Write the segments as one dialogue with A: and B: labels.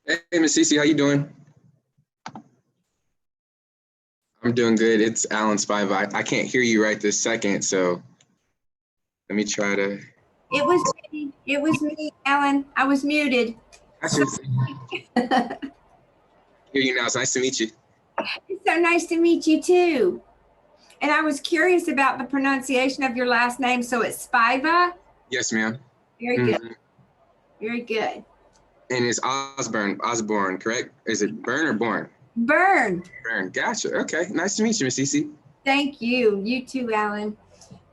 A: Hey, Miss Cece, how you doing? I'm doing good. It's Alan Spiva. I can't hear you right this second, so let me try to.
B: It was me. It was me, Alan. I was muted.
A: I
B: So,
A: should hear you now. It's nice to meet you.
B: it's so nice to meet you too. And I was curious about the pronunciation of your last name. So it's Spiva.
A: Yes, ma'am.
B: Very good.
A: Mhm.
B: Very good.
A: And it's Osborne, correct? Is it Burn or Born?
B: Burn.
A: Burn. Gotcha. Okay. Nice to meet you, Miss Cece.
B: Thank you. You too, Alan.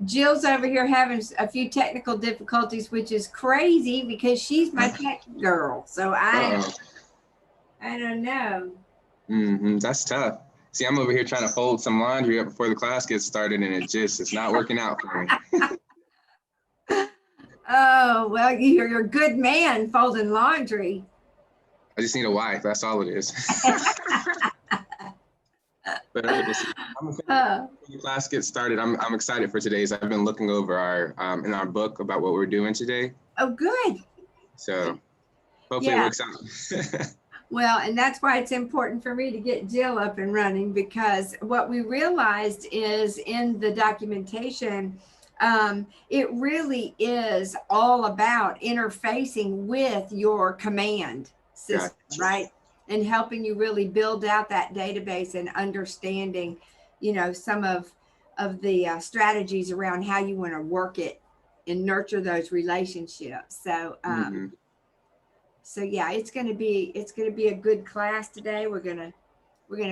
B: Jill's over here having a few technical difficulties, which is crazy because she's my tech girl. So
A: Uh-oh.
B: I don't know.
A: That's tough. See, I'm over here trying to fold some laundry up before the class gets started, and it's not working out for me.
B: Oh, well, you're a good man folding laundry.
A: I just need a wife. That's all it is. But I'm excited
B: Uh,
A: before the class gets started. I'm excited for today's. I've been looking over our in our book about what we're doing today.
B: oh, good.
A: So hopefully it
B: Yeah.
A: works out.
B: Well, and that's why it's important for me to get Jill up and running, because what we realized is in the documentation, it really is all about interfacing with your command system,
A: Gotcha.
B: right? And helping you really build out that database and understanding, some of the strategies around how you want to work it and nurture those relationships. So yeah, it's gonna be a good class today. We're gonna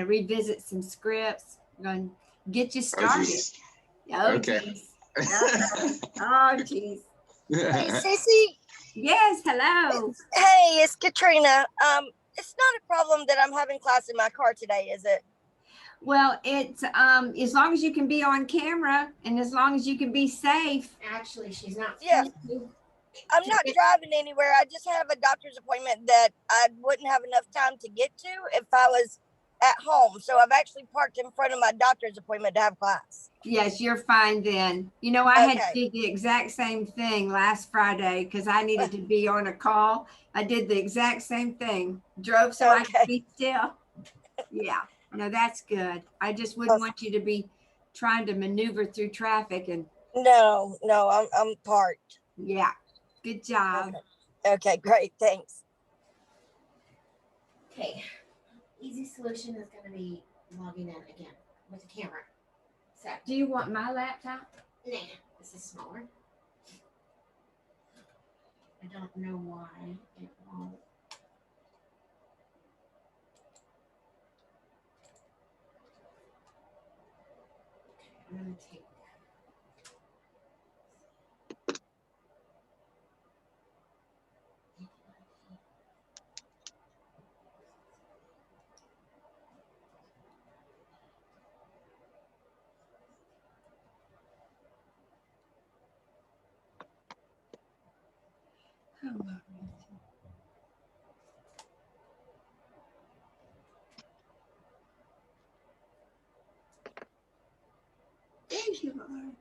B: revisit some scripts. We're gonna get you
A: Oh,
B: started.
A: geez.
B: Oh
A: Okay.
B: geez. Oh geez.
C: Hey, Sissy.
B: Yes, hello.
C: Hey, it's Katrina. It's not a problem that I'm having class in my car today, is it?
B: Well, it's as long as you can be on camera and as long as you can be safe.
D: Actually, she's not.
C: Yeah.
D: To.
C: I'm not driving anywhere. I just have a doctor's appointment that I wouldn't have enough time to get to if I was at home. So I've actually parked in front of my doctor's appointment to have class.
B: Yes, you're fine then. I had to
C: Okay.
B: do the exact same thing last Friday because I needed to be on a call. I did the exact same thing. Drove so I could be still. Yeah, no, that's good. I just wouldn't want you to be trying to maneuver through traffic and
C: No, I'm parked.
B: yeah, good job.
C: Okay, great. Thanks.
D: Okay. Easy solution is going to be logging in again with the camera. So,
B: Do you want my laptop?
D: nah, this is smaller. I don't know why it won't. Okay, I'm going to take
B: Thank you, Lord.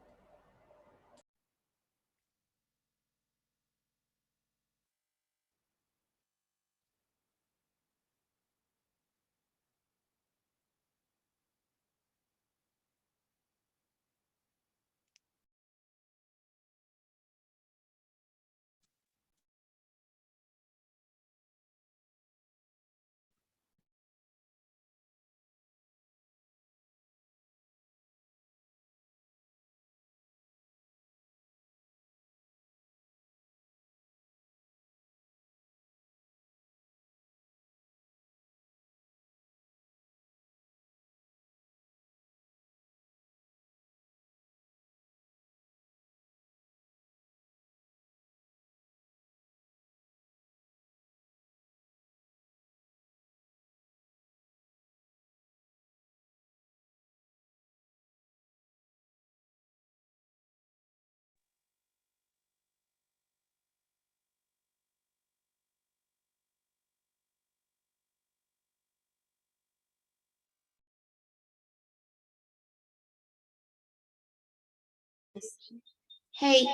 D: Hey,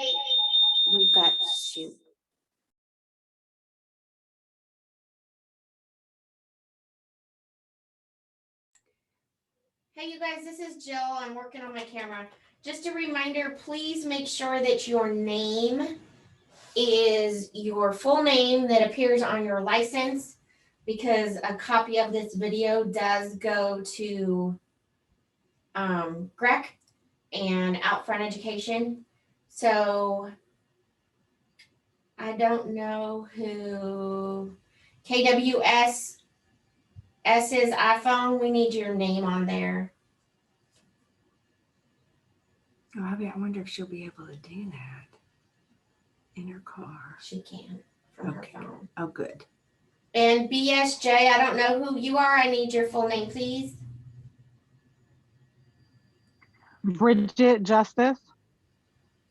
D: we've got shoot. Hey, you guys, this is Jill. I'm working on my camera. Just a reminder, please make sure that your name is your full name that appears on your license, because a copy of this video does go to GREC and Outfront Education. So I don't know who KWS S's iPhone. We need your name on there.
B: Oh, I wonder if she'll be able to do that in her car.
D: She can from her
B: Okay.
D: phone.
B: Oh, good.
D: And BSJ, I don't know who you are. I need your full name, please.
E: Bridget Justice.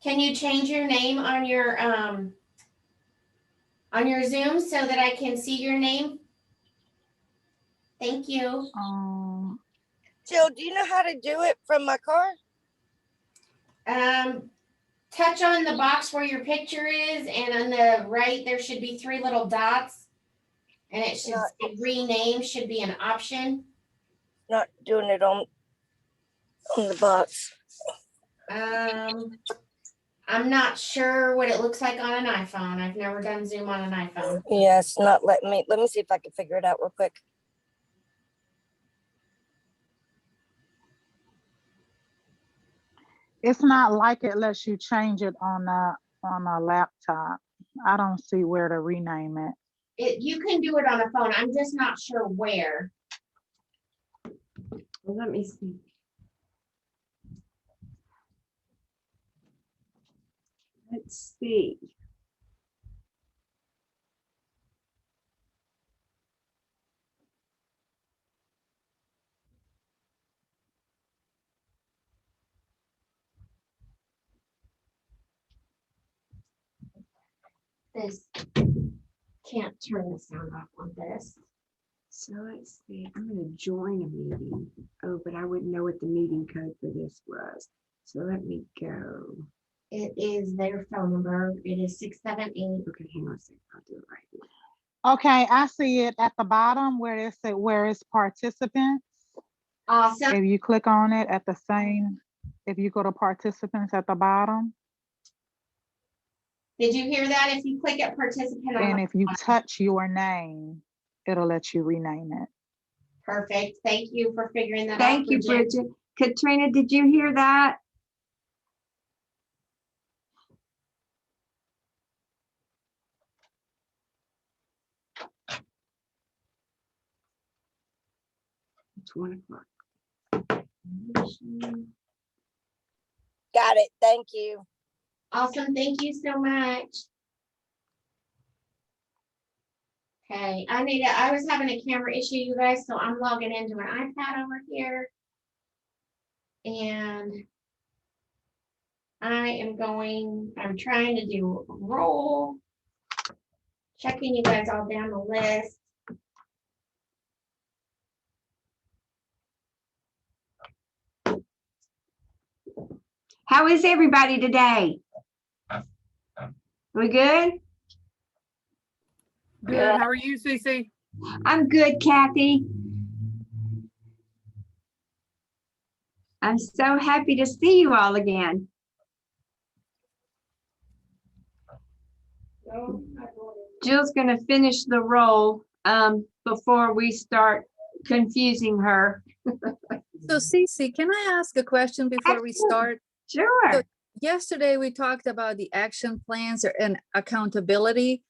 D: Can you change your name on your Zoom so that I can see your name? Thank you.
C: Jill, do you know how to do it from my car?
D: Touch on the box where your picture is, and on the right there should be 3 little dots, and it should say rename should be an option.
C: Not doing it on the box.
D: I'm not sure what it looks like on an iPhone. I've never done Zoom on an iPhone.
C: Yeah, it's not letting me. Let me see if I can figure it out real quick.
E: It's not like it lets you change it on a laptop. I don't see where to rename it.
D: You can do it on a phone. I'm just not sure where.
B: Well, let me see. Let's see.
D: This can't turn the sound off on this.
B: So let's see. I'm going to join a meeting. Oh, but I wouldn't know what the meeting code for this was. So let me go.
D: It is their phone number. It is 678.
B: Okay, hang on a second. I'll do it right now.
E: Okay, I see it at the bottom where it's participants.
D: Awesome.
E: If you click on it if you go to participants at the bottom,
D: Did you hear that? If you click at participant,
E: and if you touch your name, it'll let you rename it.
D: perfect. Thank you for figuring that out.
B: Thank you, Bridget. Katrina, did you hear that? It's 1 o'clock.
C: Got it. Thank you.
D: Awesome. Thank you so much. Okay, I was having a camera issue, you guys, so I'm logging into an iPad over here. And I'm trying to do a roll. Checking you guys all down the list.
B: How is everybody today? We good?
F: Good. How are you, Cece?
B: I'm good, Kathy. I'm so happy to see you all again. Jill's going to finish the roll before we start confusing her.
F: So Cece, can I ask a question before we start?
B: Sure.
F: Yesterday, we talked about the action plans and accountability.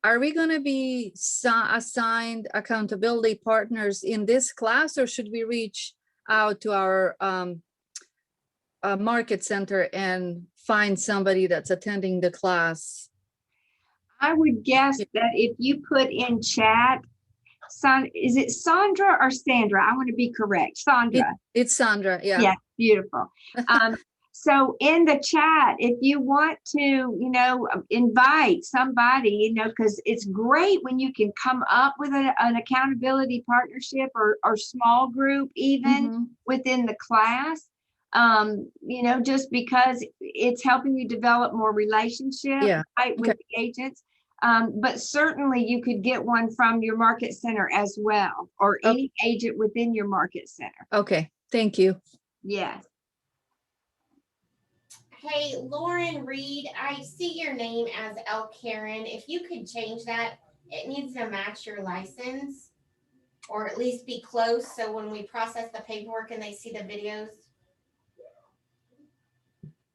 F: Are we going to be assigned accountability partners in this class, or should we reach out to our market center and find somebody that's attending the class?
B: I would guess that if you put in chat, is it Sandra or Sandra? I want to be correct. Sandra.
F: It's Sandra. Yeah.
B: Yeah, beautiful. So in the chat, if you want to, invite somebody, because it's great when you can come up with an accountability partnership or small group, even within the class, just because it's helping you develop more relationship with the agents. But certainly you could get one from your market center as well, or any agent within your market center.
F: Okay. Thank you.
B: Yes.
D: Hey, Lauren Reed, I see your name as L. Karen. If you could change that, it needs to match your license or at least be close. So when we process the paperwork and they see the videos.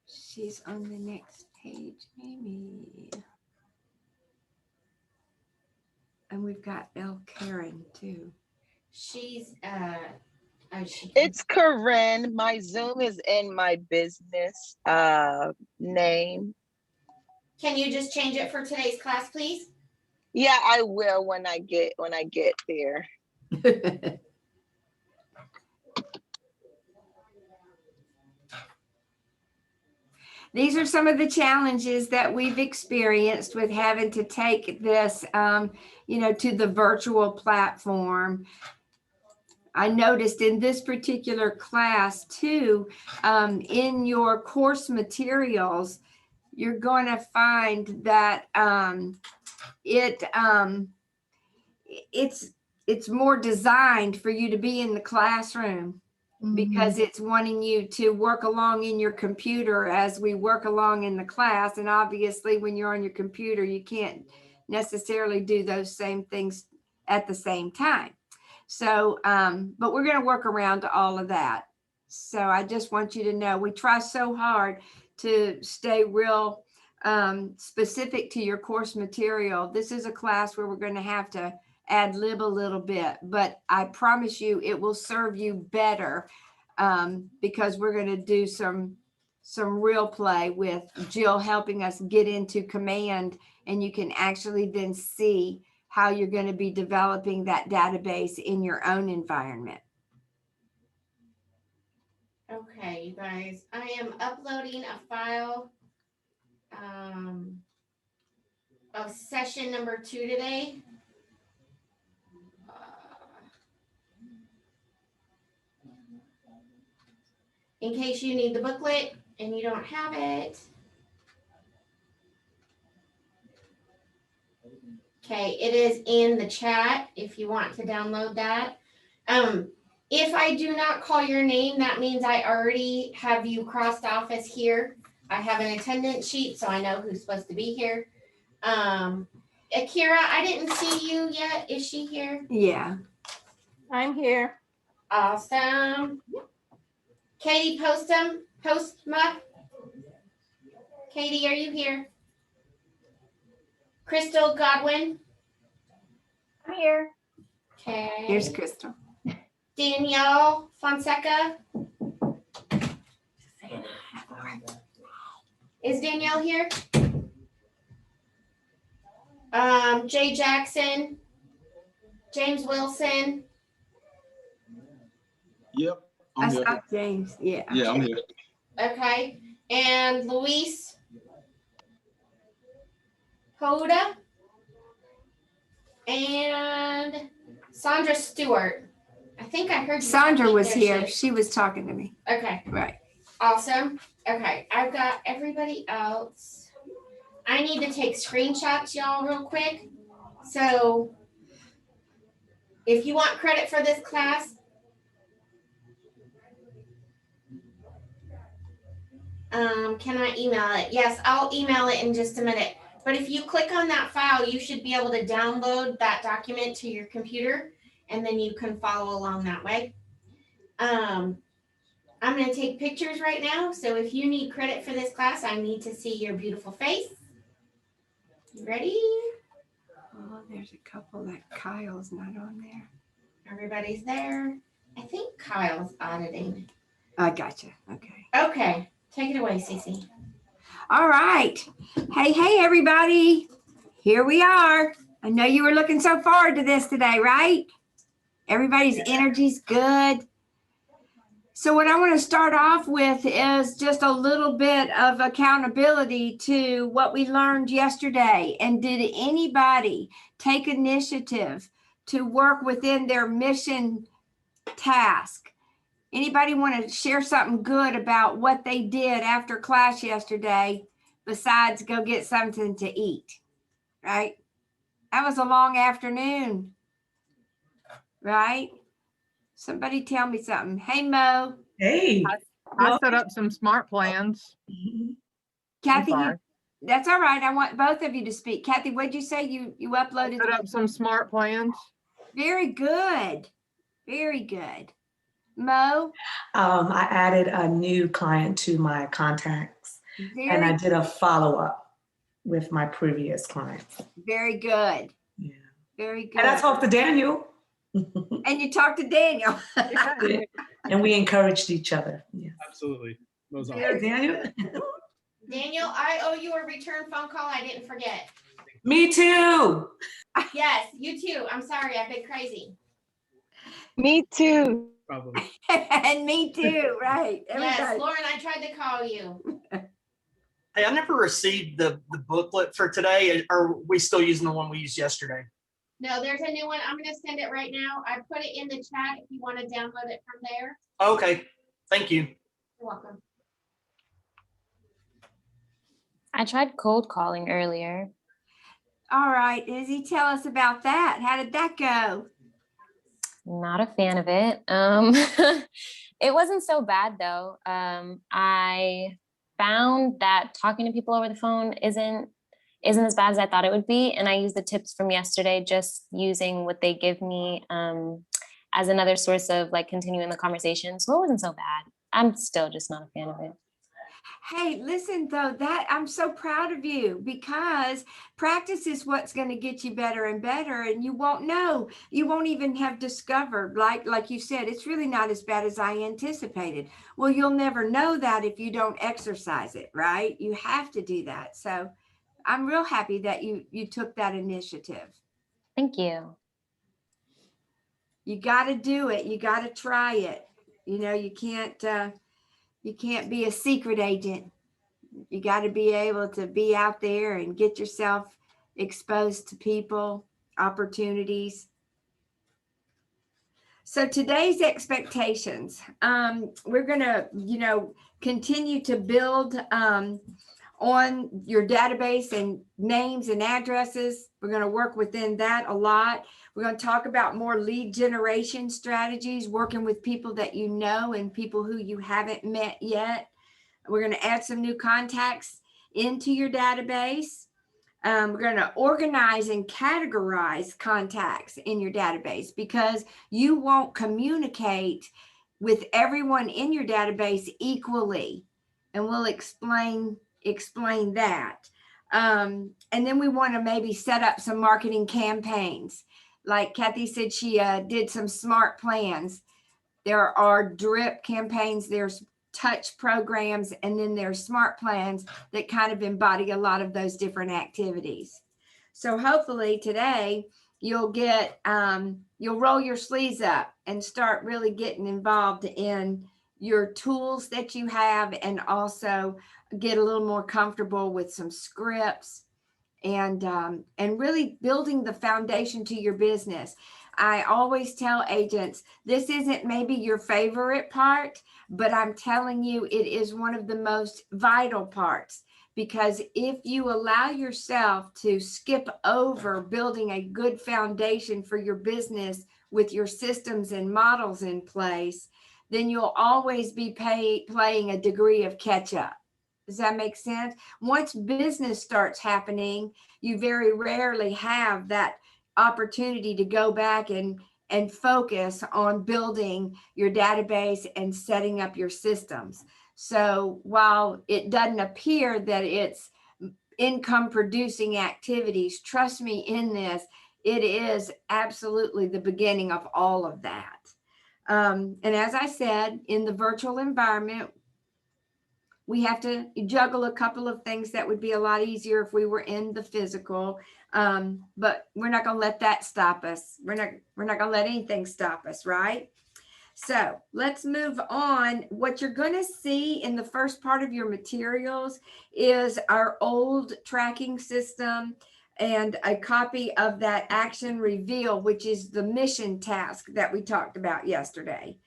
B: She's on the next page, maybe. And we've got L. Karen too.
D: She's,
G: It's Corinne. My Zoom is in my business name.
D: Can you just change it for today's class, please?
G: Yeah, I will when I get there.
B: These are some of the challenges that we've experienced with having to take this, to the virtual platform. I noticed in this particular class too, in your course materials, you're going to find that it's more designed for you to be in the classroom, because it's wanting you to work along in your computer as we work along in the class. And obviously when you're on your computer, you can't necessarily do those same things at the same time. So, but we're going to work around all of that. So I just want you to know, we try so hard to stay real specific to your course material. This is a class where we're going to have to ad lib a little bit, but I promise you it will serve you better, because we're going to do some real play with Jill helping us get into Command, and you can actually then see how you're going to be developing that database in your own environment.
D: Okay, you guys, I am uploading a file of session number 2 today. In case you need the booklet and you don't have it. Okay, it is in the chat if you want to download that. If I do not call your name, that means I already have you crossed off as here. I have an attendance sheet, so I know who's supposed to be here. Akira, I didn't see you yet. Is she here?
B: Yeah.
H: I'm here.
D: Awesome. Katie Postma. Katie, are you here? Crystal Godwin.
H: I'm here.
D: Okay.
B: Here's Crystal.
D: Danielle Fonseca. Is Danielle here? Jay Jackson. James Wilson.
I: Yep.
B: I
I: I'm here.
B: saw James. Yeah.
I: Yeah, I'm here.
D: Okay. And Luis Hoda. And Sandra Stewart. I think I heard you.
B: Sandra was
D: There
B: here.
D: she is.
B: She was talking to me.
D: Okay.
B: Right.
D: Awesome. Okay. I've got everybody else. I need to take screenshots, y'all, real quick. So if you want credit for this class, can I email it? Yes, I'll email it in just a minute. But if you click on that file, you should be able to download that document to your computer, and then you can follow along that way. I'm going to take pictures right now. So if you need credit for this class, I need to see your beautiful face. You ready?
B: Oh, there's a couple that Kyle's not on there.
D: Everybody's there. I think Kyle's auditing.
B: I gotcha. Okay.
D: Okay. Take it away, Cece.
B: All right. Hey, everybody. Here we are. I know you were looking so forward to this today, right? Everybody's energy's good. So what I want to start off with is just a little bit of accountability to what we learned yesterday. And did anybody take initiative to work within their mission task? Anybody want to share something good about what they did after class yesterday besides go get something to eat, right? That was a long afternoon, right? Somebody tell me something. Hey, Mo.
I: Hey.
J: I set up some smart plans.
B: Kathy,
J: sorry.
B: that's all right. I want both of you to speak. Kathy, what'd you say? You
J: I
B: uploaded?
J: set up some smart plans.
B: Very good. Very good. Mo?
I: I added a new client to my contacts and I
B: Very,
I: did a follow-up with my previous clients.
B: very good.
I: Yeah.
B: Very good.
I: And I talked to Daniel.
B: And you talked to Daniel.
I: And we encouraged each other. Yeah.
K: Absolutely. Those are
I: Hey, Daniel.
D: Daniel, I owe you a return phone call. I didn't forget.
I: Me too.
D: Yes, you too. I'm sorry. I've been crazy.
G: Me too.
K: probably.
B: And me too, right?
D: Yes,
B: Everybody.
D: Lauren, I tried to call you.
L: Hey, I never received the booklet for today. Are we still using the one we used yesterday?
D: No, there's a new one. I'm going to send it right now. I put it in the chat if you want to download it from there.
L: Okay, thank you.
D: You're welcome.
M: I tried cold calling earlier.
B: All right, Izzy, tell us about that. How did that go?
M: Not a fan of it. It wasn't so bad though. I found that talking to people over the phone isn't as bad as I thought it would be. And I used the tips from yesterday, just using what they give me as another source of like continuing the conversation. So it wasn't so bad. I'm still just not a fan of it.
B: Hey, listen though, that I'm so proud of you because practice is what's going to get you better and better, and you won't know. You won't even have discovered, like you said, it's really not as bad as I anticipated. Well, you'll never know that if you don't exercise it, right? You have to do that. So I'm real happy that you took that initiative.
M: Thank you.
B: You got to do it. You got to try it. You know, you can't be a secret agent. You got to be able to be out there and get yourself exposed to people, opportunities. So today's expectations, we're going to, continue to build on your database and names and addresses. We're going to work within that a lot. We're going to talk about more lead generation strategies, working with people that you know and people who you haven't met yet. We're going to add some new contacts into your database. We're going to organize and categorize contacts in your database because you won't communicate with everyone in your database equally. And we'll explain that. And then we want to maybe set up some marketing campaigns. Like Kathy said, she did some smart plans. There are drip campaigns, there's touch programs, and then there's smart plans that kind of embody a lot of those different activities. So hopefully today you'll roll your sleeves up and start really getting involved in your tools that you have, and also get a little more comfortable with some scripts and really building the foundation to your business. I always tell agents, this isn't maybe your favorite part, but I'm telling you, it is one of the most vital parts, because if you allow yourself to skip over building a good foundation for your business with your systems and models in place, then you'll always be playing a degree of catch up. Does that make sense? Once business starts happening, you very rarely have that opportunity to go back and focus on building your database and setting up your systems. So while it doesn't appear that it's income producing activities, trust me in this, it is absolutely the beginning of all of that. And as I said, in the virtual environment, we have to juggle a couple of things that would be a lot easier if we were in the physical, but we're not going to let that stop us. We're not going to let anything stop us, right? So let's move on. What you're going to see in the first part of your materials is our old tracking system and a copy of that action reveal, which is the mission task that we talked about yesterday.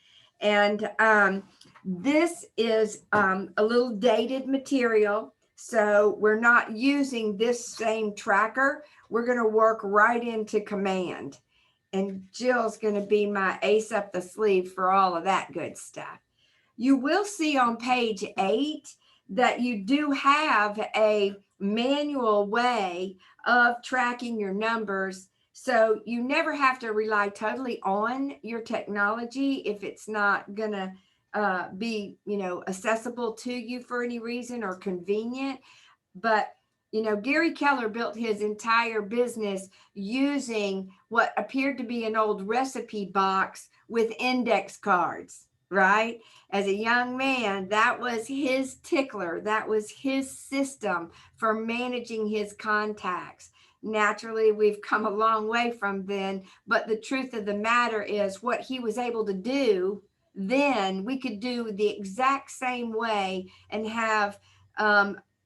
B: And this is a little dated material, so we're not using this same tracker. We're going to work right into command. and Jill's going to be my ace up the sleeve for all of that good stuff. You will see on page 8 that you do have a manual way of tracking your numbers. So you never have to rely totally on your technology if it's not going to be, accessible to you for any reason or convenient. But, Gary Keller built his entire business using what appeared to be an old recipe box with index cards, right? As a young man, that was his tickler. That was his system for managing his contacts. Naturally, we've come a long way from then, but the truth of the matter is what he was able to do then, we could do the exact same way and have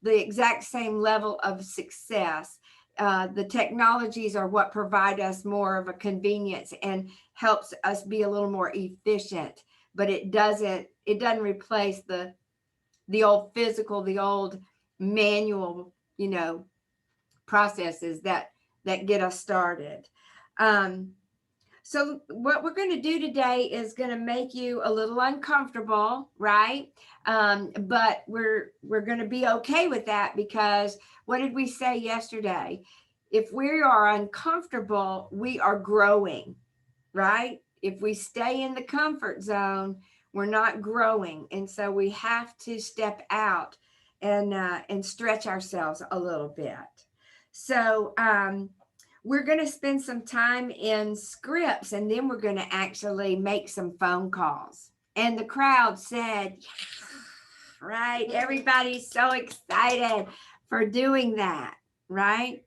B: the exact same level of success. The technologies are what provide us more of a convenience and helps us be a little more efficient, but it doesn't replace the old physical, the old manual, processes that get us started. So what we're going to do today is going to make you a little uncomfortable, right? But we're going to be okay with that, because what did we say yesterday? If we are uncomfortable, we are growing, right? If we stay in the comfort zone, we're not growing. And so we have to step out and stretch ourselves a little bit. So we're going to spend some time in scripts, and then we're going to actually make some phone calls. And the crowd said, yeah, right? Everybody's so excited for doing that, right?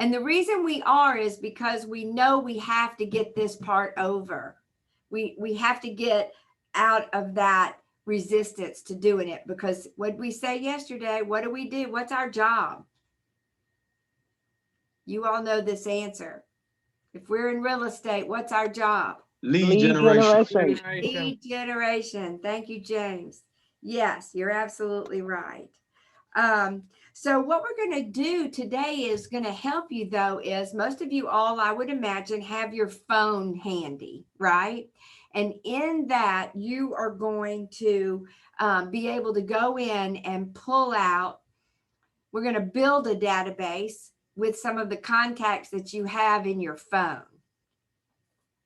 B: And the reason we are is because we know we have to get this part over. We have to get out of that resistance to doing it, because what we say yesterday, what do we do? What's our job? You all know this answer. If we're in real estate, what's our job?
K: Lead generation.
B: Lead generation. Thank you, James. Yes, you're absolutely right. So what we're going to do today is going to help you, though, is most of you all, I would imagine, have your phone handy, right? And in that, you are going to be able to go in and pull out. We're going to build a database with some of the contacts that you have in your phone.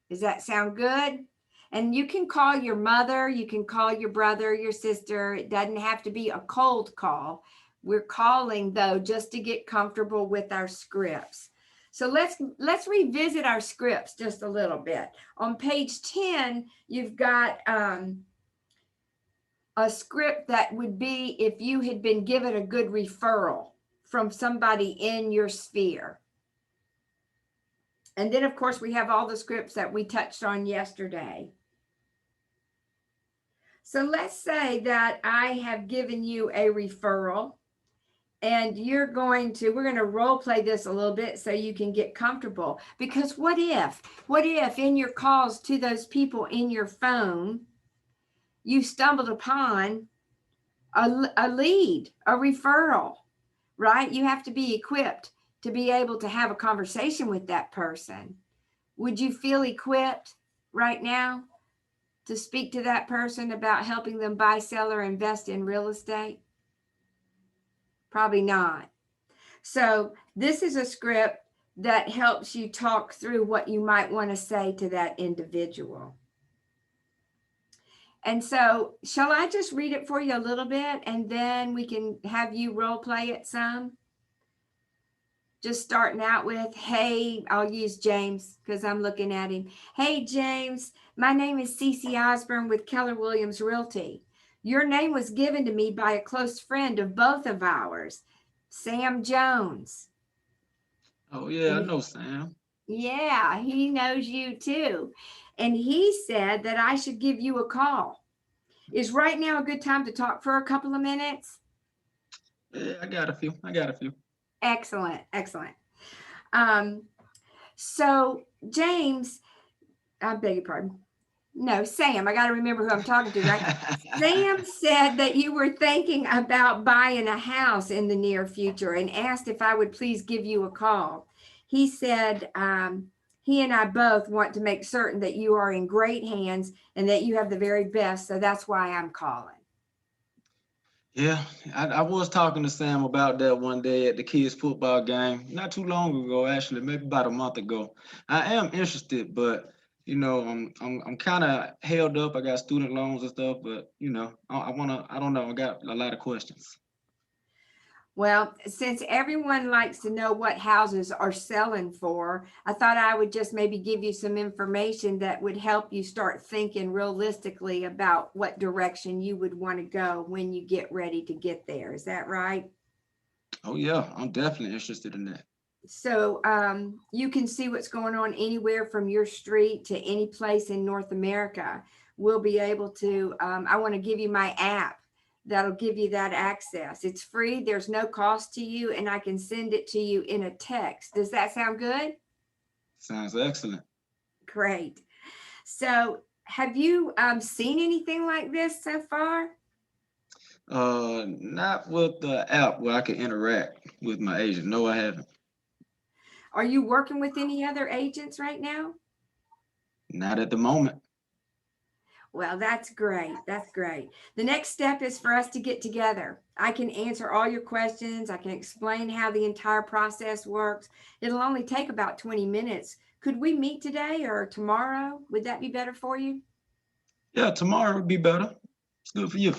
B: Does that sound good? And you can call your mother, you can call your brother, your sister. It doesn't have to be a cold call. We're calling, though, just to get comfortable with our scripts. So let's revisit our scripts just a little bit. On page 10, you've got a script that would be if you had been given a good referral from somebody in your sphere. And then, of course, we have all the scripts that we touched on yesterday. So let's say that I have given you a referral, and we're going to role play this a little bit so you can get comfortable. Because what if in your calls to those people in your phone, you stumbled upon a lead, a referral, right? You have to be equipped to be able to have a conversation with that person. Would you feel equipped right now to speak to that person about helping them buy, sell, or invest in real estate? Probably not. So this is a script that helps you talk through what you might want to say to that individual. And so shall I just read it for you a little bit, and then we can have you role play it some? Just starting out with, hey, I'll use James because I'm looking at him. Hey, James, my name is Cece Osborne with Keller Williams Realty. Your name was given to me by a close friend of both of ours, Sam Jones.
K: Oh, yeah, I know Sam.
B: Yeah, he knows you too. And he said that I should give you a call. Is right now a good time to talk for a couple of minutes?
K: Yeah, I got a few.
B: Excellent, excellent. So James, I beg your pardon. No, Sam, I got to remember who I'm talking to, right? Sam said that you were thinking about buying a house in the near future and asked if I would please give you a call. He said he and I both want to make certain that you are in great hands and that you have the very best. So that's why I'm calling.
K: Yeah, I was talking to Sam about that one day at the kids' football game, not too long ago, actually, maybe about a month ago. I am interested, but you know, I'm kind of held up. I got student loans and stuff, but you know, I don't know, I got a lot of questions.
B: Well, since everyone likes to know what houses are selling for, I thought I would just maybe give you some information that would help you start thinking realistically about what direction you would want to go when you get ready to get there. Is that right?
K: Oh yeah, I'm definitely interested in that.
B: So you can see what's going on anywhere from your street to any place in North America. We'll be able to, I want to give you my app that'll give you that access. It's free, there's no cost to you, and I can send it to you in a text. Does that sound good?
K: Sounds excellent.
B: Great. So have you seen anything like this so far?
K: Not with the app where I can interact with my agent. No, I haven't.
B: Are you working with any other agents right now?
K: Not at the moment.
B: Well, that's great. That's great. The next step is for us to get together. I can answer all your questions. I can explain how the entire process works. It'll only take about 20 minutes. Could we meet today or tomorrow? Would that be better for you?
K: Yeah, tomorrow would be better. It's good for you.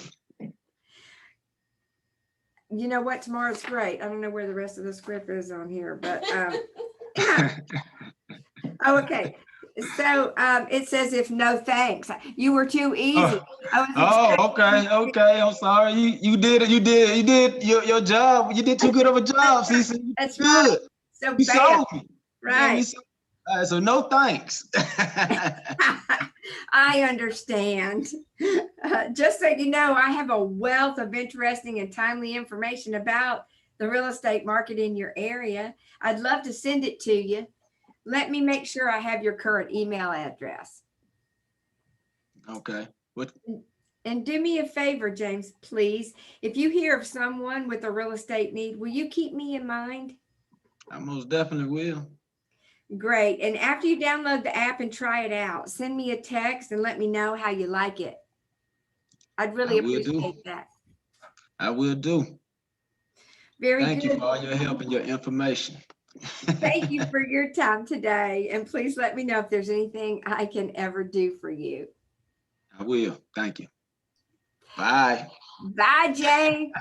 B: You know what? Tomorrow's great. I don't know where the rest of the script is on here, but oh, okay. So it says if no thanks. You were too easy.
K: Okay. I'm sorry. You did your job. You did too good of a job, Cece.
B: That's
K: good.
B: Right. So
K: you sold me.
B: Right.
K: So no thanks.
B: I understand. Just so you know, I have a wealth of interesting and timely information about the real estate market in your area. I'd love to send it to you. Let me make sure I have your current email address.
K: Okay. What?
B: And do me a favor, James, please. If you hear of someone with a real estate need, will you keep me in mind?
K: I most definitely will.
B: Great. And after you download the app and try it out, send me a text and let me know how you like it. I'd really appreciate that.
K: I will do.
B: Very
K: Thank
B: good.
K: you for all your help and your information.
B: Thank you for your time today. And please let me know if there's anything I can ever do for you.
K: I will. Thank you. Bye.
B: Bye, Jay.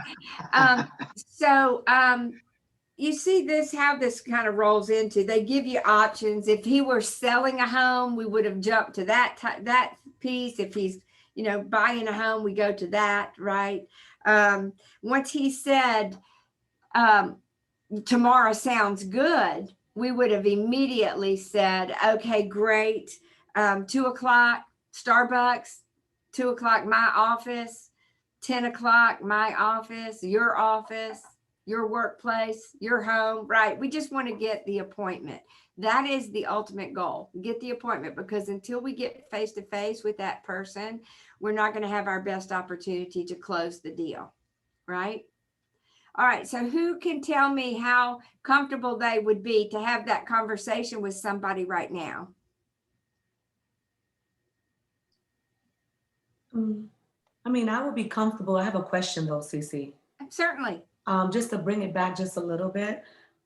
B: You see this, how this kind of rolls into, they give you options. If he were selling a home, we would have jumped to that piece. If he's, buying a home, we go to that, right? Once he said, tomorrow sounds good, we would have immediately said, okay, great. 2 o'clock, Starbucks, 2 o'clock, my office, 10 o'clock, my office, your workplace, your home, right? We just want to get the appointment. That is the ultimate goal, get the appointment, because until we get face to face with that person, we're not going to have our best opportunity to close the deal, right? All right, so who can tell me how comfortable they would be to have that conversation with somebody right now?
I: I mean, I would be comfortable. I have a question though, Cece.
B: Certainly.
I: Just to bring it back just a little bit,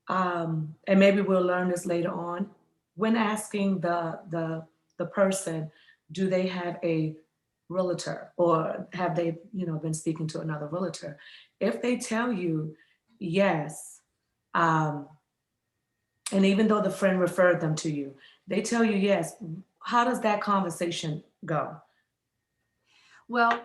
I: and maybe we'll learn this later on. When asking the person, do they have a realtor or have they, been speaking to another realtor? If they tell you yes, and even though the friend referred them to you, they tell you yes, how does that conversation go?
B: Well,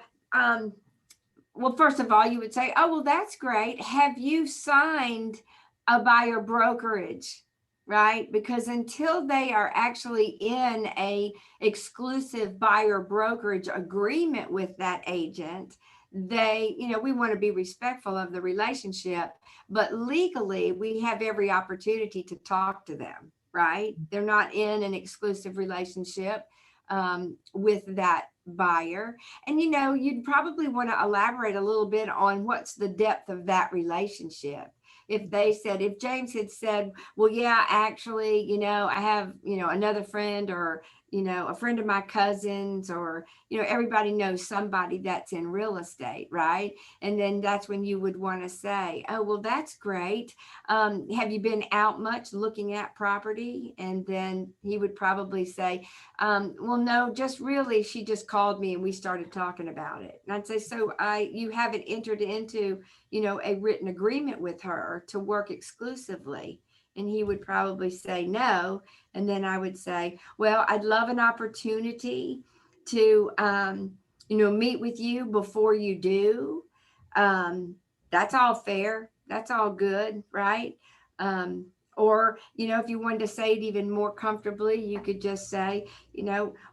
B: first of all, you would say, oh, well, that's great. Have you signed a buyer brokerage, right? Because until they are actually in a exclusive buyer brokerage agreement with that agent, we want to be respectful of the relationship, but legally we have every opportunity to talk to them, right? They're not in an exclusive relationship with that buyer. And you'd probably want to elaborate a little bit on what's the depth of that relationship. If they said, if James had said, well, yeah, actually, I have, another friend, or, a friend of my cousins, or, everybody knows somebody that's in real estate, right? And then that's when you would want to say, oh, well, that's great. Have you been out much looking at property? And then he would probably say, well, no, just really, she just called me and we started talking about it. And I'd say, so you haven't entered into, a written agreement with her to work exclusively? And he would probably say no. And then I would say, well, I'd love an opportunity to, meet with you before you do. That's all fair. That's all good, right? Or, if you wanted to say it even more comfortably, you could just say,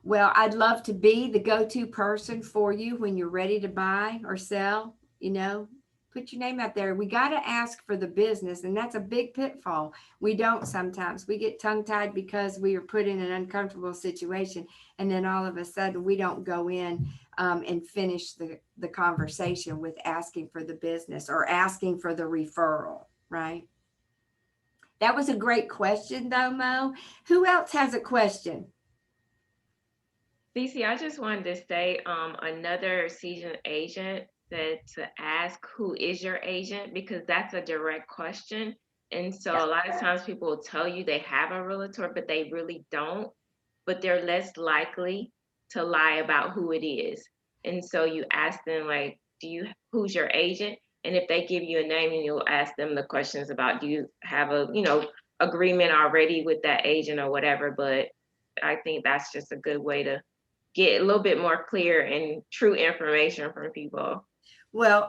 B: well, I'd love to be the go-to person for you when you're ready to buy or sell, put your name out there. We got to ask for the business. And that's a big pitfall. We don't sometimes. We get tongue-tied because we are put in an uncomfortable situation. And then all of a sudden we don't go in and finish the conversation with asking for the business or asking for the referral, right? That was a great question though, Mo. Who else has a question?
N: Cece, I just wanted to say another seasoned agent said to ask who is your agent, because that's a direct question. And so a lot of times people will tell you they have a realtor, but they really don't, but they're less likely to lie about who it is. And so you ask them, like, who's your agent? And if they give you a name, and you'll ask them the questions about, do you have a, agreement already with that agent or whatever. But I think that's just a good way to get a little bit more clear and true information from people.
B: Well,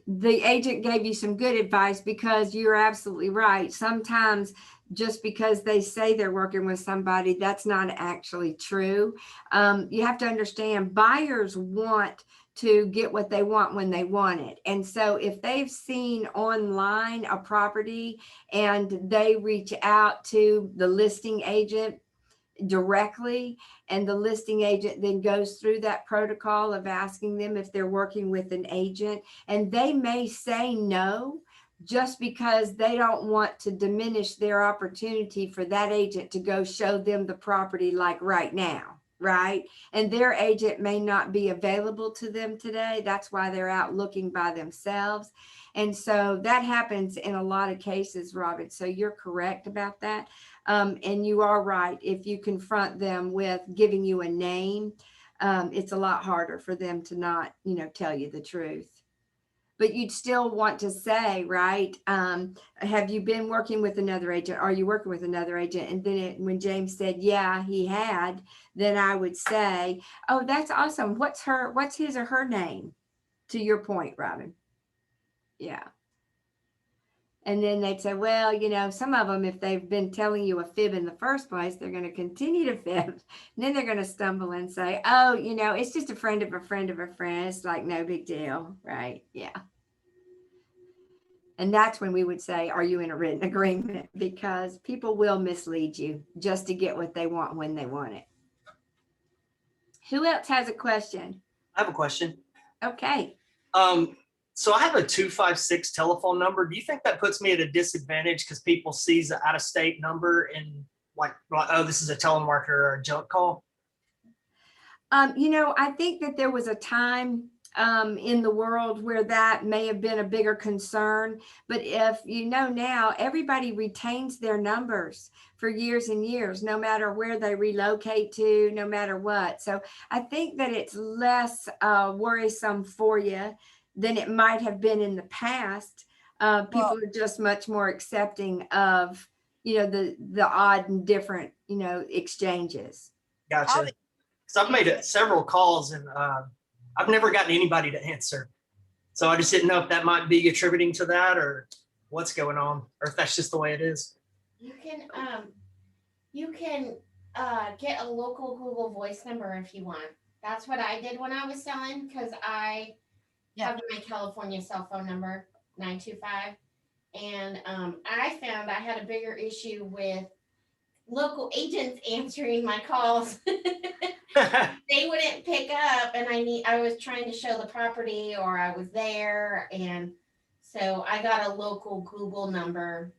B: the agent gave you some good advice, because you're absolutely right. Sometimes just because they say they're working with somebody, that's not actually true. You have to understand, buyers want to get what they want when they want it. And so if they've seen online a property and they reach out to the listing agent directly, and the listing agent then goes through that protocol of asking them if they're working with an agent, and they may say no, just because they don't want to diminish their opportunity for that agent to go show them the property like right now, right? And their agent may not be available to them today. That's why they're out looking by themselves. And so that happens in a lot of cases, Robin. So you're correct about that. And you are right. If you confront them with giving you a name, it's a lot harder for them to not, tell you the truth. But you'd still want to say, right, have you been working with another agent? Are you working with another agent? And then when James said, yeah, he had, then I would say, oh, that's awesome. What's his or her name? To your point, Robin. Yeah. And then they'd say, well, some of them, if they've been telling you a fib in the first place, they're going to continue to fib. And then they're going to stumble and say, oh, it's just a friend of a friend of a friend. It's like no big deal, right? Yeah. And that's when we would say, are you in a written agreement? Because people will mislead you just to get what they want when they want it. Who else has a question?
L: I have a question.
B: Okay.
L: So I have a 256 telephone number. Do you think that puts me at a disadvantage because people sees an out-of-state number and like, oh, this is a telemarketer or a junk call?
B: I think that there was a time in the world where that may have been a bigger concern. But if now, everybody retains their numbers for years and years, no matter where they relocate to, no matter what. So I think that it's less worrisome for you than it might have been in the past. People are just much more accepting of, the odd and different, exchanges.
L: Gotcha. So I've made several calls and I've never gotten anybody to answer. So I just didn't know if that might be attributing to that or what's going on, or if that's just the way it is.
D: You can get a local Google Voice number if you want. That's what I did when I was selling, because I have my California cell phone number, 925. And I found I had a bigger issue with local agents answering my calls. They wouldn't pick up, and I was trying to show the property, or I was there, and So I got a local Google number,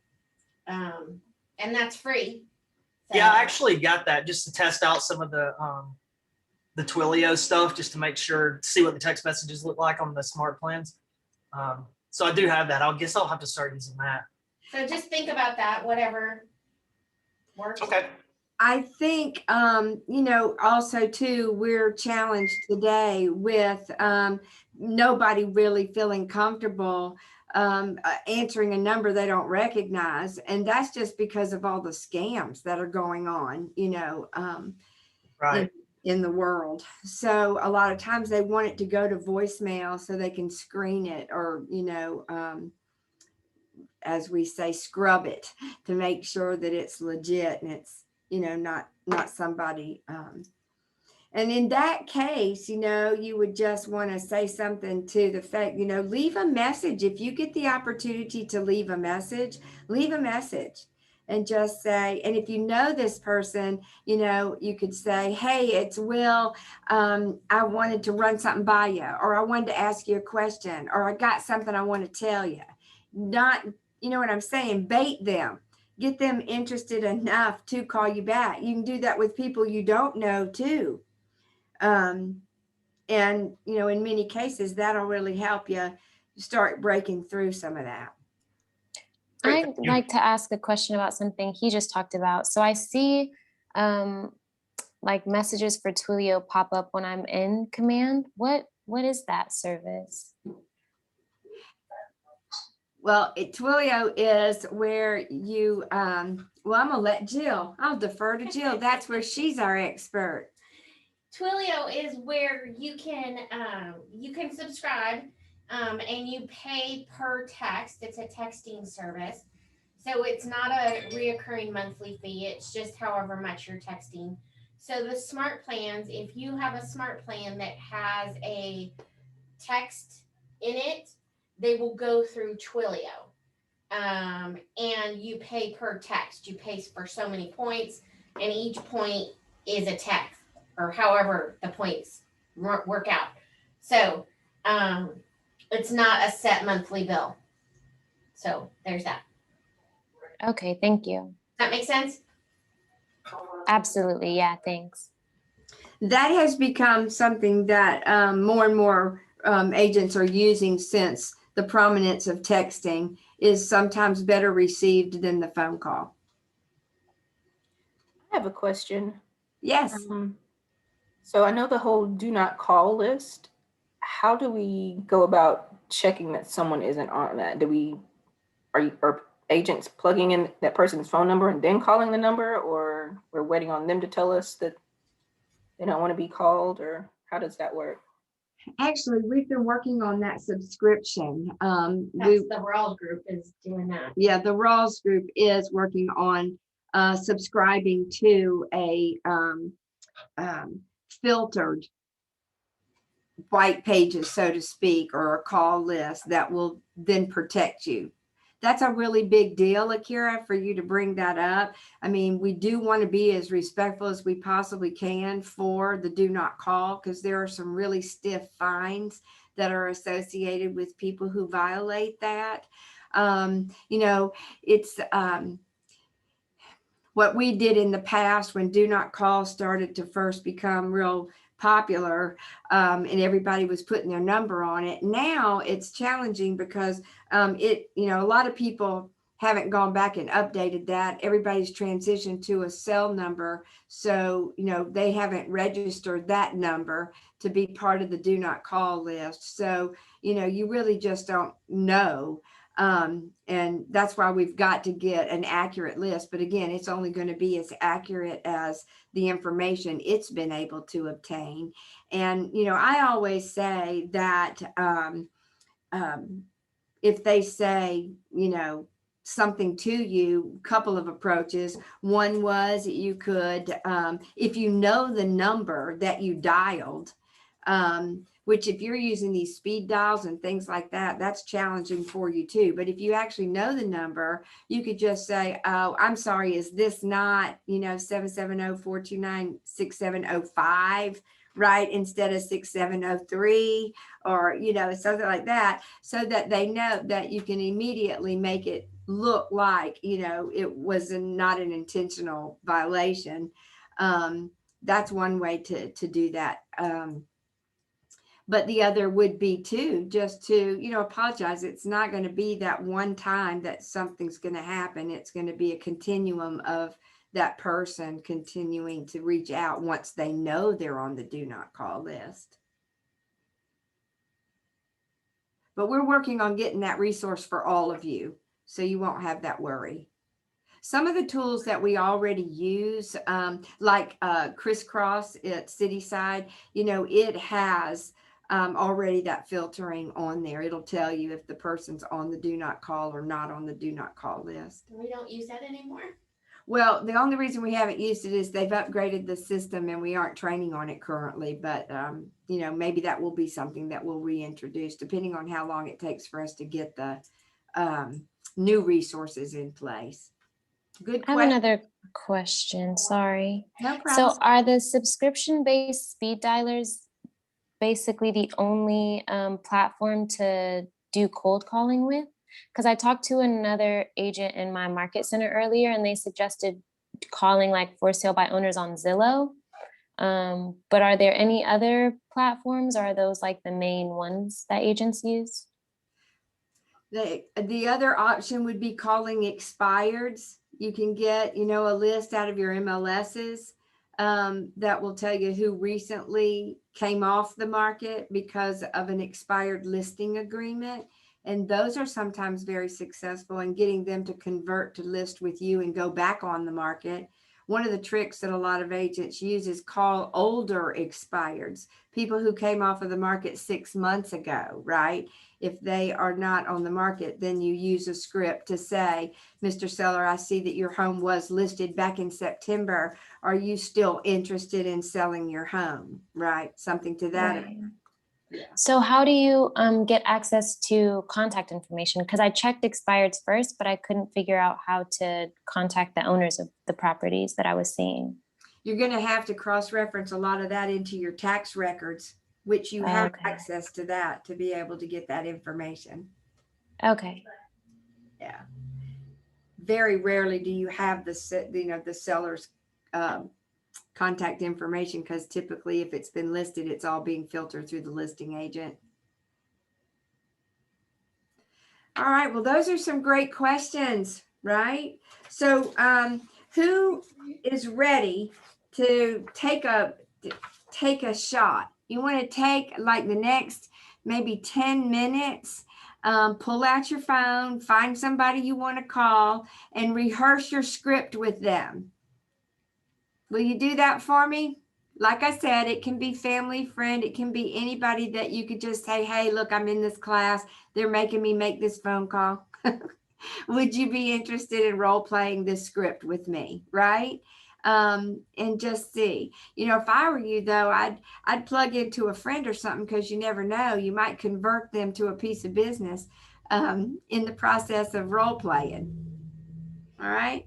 D: and that's free.
L: Yeah, I
D: So-
L: actually got that just to test out some of the Twilio stuff, just to make sure, see what the text messages look like on the smart plans. So I do have that. I guess I'll have to start using that.
D: So just think about that, whatever works.
L: Okay.
B: I think, you know, also too, we're challenged today with nobody really feeling comfortable answering a number they don't recognize. And that's just because of all the scams that are going on, you know,
L: Right.
B: in the world. So a lot of times they want it to go to voicemail so they can screen it, or, you know, as we say, scrub it to make sure that it's legit and it's, you know, not somebody. And in that case, you know, you would just want to say something to the fact, you know, leave a message. If you get the opportunity to leave a message and just say, and if you know this person, you know, you could say, hey, it's Will. I wanted to run something by you, or I wanted to ask you a question, or I got something I want to tell you. Not, you know what I'm saying? Bait them. Get them interested enough to call you back. You can do that with people you don't know too. And, you know, in many cases, that'll really help you start breaking through some of that.
M: I'd like to ask a question about something he just talked about. So I see like messages for Twilio pop up when I'm in command. What is that service?
B: Well, Twilio is where you, well, I'm gonna let Jill, I'll defer to Jill. That's where she's our expert.
D: Twilio is where you can subscribe and you pay per text. It's a texting service. So it's not a reoccurring monthly fee. It's just however much you're texting. So the smart plans, if you have a smart plan that has a text in it, they will go through Twilio. And you pay per text. You pay for so many points, and each point is a text, or however the points work out. So it's not a set monthly bill. So there's that.
M: Okay, thank you.
D: Does that make sense?
M: Absolutely, yeah, thanks.
B: That has become something that more and more agents are using, since the prominence of texting is sometimes better received than the phone call.
H: I have a question.
B: Yes.
H: So I know the whole do not call list. How do we go about checking that someone isn't on that? Are agents plugging in that person's phone number and then calling the number, or we're waiting on them to tell us that they don't want to be called, or how does that work?
B: Actually, we've been working on that subscription.
D: The Rawls group is doing that.
B: Yeah, the Rawls group is working on subscribing to a filtered white pages, so to speak, or a call list that will then protect you. That's a really big deal, Akira, for you to bring that up. I mean, we do want to be as respectful as we possibly can for the do not call, because there are some really stiff fines that are associated with people who violate that. You know, it's what we did in the past when do not call started to first become real popular, and everybody was putting their number on it. Now it's challenging because you know, a lot of people haven't gone back and updated that. Everybody's transitioned to a cell number. So, you know, they haven't registered that number to be part of the do not call list. So, you know, you really just don't know. And that's why we've got to get an accurate list. But again, it's only going to be as accurate as the information it's been able to obtain. And, you know, I always say that if they say, you know, something to you, a couple of approaches. One was you could, if you know the number that you dialed, which if you're using these speed dials and things like that, that's challenging for you too. But if you actually know the number, you could just say, oh, I'm sorry, is this not, you know, 770-429-6705? right, instead of 6703 or, you know, something like that, so that they know that you can immediately make it look like, you know, it was not an intentional violation. That's one way to do that. But the other would be too, just to, you know, apologize. It's not going to be that one time that something's going to happen. It's going to be a continuum of that person continuing to reach out once they know they're on the do not call list. But we're working on getting that resource for all of you, so you won't have that worry. Some of the tools that we already use, like Crisscross at Cityside, you know, it has already that filtering on there. It'll tell you if the person's on the do not call or not on the do not call list.
D: We don't use that anymore.
B: Well, the only reason we haven't used it is they've upgraded the system and we aren't training on it currently. But, you know, maybe that will be something that we'll reintroduce depending on how long it takes for us to get the new resources in place. Good
M: I have
B: question.
M: another question, sorry.
B: No problem.
M: So are the subscription-based speed dialers basically the only platform to do cold calling with? Because I talked to another agent in my market center earlier and they suggested calling like for sale by owners on Zillow. But are there any other platforms? Or are those like the main ones that agents use?
B: The other option would be calling expireds. You can get, you know, a list out of your MLSs that will tell you who recently came off the market because of an expired listing agreement. And those are sometimes very successful in getting them to convert to list with you and go back on the market. One of the tricks that a lot of agents use is call older expireds, people who came off of the market 6 months ago, right? If they are not on the market, then you use a script to say, Mr. Seller, I see that your home was listed back in September. Are you still interested in selling your home, right? Something to that
M: Right.
B: effect. Yeah.
M: So how do you get access to contact information? Because I checked expireds first, but I couldn't figure out how to contact the owners of the properties that I was seeing.
B: You're going to have to cross-reference a lot of that into your tax records, which you have
M: Okay.
B: access to that to be able to get that information.
M: Okay.
B: Yeah. Very rarely do you have the, you know, the seller's contact information, because typically if it's been listed, it's all being filtered through the listing agent. All right, well, those are some great questions, right? So who is ready to take a shot? You want to take like the next maybe 10 minutes, pull out your phone, find somebody you want to call and rehearse your script with them. Will you do that for me? Like I said, it can be family, friend, it can be anybody that you could just say, hey, look, I'm in this class. They're making me make this phone call. Would you be interested in role playing this script with me? Right? And just see, you know, if I were you though, I'd plug into a friend or something, because you never know, you might convert them to a piece of business in the process of role playing. All right.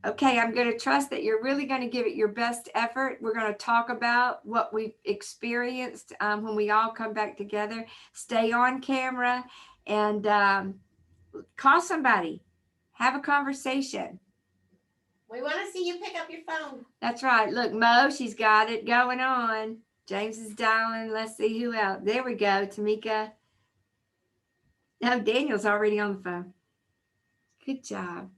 B: Okay, I'm going to trust that you're really going to give it your best effort. We're going to talk about what we've experienced when we all come back together. Stay on camera and call somebody. Have a conversation.
D: We want to see you pick up your phone.
B: That's right. Look, Mo, she's got it going on. James is dialing. Let's see who else. There we go, Tamika. No, Daniel's already on the phone. Good job.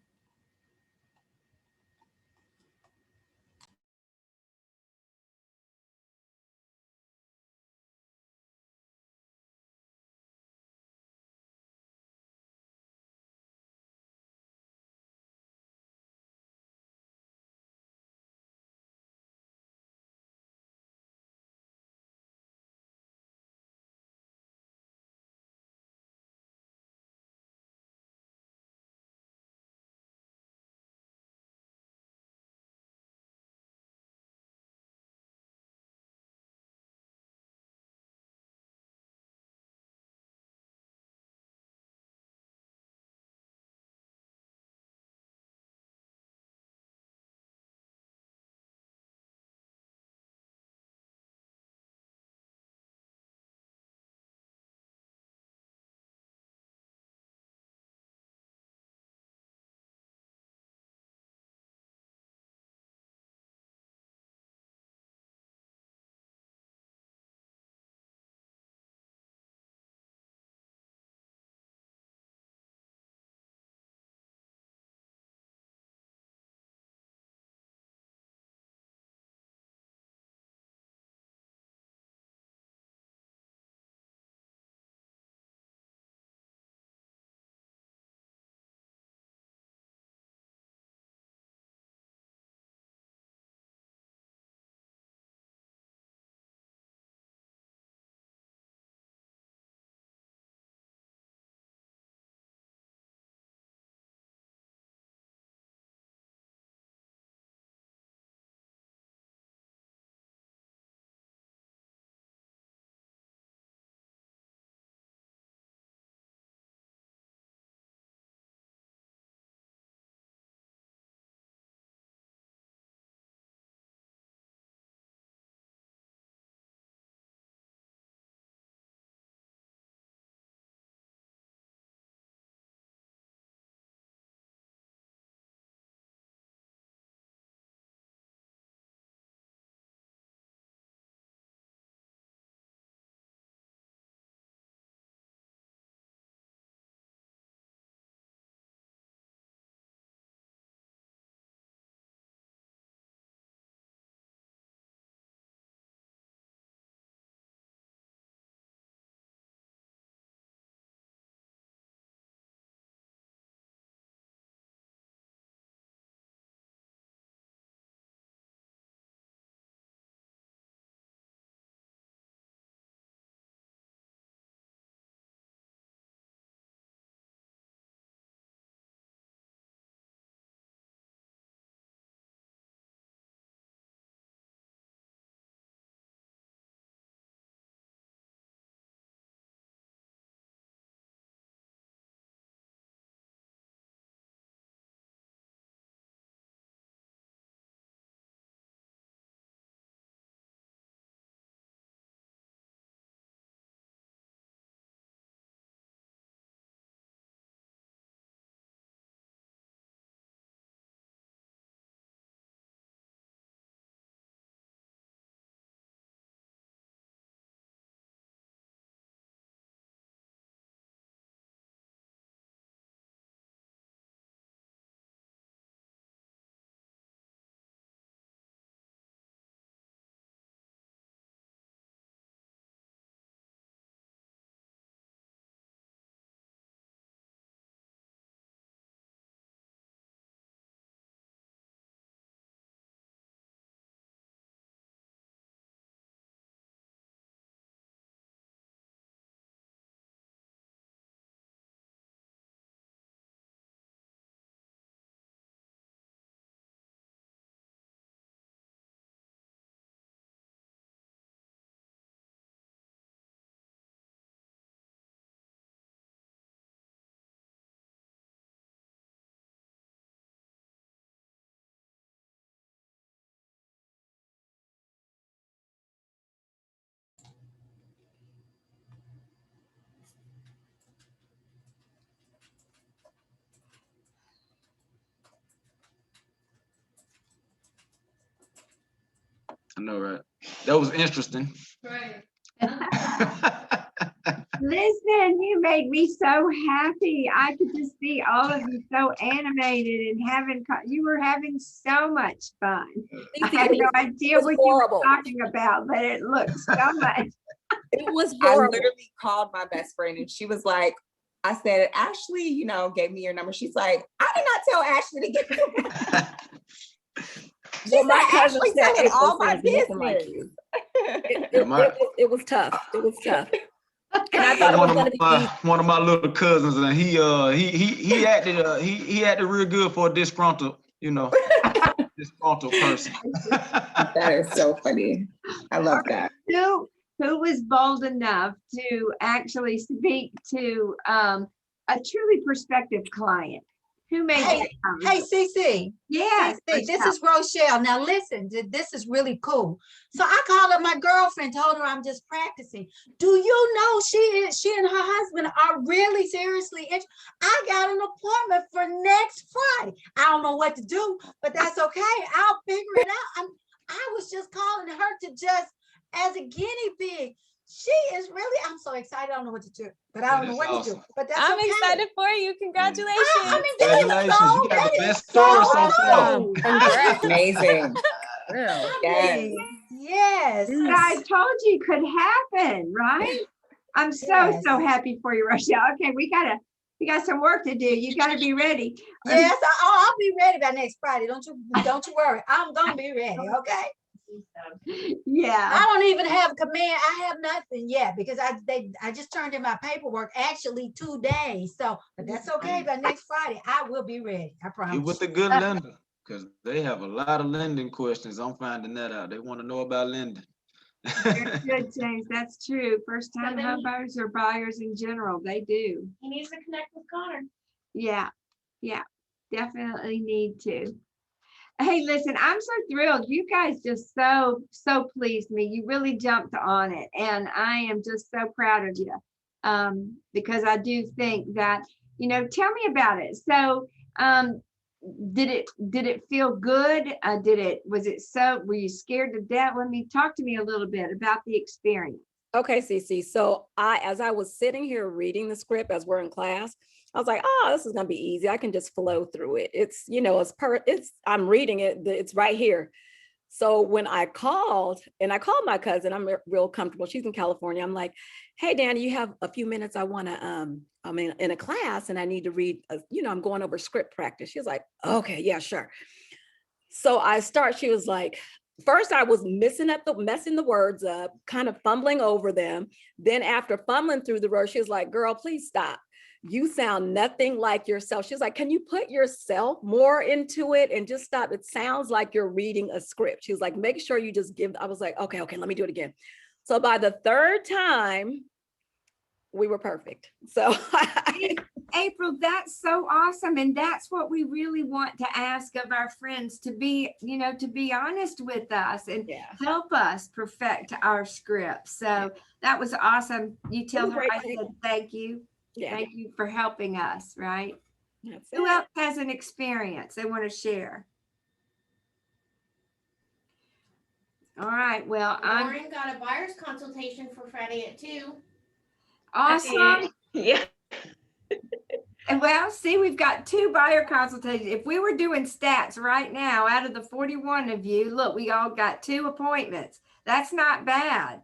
K: know, right? That was interesting.
D: Right.
B: Listen, you made me so happy. I could just see all of you so animated and you were having so much fun. I have no idea what you were talking about, but it looked so much.
O: It was horrible. I literally called my best friend and she was like, I said, Ashley, you know, gave me your number. She's like, I did not tell Ashley to get
P: Well, my cousin
O: Ashley
P: said
O: telling all
P: April
O: my
P: says nothing like
O: business.
P: you.
K: My-
P: It was tough. It was tough. And I thought it was gonna be easy.
K: One of my little cousins, and he acted real good for a disgruntled, disgruntled person.
O: That is so funny. I love that.
B: Who was bold enough to actually speak to a truly prospective client? Who made
Q: Hey,
B: that comment?
Q: hey, CC.
B: Yes,
Q: CC, this is Rochelle. Now listen, this is really cool. So I called up my girlfriend, told her I'm just practicing. Do you know she and her husband are really seriously interested? I got an appointment for next Friday. I don't know what to do, but that's okay. I'll figure it out. I was just calling her to just as a guinea pig. She is really, I'm so excited. I don't know what to do, but I don't know what to do. But that's
M: I'm
Q: okay.
M: excited for you. Congratulations.
Q: I mean, that is
K: Congratulations,
Q: so,
K: you got
Q: that
K: the
Q: is
K: best story so
Q: so
K: far.
O: Amazing.
Q: Yes. Yes.
B: I told you it could happen, right? I'm so happy for you, Rochelle. Okay, we got some work to do. You got to be ready.
Q: Yes, I'll be ready by next Friday. Don't you worry. I'm gonna be ready. Okay.
B: Yeah.
Q: I don't even have command. I have nothing yet because I just turned in my paperwork actually 2 days. So, but that's okay. By next Friday, I will be ready. I promise.
K: You with a good lender, because they have a lot of lending questions. I'm finding that out. They want to know about lending.
B: That's good, James. That's true. First time home buyers or buyers in general, they do.
D: He needs to connect with Connor.
B: Yeah, definitely need to. Hey, listen, I'm so thrilled. You guys just so pleased me. You really jumped on it. And I am just so proud of you. Because I do think that, tell me about it. So did it feel good? Were you scared to death? Talk to me a little bit about the experience.
P: Okay, CC. So as I was sitting here reading the script as we're in class, I was like, oh, this is gonna be easy. I can just flow through it. I'm reading it, it's right here. So when I called my cousin, I'm real comfortable. She's in California. I'm like, hey, Danny, you have a few minutes. I'm in a class and I need to read, I'm going over script practice. She was like, okay, yeah, sure. So she was like, first I was messing the words up, kind of fumbling over them. Then after fumbling through the words, she was like, girl, please stop. You sound nothing like yourself. She's like, can you put yourself more into it and just stop? It sounds like you're reading a script. She was like, make sure you just give. I was like, okay, let me do it again. So by the third time, we were perfect. So
B: April, that's so awesome. And that's what we really want to ask of our friends, to be honest with us and help us perfect our script. So that was awesome. You tell her I said thank you. Yeah. Thank you for helping us, right? Who else has an experience they want to share? All right, well,
D: Lauren got a buyer's consultation for Friday at 2.
B: Awesome.
N: Yeah.
B: And well, see, we've got 2 buyer consultations. If we were doing stats right now, out of the 41 of you, look, we all got 2 appointments. That's not bad.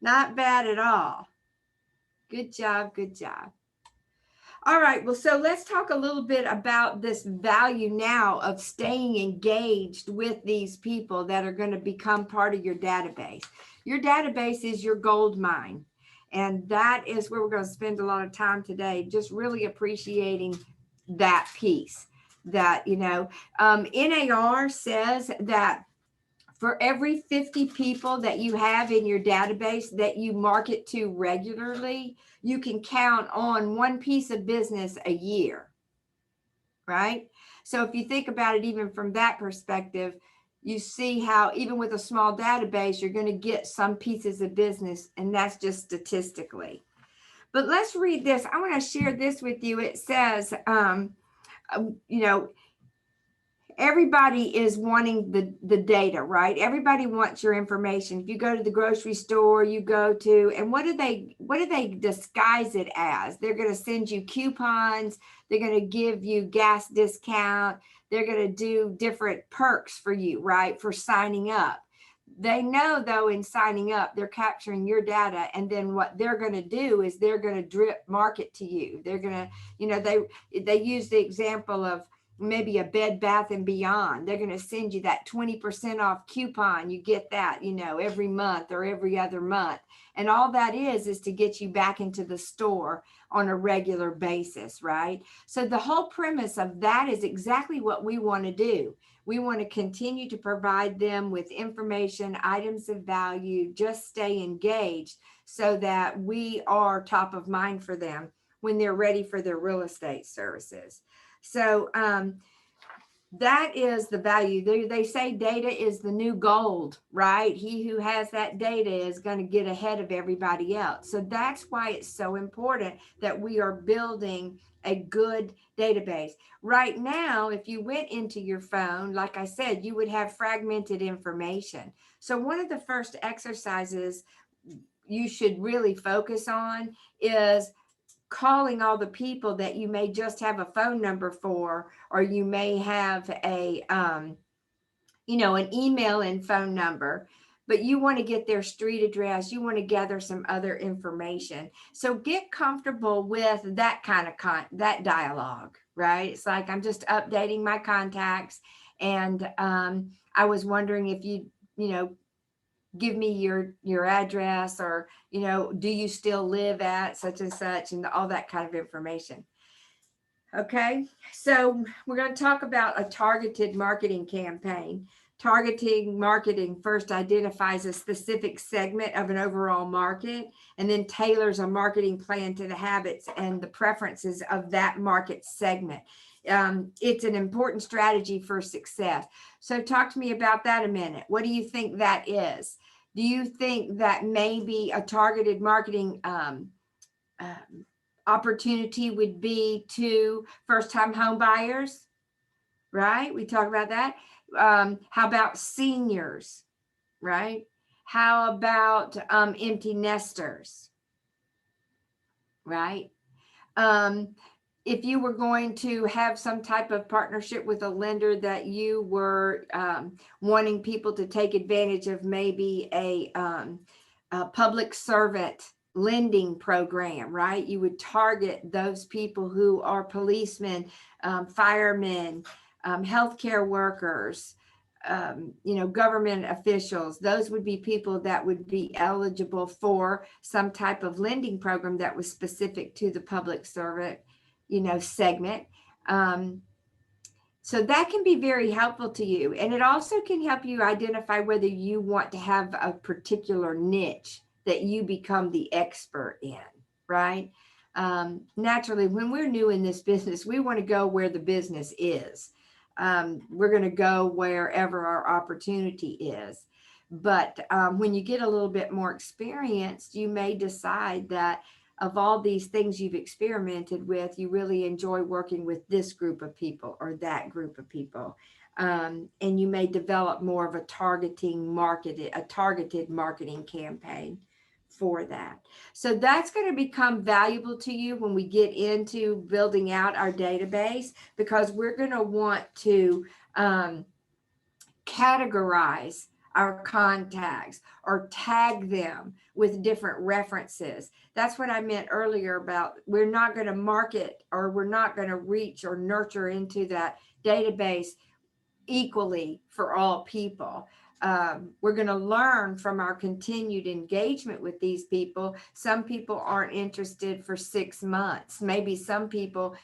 B: Not bad at all. Good job. Good job. All right. Well, so let's talk a little bit about this value now of staying engaged with these people that are going to become part of your database. Your database is your gold mine. And that is where we're going to spend a lot of time today, just really appreciating that piece. That, NAR says that for every 50 people that you have in your database that you market to regularly, you can count on 1 piece of business a year, right? So if you think about it, even from that perspective, you see how even with a small database, you're going to get some pieces of business, and that's just statistically. But let's read this. I want to share this with you. It says, everybody is wanting the data, right? Everybody wants your information. If you go to the grocery store, you go to, and what do they disguise it as? They're going to send you coupons. They're going to give you gas discount. They're going to do different perks for you, right? For signing up. They know though, in signing up, they're capturing your data. And then what they're going to do is they're going to drip market to you. They're going to, you know, they use the example of maybe a Bed Bath and Beyond. They're going to send you that 20% off coupon. You get that, you know, every month or every other month. And all that is to get you back into the store on a regular basis, right? So the whole premise of that is exactly what we want to do. We want to continue to provide them with information, items of value, just stay engaged so that we are top of mind for them when they're ready for their real estate services. So that is the value. They say data is the new gold, right? He who has that data is going to get ahead of everybody else. So that's why it's so important that we are building a good database. Right now, if you went into your phone, like I said, you would have fragmented information. So one of the first exercises you should really focus on is calling all the people that you may just have a phone number for, or you may have a, you know, an email and phone number, but you want to get their street address. You want to gather some other information. So get comfortable with that kind of that dialogue, right? It's like, I'm just updating my contacts. And I was wondering if you know, give me your address, or, you know, do you still live at such and such, and all that kind of information. Okay, so we're going to talk about a targeted marketing campaign. Targeting marketing first identifies a specific segment of an overall market, and then tailors a marketing plan to the habits and the preferences of that market segment. It's an important strategy for success. So talk to me about that a minute. What do you think that is? Do you think that maybe a targeted marketing opportunity would be to first-time home buyers, right? We talk about that. How about seniors, right? How about empty nesters, right? If you were going to have some type of partnership with a lender that you were wanting people to take advantage of, maybe a public servant lending program, right? You would target those people who are policemen, firemen, healthcare workers, you know, government officials. Those would be people that would be eligible for some type of lending program that was specific to the public servant, you know, segment. So that can be very helpful to you. And it also can help you identify whether you want to have a particular niche that you become the expert in, right? Naturally, when we're new in this business, we want to go where the business is. We're going to go wherever our opportunity is. But when you get a little bit more experienced, you may decide that of all these things you've experimented with, you really enjoy working with this group of people or that group of people. And you may develop more of a targeted marketing campaign for that. So that's going to become valuable to you when we get into building out our database, because we're going to want to categorize our contacts or tag them with different references. That's what I meant earlier about we're not going to market, or we're not going to reach or nurture into that database equally for all people. We're going to learn from our continued engagement with these people. Some people aren't interested for 6 months. Maybe some people,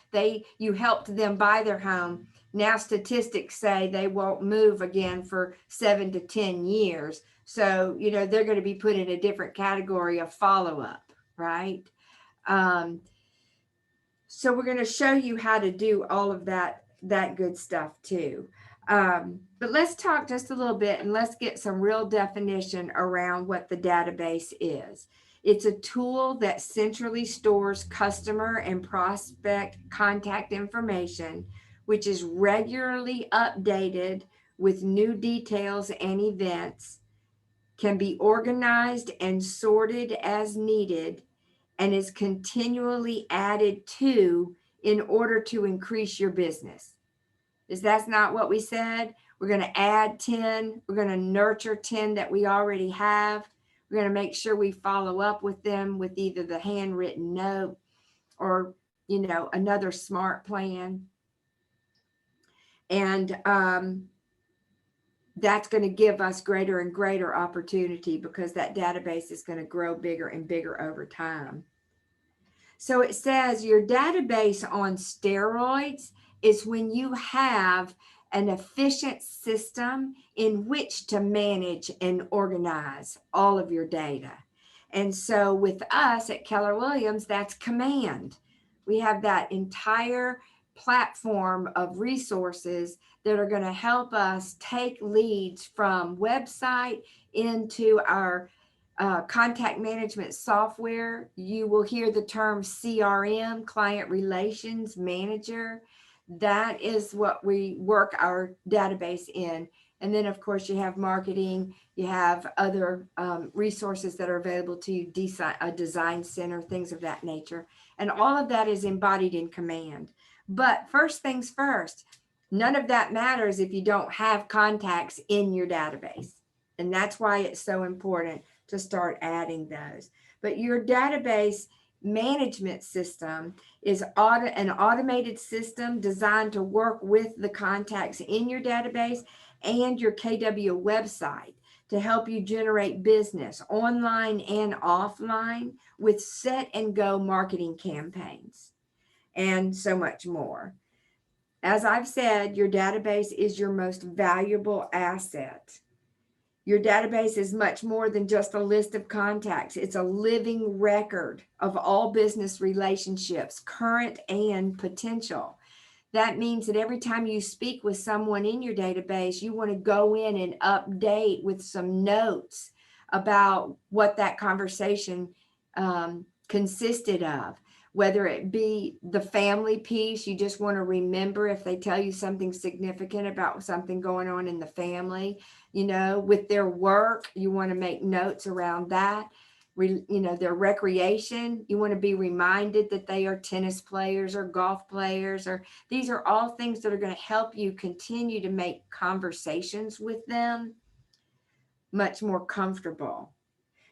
B: you helped them buy their home. Now statistics say they won't move again for 7 to 10 years. So, you know, they're going to be put in a different category of follow-up, right? So we're going to show you how to do all of that good stuff too. But let's talk just a little bit, and let's get some real definition around what the database is. It's a tool that centrally stores customer and prospect contact information which is regularly updated with new details and events, can be organized and sorted as needed, and is continually added to in order to increase your business. Is that not what we said? We're going to add 10. We're going to nurture 10 that we already have. We're going to make sure we follow up with them with either the handwritten note or, you know, another smart plan. And that's going to give us greater and greater opportunity because that database is going to grow bigger and bigger over time. So it says your database on steroids is when you have an efficient system in which to manage and organize all of your data. And so with us at Keller Williams, that's Command. We have that entire platform of resources that are going to help us take leads from website into our contact management software. You will hear the term CRM, Client Relations Manager. That is what we work our database in. And then of course you have marketing, you have other resources that are available to you, a design center, things of that nature. And all of that is embodied in Command. But first things first, none of that matters if you don't have contacts in your database. And that's why it's so important to start adding those. But your database management system is an automated system designed to work with the contacts in your database and your KW website to help you generate business online and offline with set and go marketing campaigns and so much more. As I've said, your database is your most valuable asset. Your database is much more than just a list of contacts. It's a living record of all business relationships, current and potential. That means that every time you speak with someone in your database, you want to go in and update with some notes about what that conversation consisted of. Whether it be the family piece, you just want to remember if they tell you something significant about something going on in the family, you know, with their work, you want to make notes around that. You know, their recreation, you want to be reminded that they are tennis players or golf players, or these are all things that are going to help you continue to make conversations with them much more comfortable.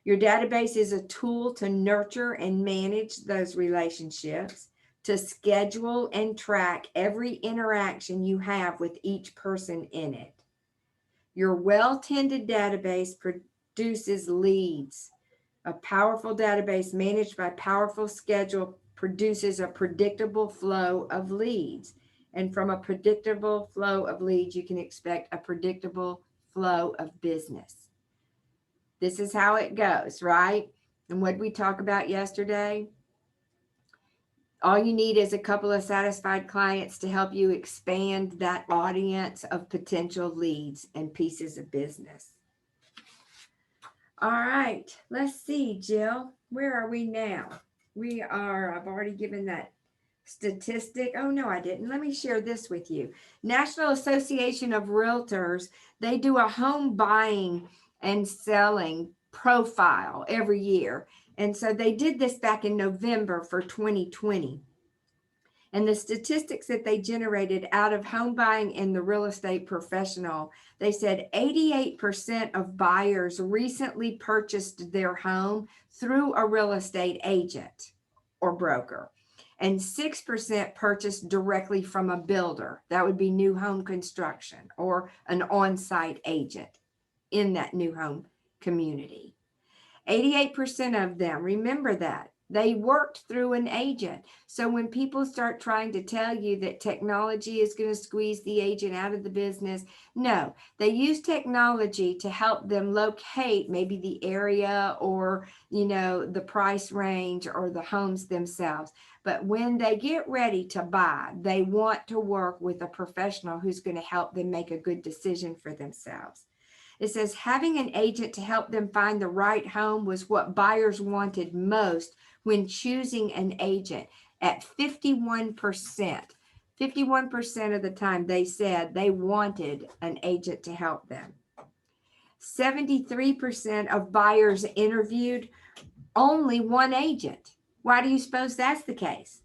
B: Your database is a tool to nurture and manage those relationships, to schedule and track every interaction you have with each person in it. Your well-tended database produces leads. A powerful database managed by powerful schedule produces a predictable flow of leads. And from a predictable flow of leads, you can expect a predictable flow of business. This is how it goes, right? And what did we talk about yesterday? All you need is a couple of satisfied clients to help you expand that audience of potential leads and pieces of business. All right, let's see, Jill, where are we now? We are, I've already given that statistic. Oh, no, I didn't. Let me share this with you. National Association of Realtors, they do a home buying and selling profile every year. And so they did this back in November for 2020. And the statistics that they generated out of home buying and the real estate professional, they said 88% of buyers recently purchased their home through a real estate agent or broker. And 6% purchased directly from a builder. That would be new home construction or an on-site agent in that new home community. 88% of them, remember that, they worked through an agent. So when people start trying to tell you that technology is going to squeeze the agent out of the business, no, they use technology to help them locate maybe the area or, you know, the price range or the homes themselves. But when they get ready to buy, they want to work with a professional who's going to help them make a good decision for themselves. It says having an agent to help them find the right home was what buyers wanted most when choosing an agent at 51%. 51% of the time they said they wanted an agent to help them. 73% of buyers interviewed only one agent. Why do you suppose that's the case?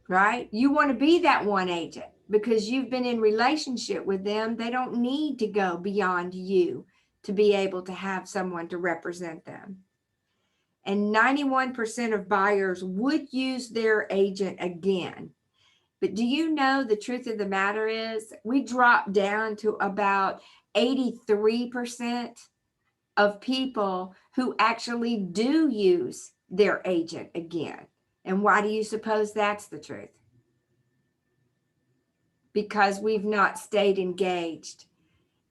B: Right? You want to be that one agent because you've been in relationship with them. They don't need to go beyond you to be able to have someone to represent them. And 91% of buyers would use their agent again. But do you know the truth of the matter is we dropped down to about 83% of people who actually do use their agent again. And why do you suppose that's the truth? Because we've not stayed engaged.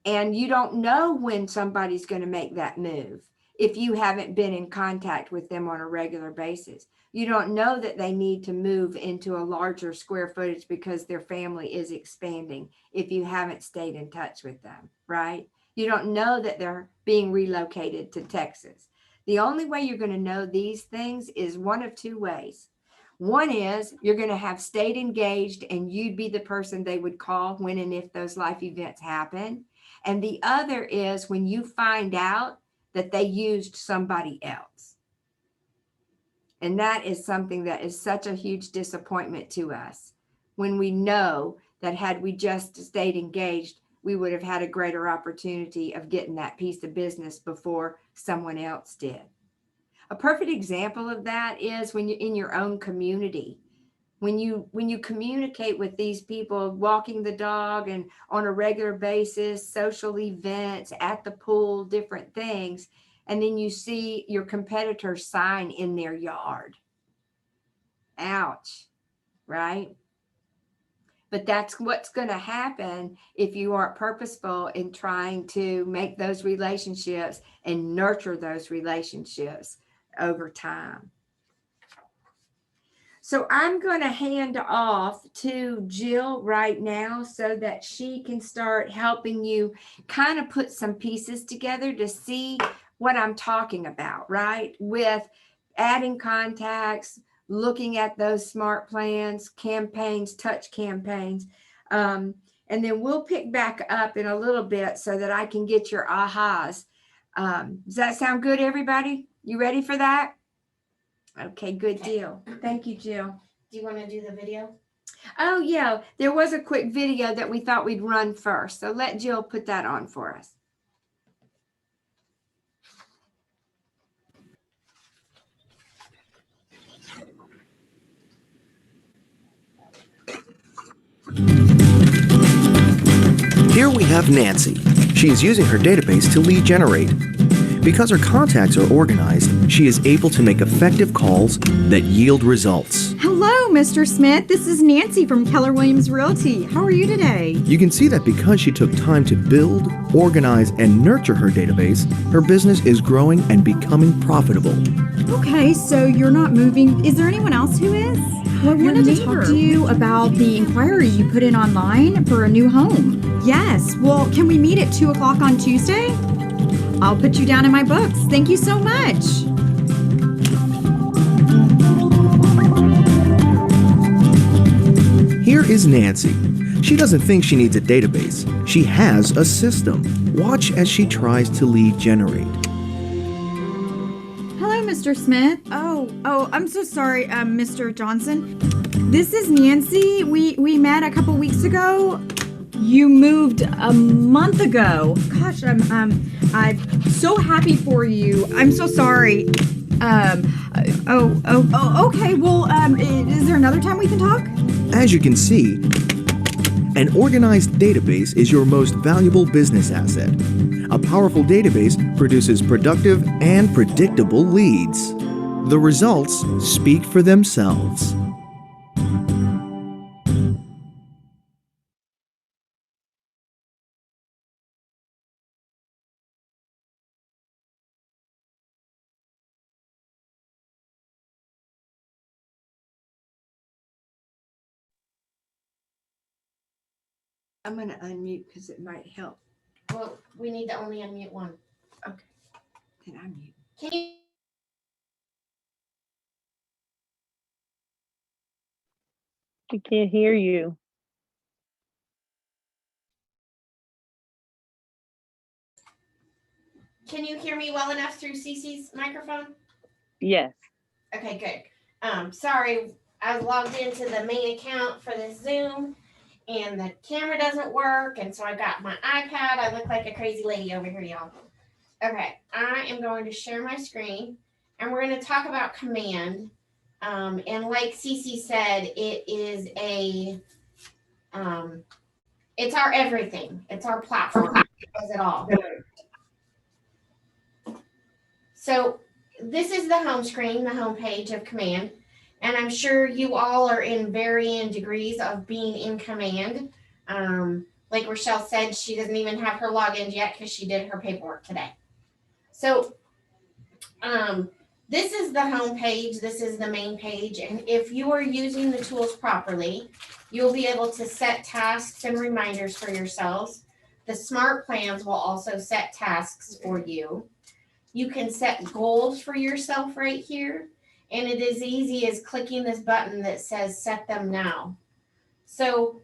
B: And you don't know when somebody's going to make that move if you haven't been in contact with them on a regular basis. You don't know that they need to move into a larger square footage because their family is expanding if you haven't stayed in touch with them, right? You don't know that they're being relocated to Texas. The only way you're going to know these things is one of two ways. One is you're going to have stayed engaged and you'd be the person they would call when and if those life events happen. And the other is when you find out that they used somebody else. And that is something that is such a huge disappointment to us when we know that had we just stayed engaged, we would have had a greater opportunity of getting that piece of business before someone else did. A perfect example of that is when you're in your own community. When you communicate with these people, walking the dog and on a regular basis, social events, at the pool, different things, and then you see your competitor's sign in their yard. Ouch, right? But that's what's going to happen if you aren't purposeful in trying to make those relationships and nurture those relationships over time. So I'm going to hand off to Jill right now so that she can start helping you kind of put some pieces together to see what I'm talking about, right? With adding contacts, looking at those smart plans, campaigns, touch campaigns. And then we'll pick back up in a little bit so that I can get your ahas. Does that sound good, everybody? You ready for that? Okay, good deal. Thank you, Jill.
D: Do you want to do the video?
B: Oh, yeah. There was a quick video that we thought we'd run first. So let Jill put that on for us.
R: Here we have Nancy. She is using her database to lead generate. Because her contacts are organized, she is able to make effective calls that yield results.
S: Hello, Mr. Smith. This is Nancy from Keller Williams Realty. How are you today?
R: You can see that because she took time to build, organize, and nurture her database, her business is growing and becoming profitable.
S: Okay, so you're not moving. Is there anyone else who is? Well, I wanted to talk to you about the inquiry you put in online for a new home. Yes. Well, can we meet at 2 o'clock on Tuesday? I'll put you down in my books. Thank you so much.
R: Here is Nancy. She doesn't think she needs a database. She has a system. Watch as she tries to lead generate.
S: Hello, Mr. Smith. Oh, I'm so sorry, Mr. Johnson. This is Nancy. We met a couple weeks ago. You moved a month ago. Gosh, I'm so happy for you. I'm so sorry. Okay. Well, is there another time we can talk?
R: As you can see, an organized database is your most valuable business asset. A powerful database produces productive and predictable leads. The results speak for themselves.
B: I'm going to unmute because it might help.
D: Well, we need to only unmute one.
B: Okay. Then unmute.
D: Can you?
T: We can't hear you.
D: Can you hear me well enough through Cece's microphone?
T: Yes.
D: Okay, good. Sorry, I was logged into the main account for this Zoom and the camera doesn't work. And so I got my iPad. I look like a crazy lady over here, y'all. Okay, I am going to share my screen and we're going to talk about command. And like Cece said, it is it's our everything. It's our platform. It does it all. So this is the home screen, the home page of command. And I'm sure you all are in varying degrees of being in command. Like Rochelle said, she doesn't even have her logins yet because she did her paperwork today. So this is the home page. This is the main page. And if you are using the tools properly, you'll be able to set tasks and reminders for yourselves. The smart plans will also set tasks for you. You can set goals for yourself right here. And it is easy as clicking this button that says set them now. So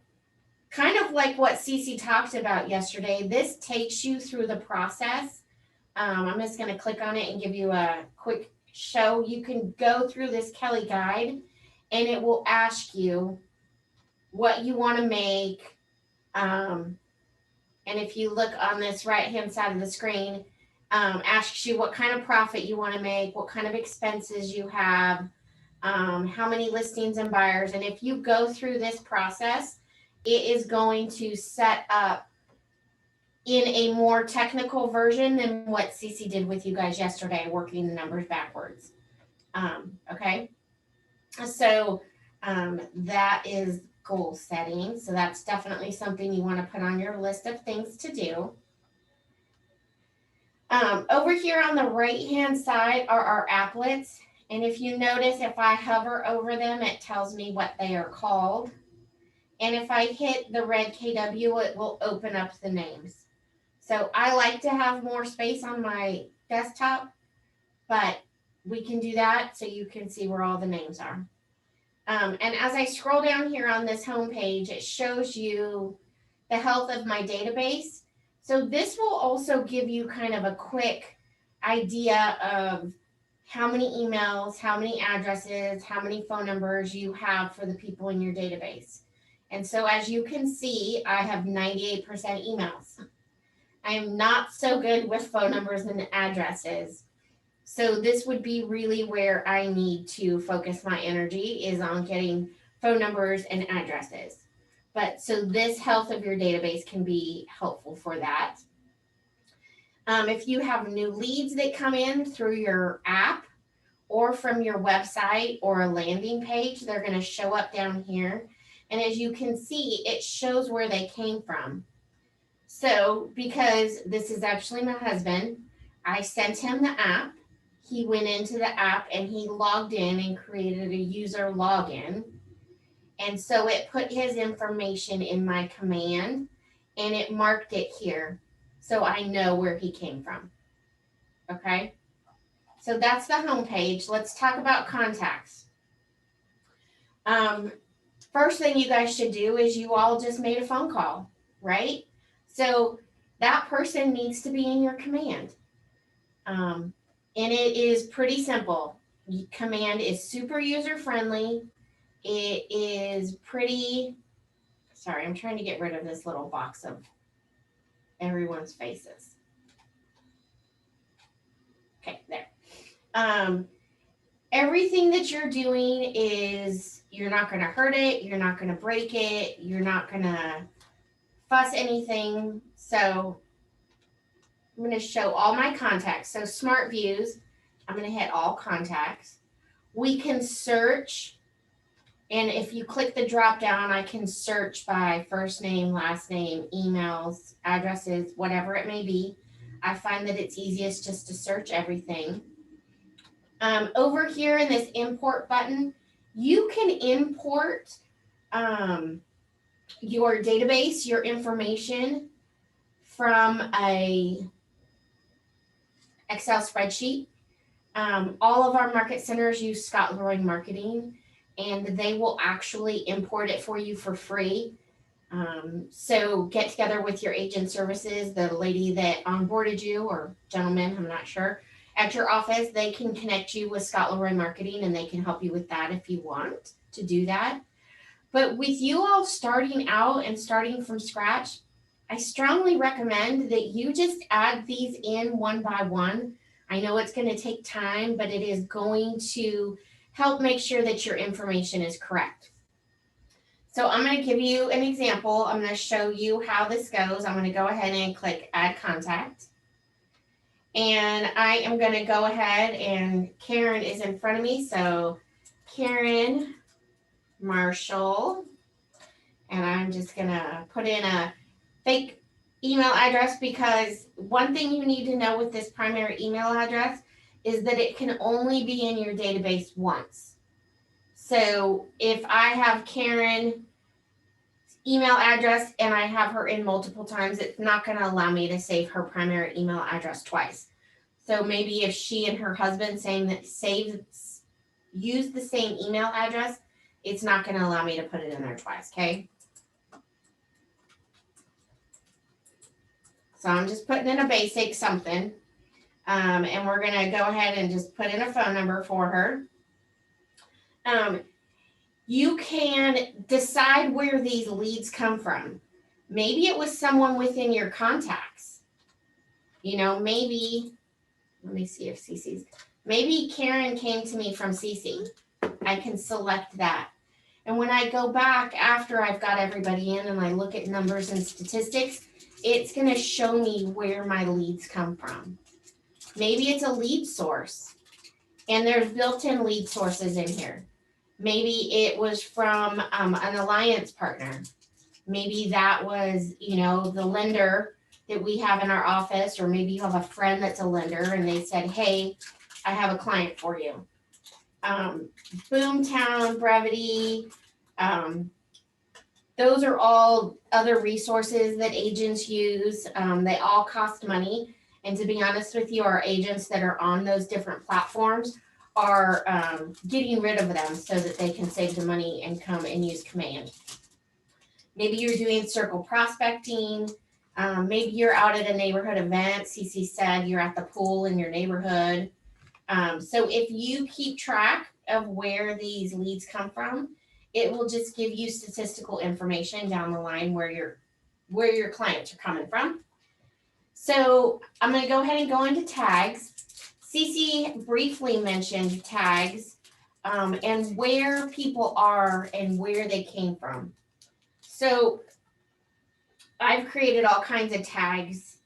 D: kind of like what Cece talked about yesterday, this takes you through the process. I'm just going to click on it and give you a quick show. You can go through this Kelly guide and it will ask you what you want to make. And if you look on this right-hand side of the screen, asks you what kind of profit you want to make, what kind of expenses you have, how many listings and buyers. And if you go through this process, it is going to set up in a more technical version than what Cece did with you guys yesterday, working the numbers backwards. Okay. So that is goal setting. So that's definitely something you want to put on your list of things to do. Over here on the right-hand side are our applets. And if you notice, if I hover over them, it tells me what they are called. And if I hit the red KW, it will open up the names. So I like to have more space on my desktop, but we can do that so you can see where all the names are. And as I scroll down here on this home page, it shows you the health of my database. So this will also give you kind of a quick idea of how many emails, how many addresses, how many phone numbers you have for the people in your database. And so as you can see, I have 98% emails. I am not so good with phone numbers and addresses. So this would be really where I need to focus my energy, is on getting phone numbers and addresses. But so this health of your database can be helpful for that. If you have new leads that come in through your app or from your website or a landing page, they're going to show up down here. And as you can see, it shows where they came from. So because this is actually my husband, I sent him the app. He went into the app and he logged in and created a user login. And so it put his information in my command and it marked it here. So I know where he came from. Okay. So that's the home page. Let's talk about contacts. First thing you guys should do is you all just made a phone call, right? So that person needs to be in your command. And it is pretty simple. Command is super user friendly. It is pretty, sorry, I'm trying to get rid of this little box of everyone's faces. Okay, there. Everything that you're doing is, you're not going to hurt it. You're not going to break it. You're not going to fuss anything. So I'm going to show all my contacts. So Smart Views, I'm going to hit all contacts. We can search. And if you click the drop down, I can search by first name, last name, emails, addresses, whatever it may be. I find that it's easiest just to search everything. Over here in this import button, you can import your database, your information from a Excel spreadsheet. All of our market centers use Scott Loring Marketing. and they will actually import it for you for free. So get together with your agent services, the lady that onboarded you, or gentleman, I'm not sure, at your office. They can connect you with Scott Leroy Marketing, and they can help you with that if you want to do that. But with you all starting out and starting from scratch, I strongly recommend that you just add these in one by one. I know it's going to take time, but it is going to help make sure that your information is correct. So I'm going to give you an example. I'm going to show you how this goes. I'm going to go ahead and click Add Contact. And I am going to go ahead, and Karen is in front of me. So Karen Marshall. And I'm just going to put in a fake email address, because one thing you need to know with this primary email address is that it can only be in your database once. So if I have Karen's email address and I have her in multiple times, it's not going to allow me to save her primary email address twice. So maybe if she and her husband use the same email address, it's not going to allow me to put it in there twice, okay? So I'm just putting in a basic something, and we're going to go ahead and just put in a phone number for her. You can decide where these leads come from. Maybe it was someone within your contacts. You know, maybe, let me see if Cece's, maybe Karen came to me from Cece. I can select that. And when I go back after I've got everybody in and I look at numbers and statistics, it's going to show me where my leads come from. Maybe it's a lead source, and there's built-in lead sources in here. Maybe it was from an alliance partner. Maybe that was, you know, the lender that we have in our office, or maybe you have a friend that's a lender and they said, hey, I have a client for you. Boomtown, Brevity, those are all other resources that agents use. They all cost money. And to be honest with you, our agents that are on those different platforms are getting rid of them so that they can save the money and come and use Command. Maybe you're doing circle prospecting. Maybe you're out at a neighborhood event. Cece said you're at the pool in your neighborhood. So if you keep track of where these leads come from, it will just give you statistical information down the line where your clients are coming from. So I'm going to go ahead and go into tags. Cece briefly mentioned tags and where people are and where they came from. So I've created all kinds of tags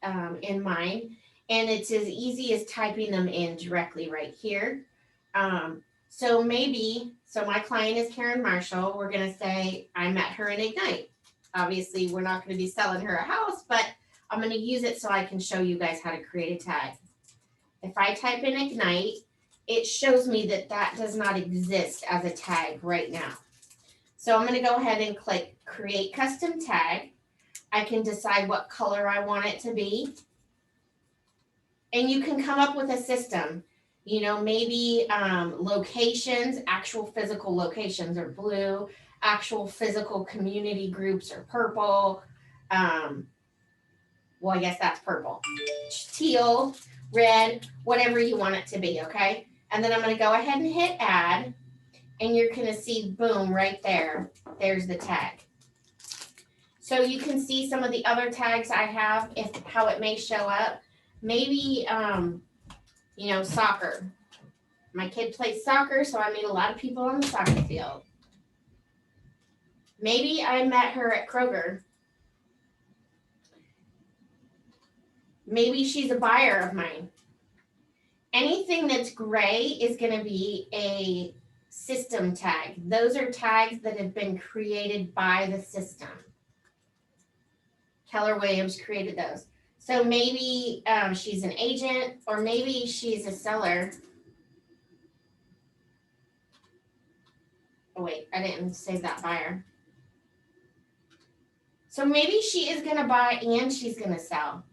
D: in mine, and it's as easy as typing them in directly right here. So my client is Karen Marshall. We're going to say I met her in Ignite. Obviously, we're not going to be selling her a house, but I'm going to use it so I can show you guys how to create a tag. If I type in Ignite, it shows me that that does not exist as a tag right now. So I'm going to go ahead and click Create Custom Tag. I can decide what color I want it to be. And you can come up with a system. You know, maybe locations, actual physical locations are blue, actual physical community groups are purple. Well, I guess that's purple. Teal, red, whatever you want it to be, okay? And then I'm going to go ahead and hit add, and you're going to see, boom, right there. There's the tag. So you can see some of the other tags I have, how it may show up. Maybe, you know, soccer. My kid plays soccer, so I meet a lot of people on the soccer field. Maybe I met her at Kroger. Maybe she's a buyer of mine. Anything that's gray is going to be a system tag. Those are tags that have been created by the system. Keller Williams created those. So maybe she's an agent, or maybe she's a seller. Oh wait, I didn't save that buyer. So maybe she is going to buy and she's going to sell.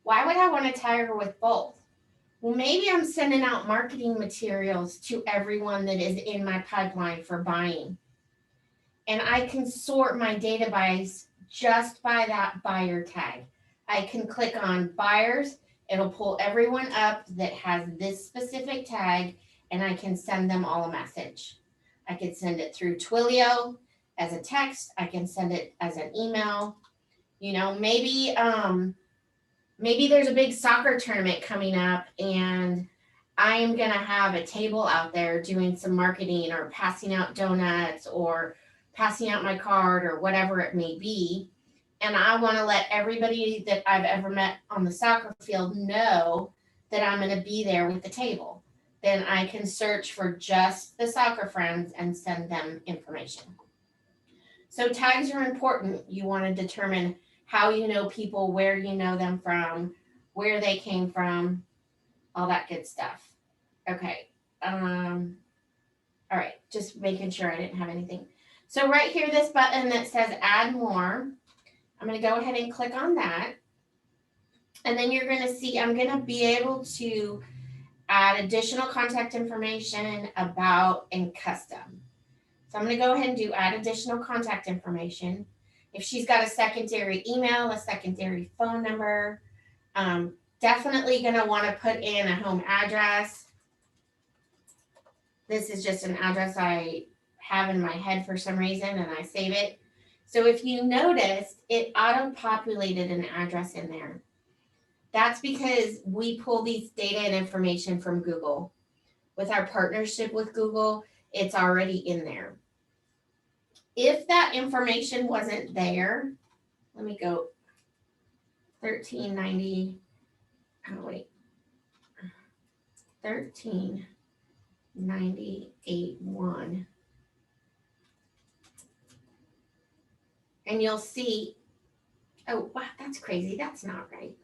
D: Why would I want to tag her with both? Well, maybe I'm sending out marketing materials to everyone that is in my pipeline for buying. And I can sort my database just by that buyer tag. I can click on buyers. It'll pull everyone up that has this specific tag, and I can send them all a message. I could send it through Twilio as a text. I can send it as an email. You know, maybe there's a big soccer tournament coming up, and I am going to have a table out there doing some marketing or passing out donuts or passing out my card or whatever it may be. And I want to let everybody that I've ever met on the soccer field know that I'm going to be there with the table. Then I can search for just the soccer friends and send them information. So tags are important. You want to determine how you know people, where you know them from, where they came from, all that good stuff. Okay. All right. Just making sure I didn't have anything. So right here, this button that says add more, I'm going to go ahead and click on that. And then you're going to see, I'm going to be able to add additional contact information, about, and custom. So I'm going to go ahead and do add additional contact information. If she's got a secondary email, a secondary phone number, definitely going to want to put in a home address. This is just an address I have in my head for some reason, and I save it. So if you noticed, it auto-populated an address in there. That's because we pull these data and information from Google. With our partnership with Google, it's already in there. If that information wasn't there, let me go 1390, oh wait, 1398.1. And you'll see, oh, wow, that's crazy. That's not right.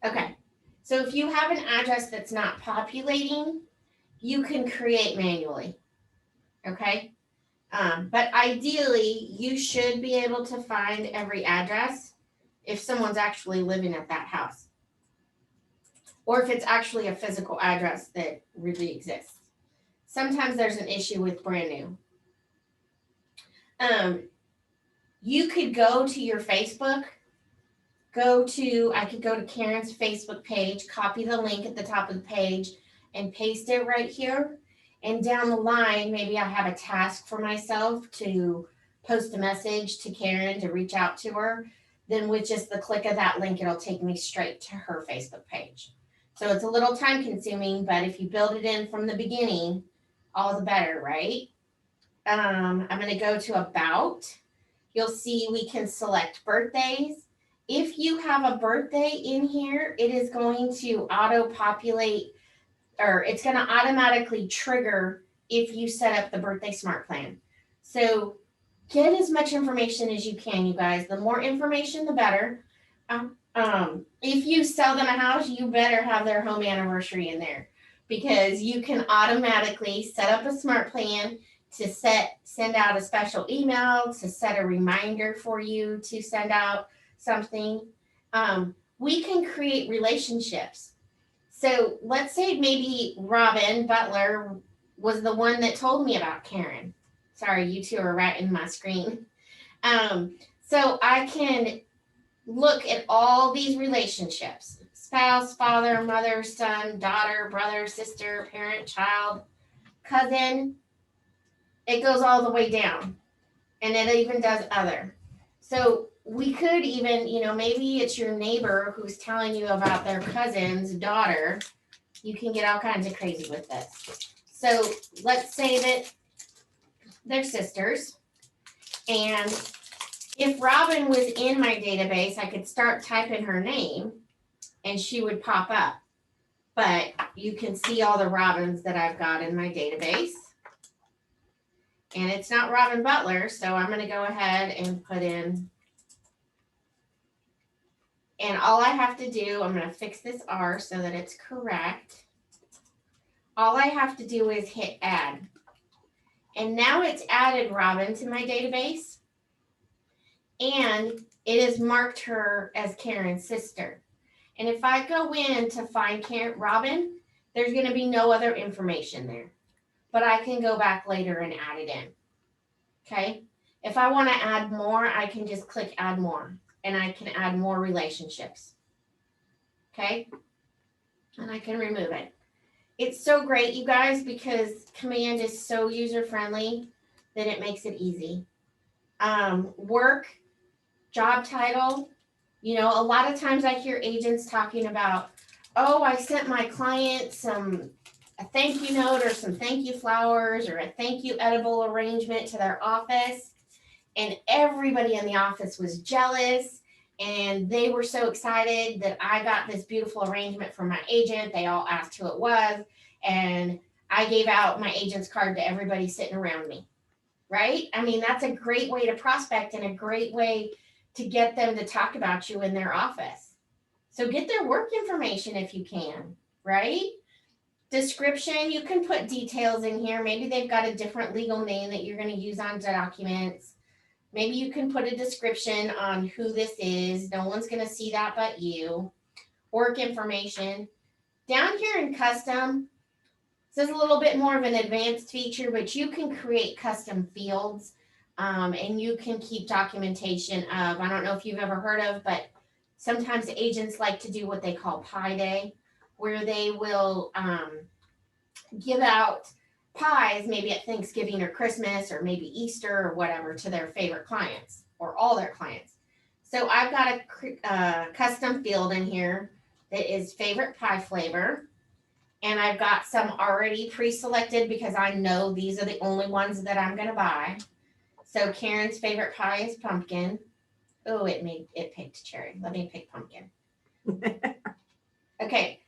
D: Okay, so if you have an address that's not populating, you can create manually, okay? But ideally, you should be able to find every address if someone's actually living at that house, or if it's actually a physical address that really exists. Sometimes there's an issue with brand new. You could go to your Facebook, I could go to Karen's Facebook page, copy the link at the top of the page and paste it right here. And down the line, maybe I have a task for myself to post a message to Karen to reach out to her. Then with just the click of that link, it'll take me straight to her Facebook page. So it's a little time consuming, but if you build it in from the beginning, all the better, right? I'm going to go to about. You'll see we can select birthdays. If you have a birthday in here, it is going to auto-populate, or it's going to automatically trigger if you set up the birthday smart plan. So get as much information as you can, you guys. The more information, the better. If you sell them a house, you better have their home anniversary in there, because you can automatically set up a smart plan to send out a special email, to set a reminder for you to send out something. We can create relationships. So let's say maybe Robin Butler was the one that told me about Karen. Sorry, you two are right in my screen. So I can look at all these relationships: spouse, father, mother, son, daughter, brother, sister, parent, child, cousin. It goes all the way down, and it even does other. So we could even, maybe it's your neighbor who's telling you about their cousin's daughter. You can get all kinds of crazy with this. So let's say that they're sisters. And if Robin was in my database, I could start typing her name and she would pop up. But you can see all the Robins that I've got in my database. And it's not Robin Butler, so I'm going to go ahead and put in. And all I have to do, I'm going to fix this R so that it's correct. All I have to do is hit add. And now it's added Robin to my database. And it has marked her as Karen's sister. And if I go in to find Robin, there's going to be no other information there. But I can go back later and add it in. Okay. If I want to add more, I can just click add more and I can add more relationships. Okay. And I can remove it. It's so great, you guys, because Command is so user friendly that it makes it easy. Work, job title. You know, a lot of times I hear agents talking about, oh, I sent my client a thank you note or some thank you flowers or a thank you edible arrangement to their office. And everybody in the office was jealous and they were so excited that I got this beautiful arrangement from my agent. They all asked who it was. And I gave out my agent's card to everybody sitting around me, right? I mean, that's a great way to prospect and a great way to get them to talk about you in their office. So get their work information if you can, right? Description, you can put details in here. Maybe they've got a different legal name that you're going to use on documents. Maybe you can put a description on who this is. No one's going to see that but you. Work information. Down here in custom, this is a little bit more of an advanced feature, but you can create custom fields and you can keep documentation of, I don't know if you've ever heard of, but sometimes agents like to do what they call Pie Day, where they will give out pies maybe at Thanksgiving or Christmas or maybe Easter or whatever to their favorite clients or all their clients. So I've got a custom field in here that is favorite pie flavor. And I've got some already pre-selected because I know these are the only ones that I'm going to buy. So Karen's favorite pie is pumpkin. Oh, it picked cherry. Let me pick pumpkin. Okay.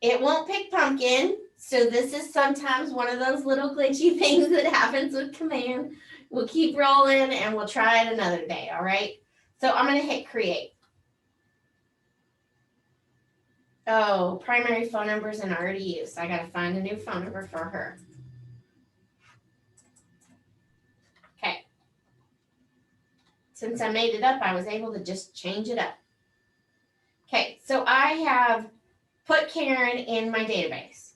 D: It won't pick pumpkin. So this is sometimes one of those little glitchy things that happens with Command. We'll keep rolling and we'll try it another day. All right. So I'm going to hit create. Oh, primary phone number is in already used. I got to find a new phone number for her. Okay. Since I made it up, I was able to just change it up. Okay, so I have put Karen in my database.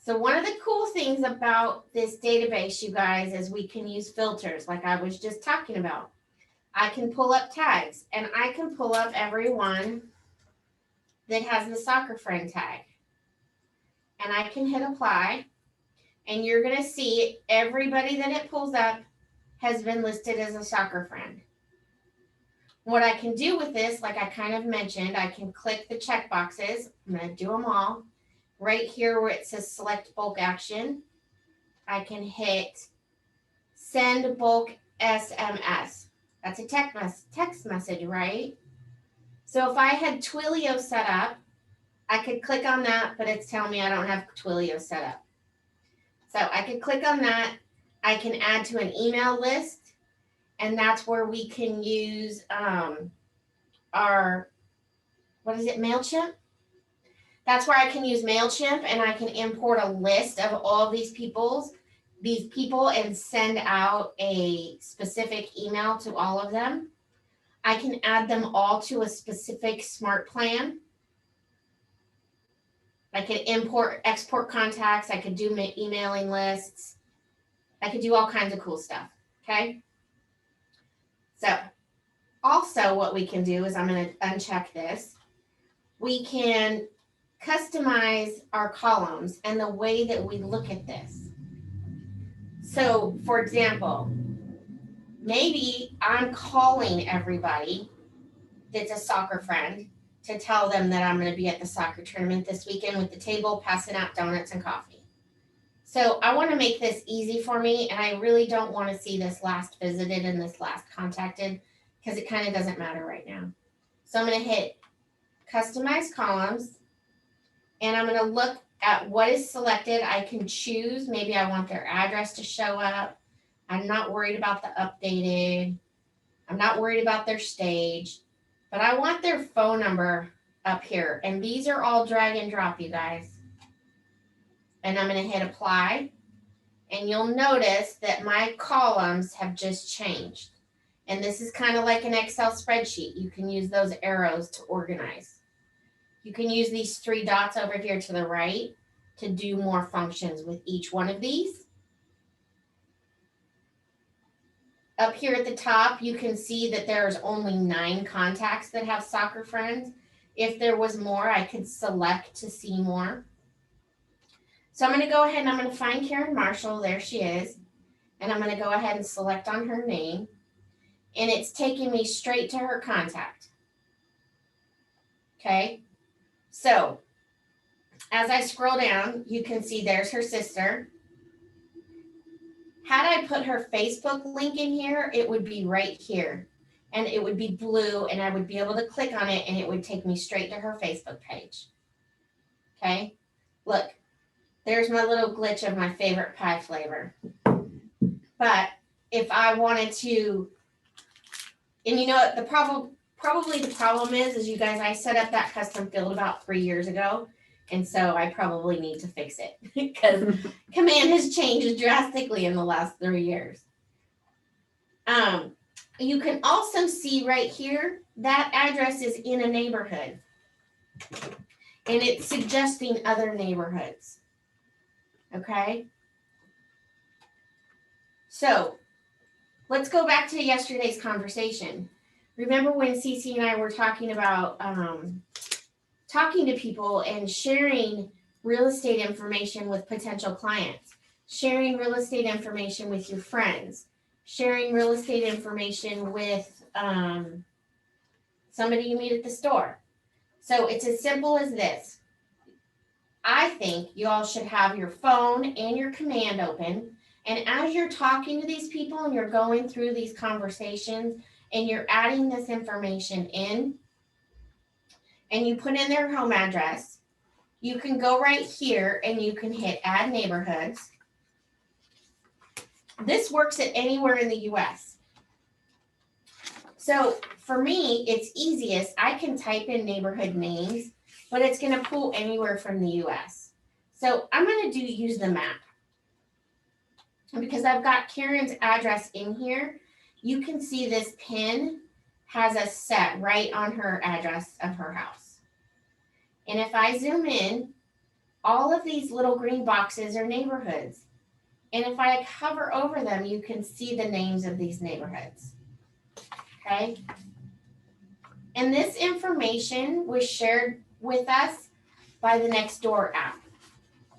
D: So one of the cool things about this database, you guys, is we can use filters like I was just talking about. I can pull up tags and I can pull up everyone that has the soccer friend tag. And I can hit apply and you're gonna see everybody that it pulls up has been listed as a soccer friend. What I can do with this, like I kind of mentioned, I can click the check boxes. I'm gonna do them all. Right here where it says select bulk action, I can hit send bulk SMS. That's a text message, right? So if I had Twilio set up, I could click on that, but it's telling me I don't have Twilio set up. So I could click on that. I can add to an email list, and that's where we can use our, what is it, MailChimp? That's where I can use MailChimp and I can import a list of all these people and send out a specific email to all of them. I can add them all to a specific smart plan. I could export contacts. I could do emailing lists. I could do all kinds of cool stuff, okay? So also what we can do is I'm going to uncheck this. We can customize our columns and the way that we look at this. So for example, maybe I'm calling everybody that's a soccer friend to tell them that I'm going to be at the soccer tournament this weekend with the table passing out donuts and coffee. So I want to make this easy for me, and I really don't want to see this last visited and this last contacted because it kind of doesn't matter right now. So I'm going to hit customize columns, and I'm going to look at what is selected. I can choose, maybe I want their address to show up. I'm not worried about the updated. I'm not worried about their stage, but I want their phone number up here. And these are all drag and drop, you guys. And I'm going to hit apply. And you'll notice that my columns have just changed. And this is kind of like an Excel spreadsheet. You can use those arrows to organize. You can use these 3 dots over here to the right to do more functions with each one of these. Up here at the top, you can see that there's only 9 contacts that have soccer friends. If there was more, I could select to see more. So I'm going to go ahead and I'm going to find Karen Marshall. There she is. And I'm going to go ahead and select on her name. And it's taking me straight to her contact. Okay. So as I scroll down, you can see there's her sister. Had I put her Facebook link in here, it would be right here. And it would be blue and I would be able to click on it and it would take me straight to her Facebook page. Okay. Look, there's my little glitch of my favorite pie flavor. But if I wanted to, and you know what, probably the problem is you guys, I set up that custom field about 3 years ago. And so I probably need to fix it because command has changed drastically in the last 3 years. You can also see right here, that address is in a neighborhood and it's suggesting other neighborhoods. Okay. So let's go back to yesterday's conversation. Remember when Cece and I were talking about talking to people and sharing real estate information with potential clients, sharing real estate information with your friends, sharing real estate information with somebody you meet at the store. So it's as simple as this. I think you all should have your phone and your command open. And as you're talking to these people and you're going through these conversations and you're adding this information in, and you put in their home address, you can go right here and you can hit add neighborhoods. This works at anywhere in the US. So for me, it's easiest. I can type in neighborhood names, but it's going to pull anywhere from the US. So I'm going to use the map. And because I've got Karen's address in here, you can see this pin has a set right on her address of her house. And if I zoom in, all of these little green boxes are neighborhoods. And if I hover over them, you can see the names of these neighborhoods. Okay. And this information was shared with us by the Nextdoor app.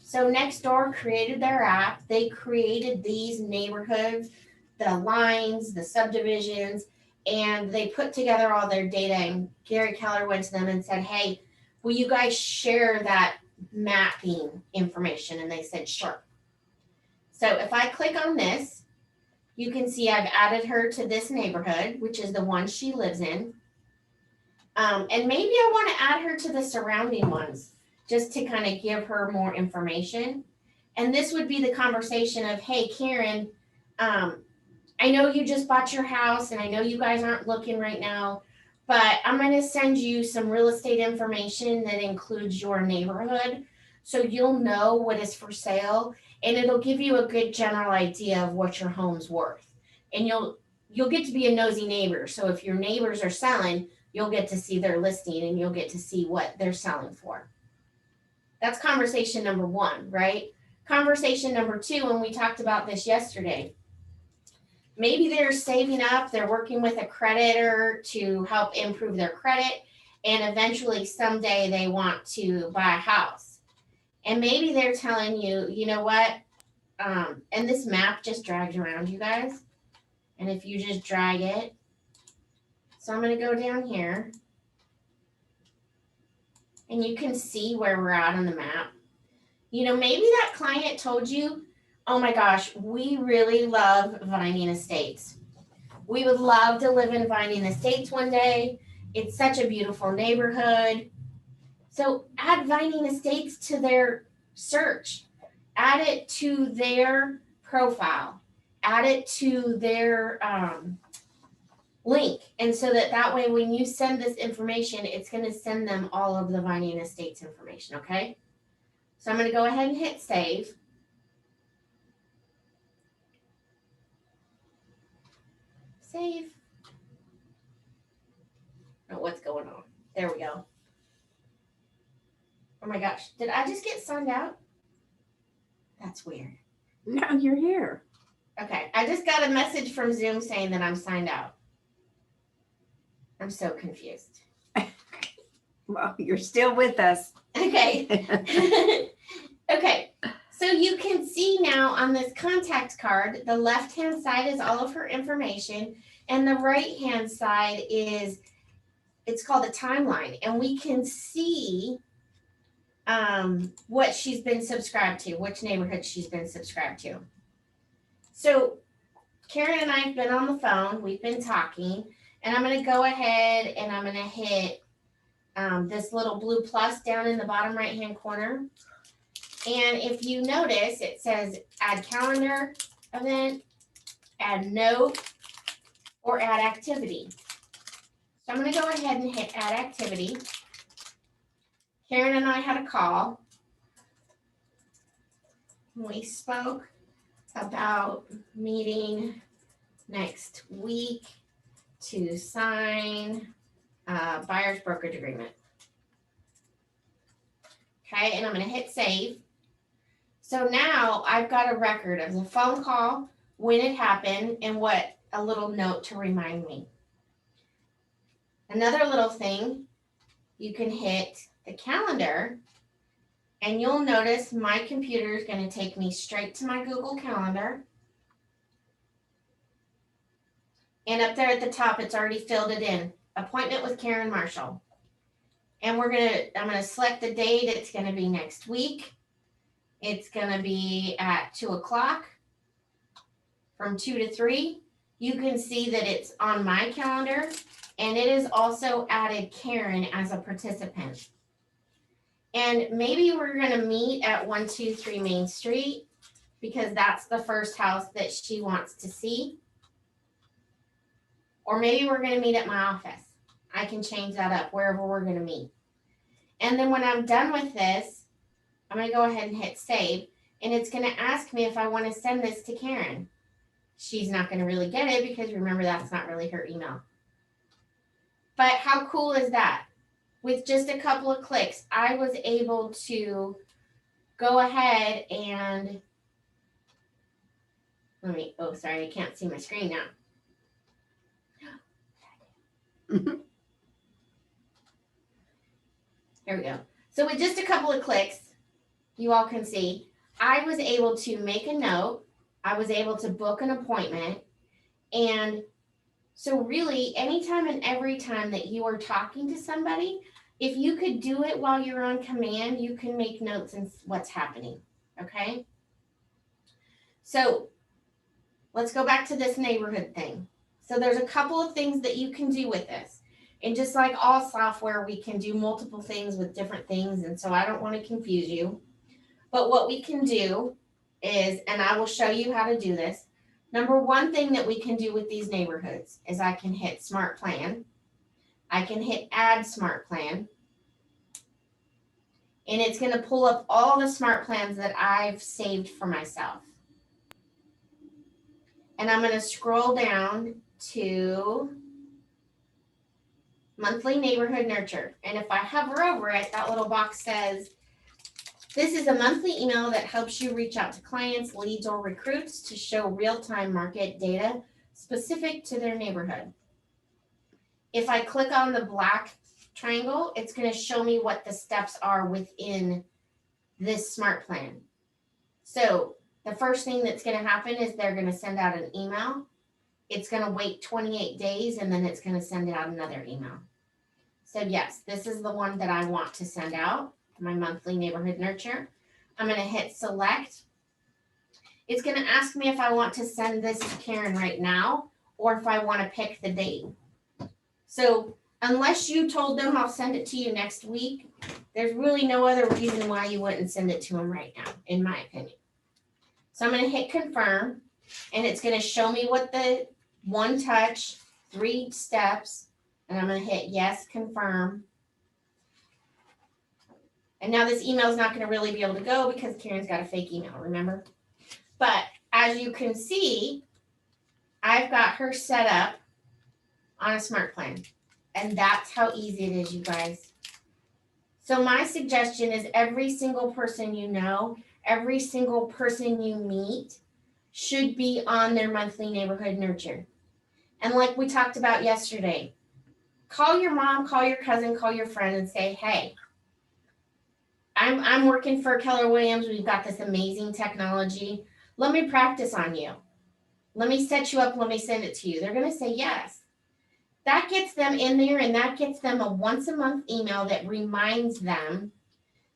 D: So Nextdoor created their app. They created these neighborhoods, the lines, the subdivisions, and they put together all their data. And Gary Keller went to them and said, hey, will you guys share that mapping information? And they said, sure. So if I click on this, you can see I've added her to this neighborhood, which is the one she lives in. And maybe I want to add her to the surrounding ones just to kind of give her more information. And this would be the conversation of, hey, Karen, I know you just bought your house and I know you guys aren't looking right now, but I'm going to send you some real estate information that includes your neighborhood. So you'll know what is for sale and it'll give you a good general idea of what your home's worth. And you'll get to be a nosy neighbor. So if your neighbors are selling, you'll get to see their listing and you'll get to see what they're selling for. That's conversation number one, right? Conversation number two, and we talked about this yesterday. Maybe they're saving up, they're working with a creditor to help improve their credit, and eventually someday they want to buy a house. And maybe they're telling you, you know what? And this map just drags around, you guys. And if you just drag it, so I'm going to go down here. And you can see where we're at on the map. You know, maybe that client told you, oh my gosh, we really love Vining Estates. We would love to live in Vining Estates one day. It's such a beautiful neighborhood. So add Vining Estates to their search. Add it to their profile. Add it to their link. And so that way when you send this information, it's going to send them all of the Vining Estates information, okay? So I'm going to go ahead and hit save. save. Oh, what's going on? There we go. Oh my gosh, did I just get signed out? That's weird.
B: No, you're here.
D: Okay, I just got a message from Zoom saying that I'm signed out. I'm so confused.
B: Well, you're still with us.
D: Okay. Okay, so you can see now on this contact card, the left-hand side is all of her information, and the right-hand side is, it's called a timeline, and we can see what she's been subscribed to, which neighborhood she's been subscribed to. So Karen and I have been on the phone, we've been talking, and I'm gonna go ahead and I'm gonna hit this little blue plus down in the bottom right-hand corner. And if you notice, it says add calendar event, add note, or add activity. So I'm gonna go ahead and hit add activity. Karen and I had a call. We spoke about meeting next week to sign a buyer's brokerage agreement. Okay, and I'm gonna hit save. So now I've got a record of the phone call, when it happened, and what a little note to remind me. Another little thing, you can hit the calendar and you'll notice my computer is going to take me straight to my Google Calendar. And up there at the top, it's already filled it in. Appointment with Karen Marshall. And I'm gonna select the date. It's gonna be next week. It's gonna be at 2 o'clock from 2 to 3. You can see that it's on my calendar, and it is also added Karen as a participant. And maybe we're gonna meet at 123 Main Street because that's the first house that she wants to see. Or maybe we're gonna meet at my office. I can change that up wherever we're gonna meet. And then when I'm done with this, I'm gonna go ahead and hit save, and it's gonna ask me if I wanna send this to Karen. She's not gonna really get it because remember, that's not really her email. But how cool is that? With just a couple of clicks, I was able to go ahead and, oh, sorry, I can't see my screen now. Here we go. So with just a couple of clicks, you all can see, I was able to make a note. I was able to book an appointment. And so really, anytime and every time that you are talking to somebody, if you could do it while you're on command, you can make notes and what's happening, okay? So let's go back to this neighborhood thing. So there's a couple of things that you can do with this. And just like all software, we can do multiple things with different things. And so I don't want to confuse you. But what we can do is, and I will show you how to do this. Number one thing that we can do with these neighborhoods is I can hit Smart Plan. I can hit Add Smart Plan. And it's going to pull up all the smart plans that I've saved for myself. And I'm going to scroll down to Monthly Neighborhood Nurture. And if I hover over it, that little box says, this is a monthly email that helps you reach out to clients, leads, or recruits to show real-time market data specific to their neighborhood. If I click on the black triangle, it's going to show me what the steps are within this smart plan. So the first thing that's going to happen is they're going to send out an email. It's going to wait 28 days, and then it's going to send out another email. So yes, this is the one that I want to send out, my monthly neighborhood nurture. I'm going to hit select. It's going to ask me if I want to send this to Karen right now, or if I want to pick the date. So unless you told them I'll send it to you next week, there's really no other reason why you wouldn't send it to them right now, in my opinion. So I'm going to hit confirm, and it's going to show me what the one touch, 3 steps, and I'm going to hit yes, confirm. And now this email is not going to really be able to go because Karen's got a fake email, remember? But as you can see, I've got her set up on a smart plan. And that's how easy it is, you guys. So my suggestion is every single person you know, every single person you meet should be on their monthly neighborhood nurture. And like we talked about yesterday, call your mom, call your cousin, call your friend and say, hey, I'm working for Keller Williams. We've got this amazing technology. Let me practice on you. Let me set you up. Let me send it to you. They're going to say yes. That gets them in there, and that gets them a once a month email that reminds them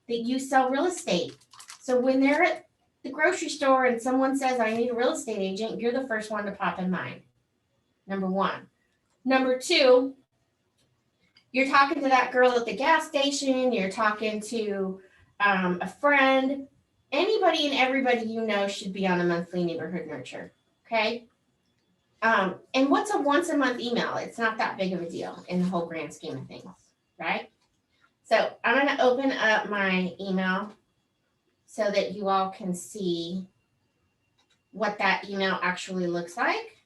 D: that you sell real estate. So when they're at the grocery store and someone says, I need a real estate agent, you're the first one to pop in mind. Number one. Number two, you're talking to that girl at the gas station, you're talking to a friend. Anybody and everybody you know should be on a monthly neighborhood nurture, okay? And what's a once a month email? It's not that big of a deal in the whole grand scheme of things, right? So I'm going to open up my email so that you all can see what that email actually looks like,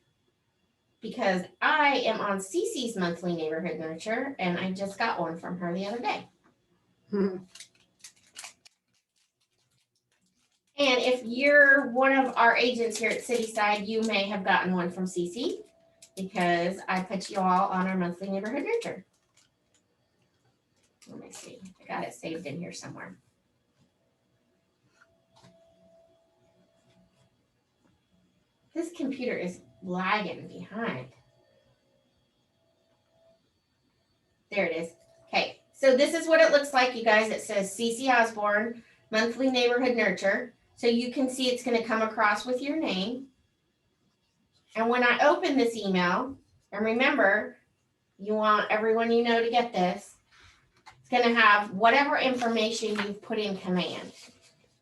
D: because I am on Cece's monthly neighborhood nurture and I just got one from her the other day. And if you're one of our agents here at Cityside, you may have gotten one from Cece because I put you all on our monthly neighborhood nurture. Let me see. I got it saved in here somewhere. This computer is lagging behind. There it is. Okay, so this is what it looks like, you guys. It says Cece Osborne, monthly neighborhood nurture. So you can see it's going to come across with your name. And when I open this email, and remember, you want everyone you know to get this, it's going to have whatever information you've put in command.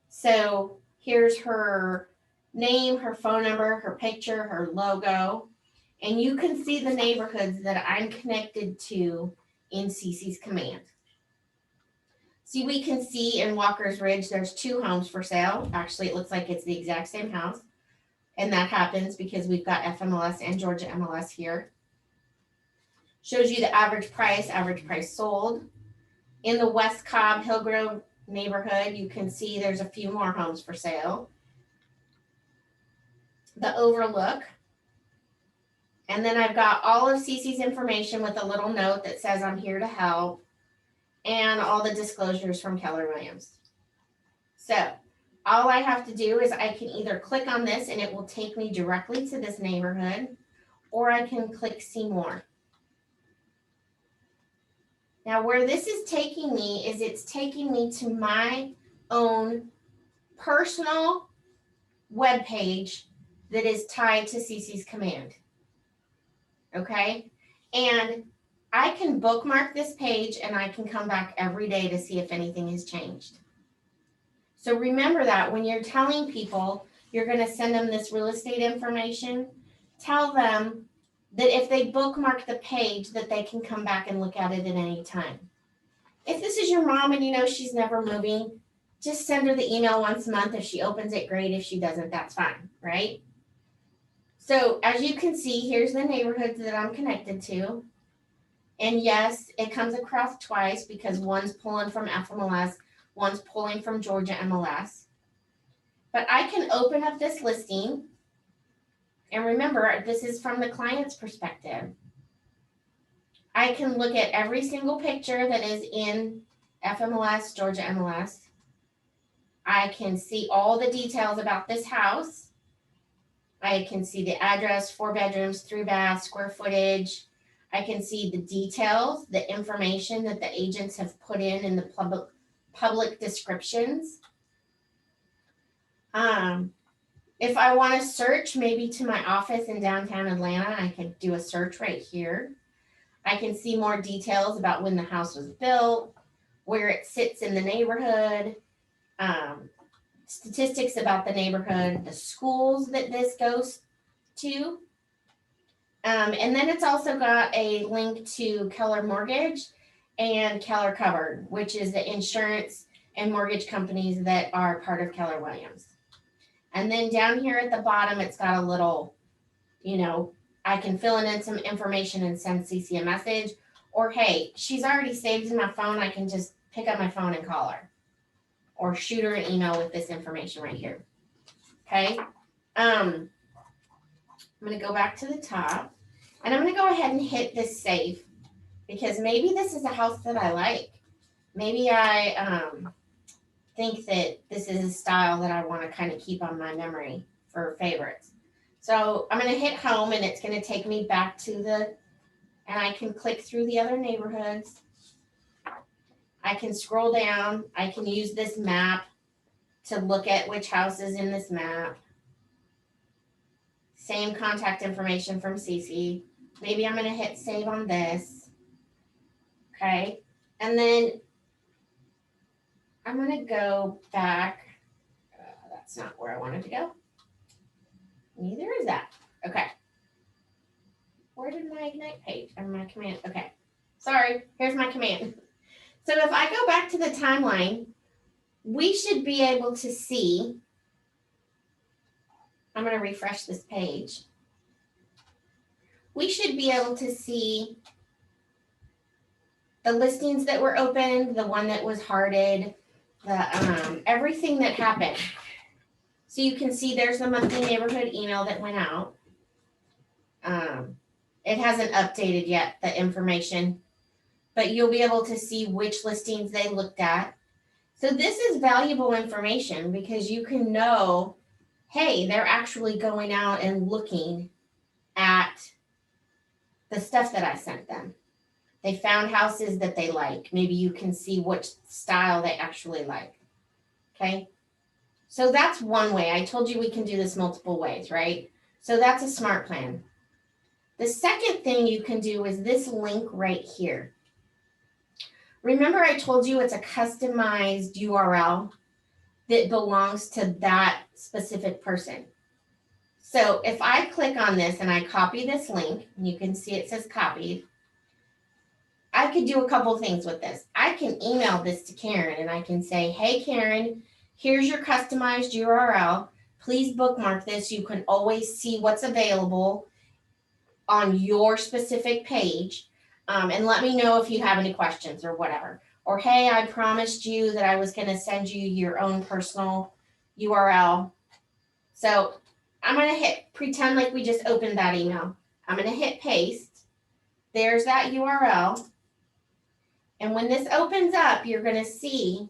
D: So here's her name, her phone number, her picture, her logo, and you can see the neighborhoods that I'm connected to in Cece's command. See, we can see in Walker's Ridge, there's 2 homes for sale. Actually, it looks like it's the exact same house. And that happens because we've got FMLS and Georgia MLS here. Shows you the average price sold. In the West Cobb Hillgrove neighborhood, you can see there's a few more homes for sale. The Overlook. And then I've got all of Cece's information with a little note that says I'm here to help, and all the disclosures from Keller Williams. So all I have to do is I can either click on this and it will take me directly to this neighborhood, or I can click see more. Now where this is taking me is it's taking me to my own personal web page that is tied to Cece's command. Okay, and I can bookmark this page and I can come back every day to see if anything has changed. So remember that when you're telling people you're going to send them this real estate information, tell them that if they bookmark the page that they can come back and look at it at any time. If this is your mom and you know she's never moving, just send her the email once a month. If she opens it, great. If she doesn't, that's fine, right? So as you can see, here's the neighborhoods that I'm connected to. And yes, it comes across twice because one's pulling from FMLS, one's pulling from Georgia MLS. But I can open up this listing. And remember, this is from the client's perspective. I can look at every single picture that is in FMLS, Georgia MLS. I can see all the details about this house. I can see the address, 4 bedrooms, 3 baths, square footage. I can see the details, the information that the agents have put in the public descriptions. If I want to search maybe to my office in downtown Atlanta, I could do a search right here. I can see more details about when the house was built, where it sits in the neighborhood, statistics about the neighborhood, the schools that this goes to. And then it's also got a link to Keller Mortgage and Keller Covered, which is the insurance and mortgage companies that are part of Keller Williams. And then down here at the bottom, it's got a little, I can fill in some information and send CC a message. Or hey, she's already saved in my phone. I can just pick up my phone and call her. Or shoot her an email with this information right here. Okay. I'm going to go back to the top and I'm going to go ahead and hit this save because maybe this is a house that I like. Maybe I think that this is a style that I want to kind of keep on my memory for favorites. So I'm going to hit home and it's going to take me back to and I can click through the other neighborhoods. I can scroll down. I can use this map to look at which house is in this map. Same contact information from Cece. Maybe I'm going to hit save on this. Okay. And then I'm going to go back. That's not where I wanted to go. Neither is that. Okay. Where did my Ignite page or my command? Okay. Sorry. Here's my command. So if I go back to the timeline, we should be able to see. I'm going to refresh this page. We should be able to see the listings that were opened, the one that was hearted, the everything that happened. So you can see there's the monthly neighborhood email that went out. It hasn't updated yet, the information, but you'll be able to see which listings they looked at. So this is valuable information because you can know, hey, they're actually going out and looking at the stuff that I sent them. They found houses that they like. Maybe you can see which style they actually like. Okay. So that's one way. I told you we can do this multiple ways, right? So that's a smart plan. The second thing you can do is this link right here. Remember I told you it's a customized URL that belongs to that specific person. So if I click on this and I copy this link, and you can see it says copied, I could do a couple things with this. I can email this to Karen and I can say, hey, Karen, here's your customized URL. Please bookmark this. You can always see what's available on your specific page. And let me know if you have any questions or whatever. Or, hey, I promised you that I was going to send you your own personal URL. So I'm going to pretend like we just opened that email. I'm going to hit paste. There's that URL. And when this opens up, you're going to see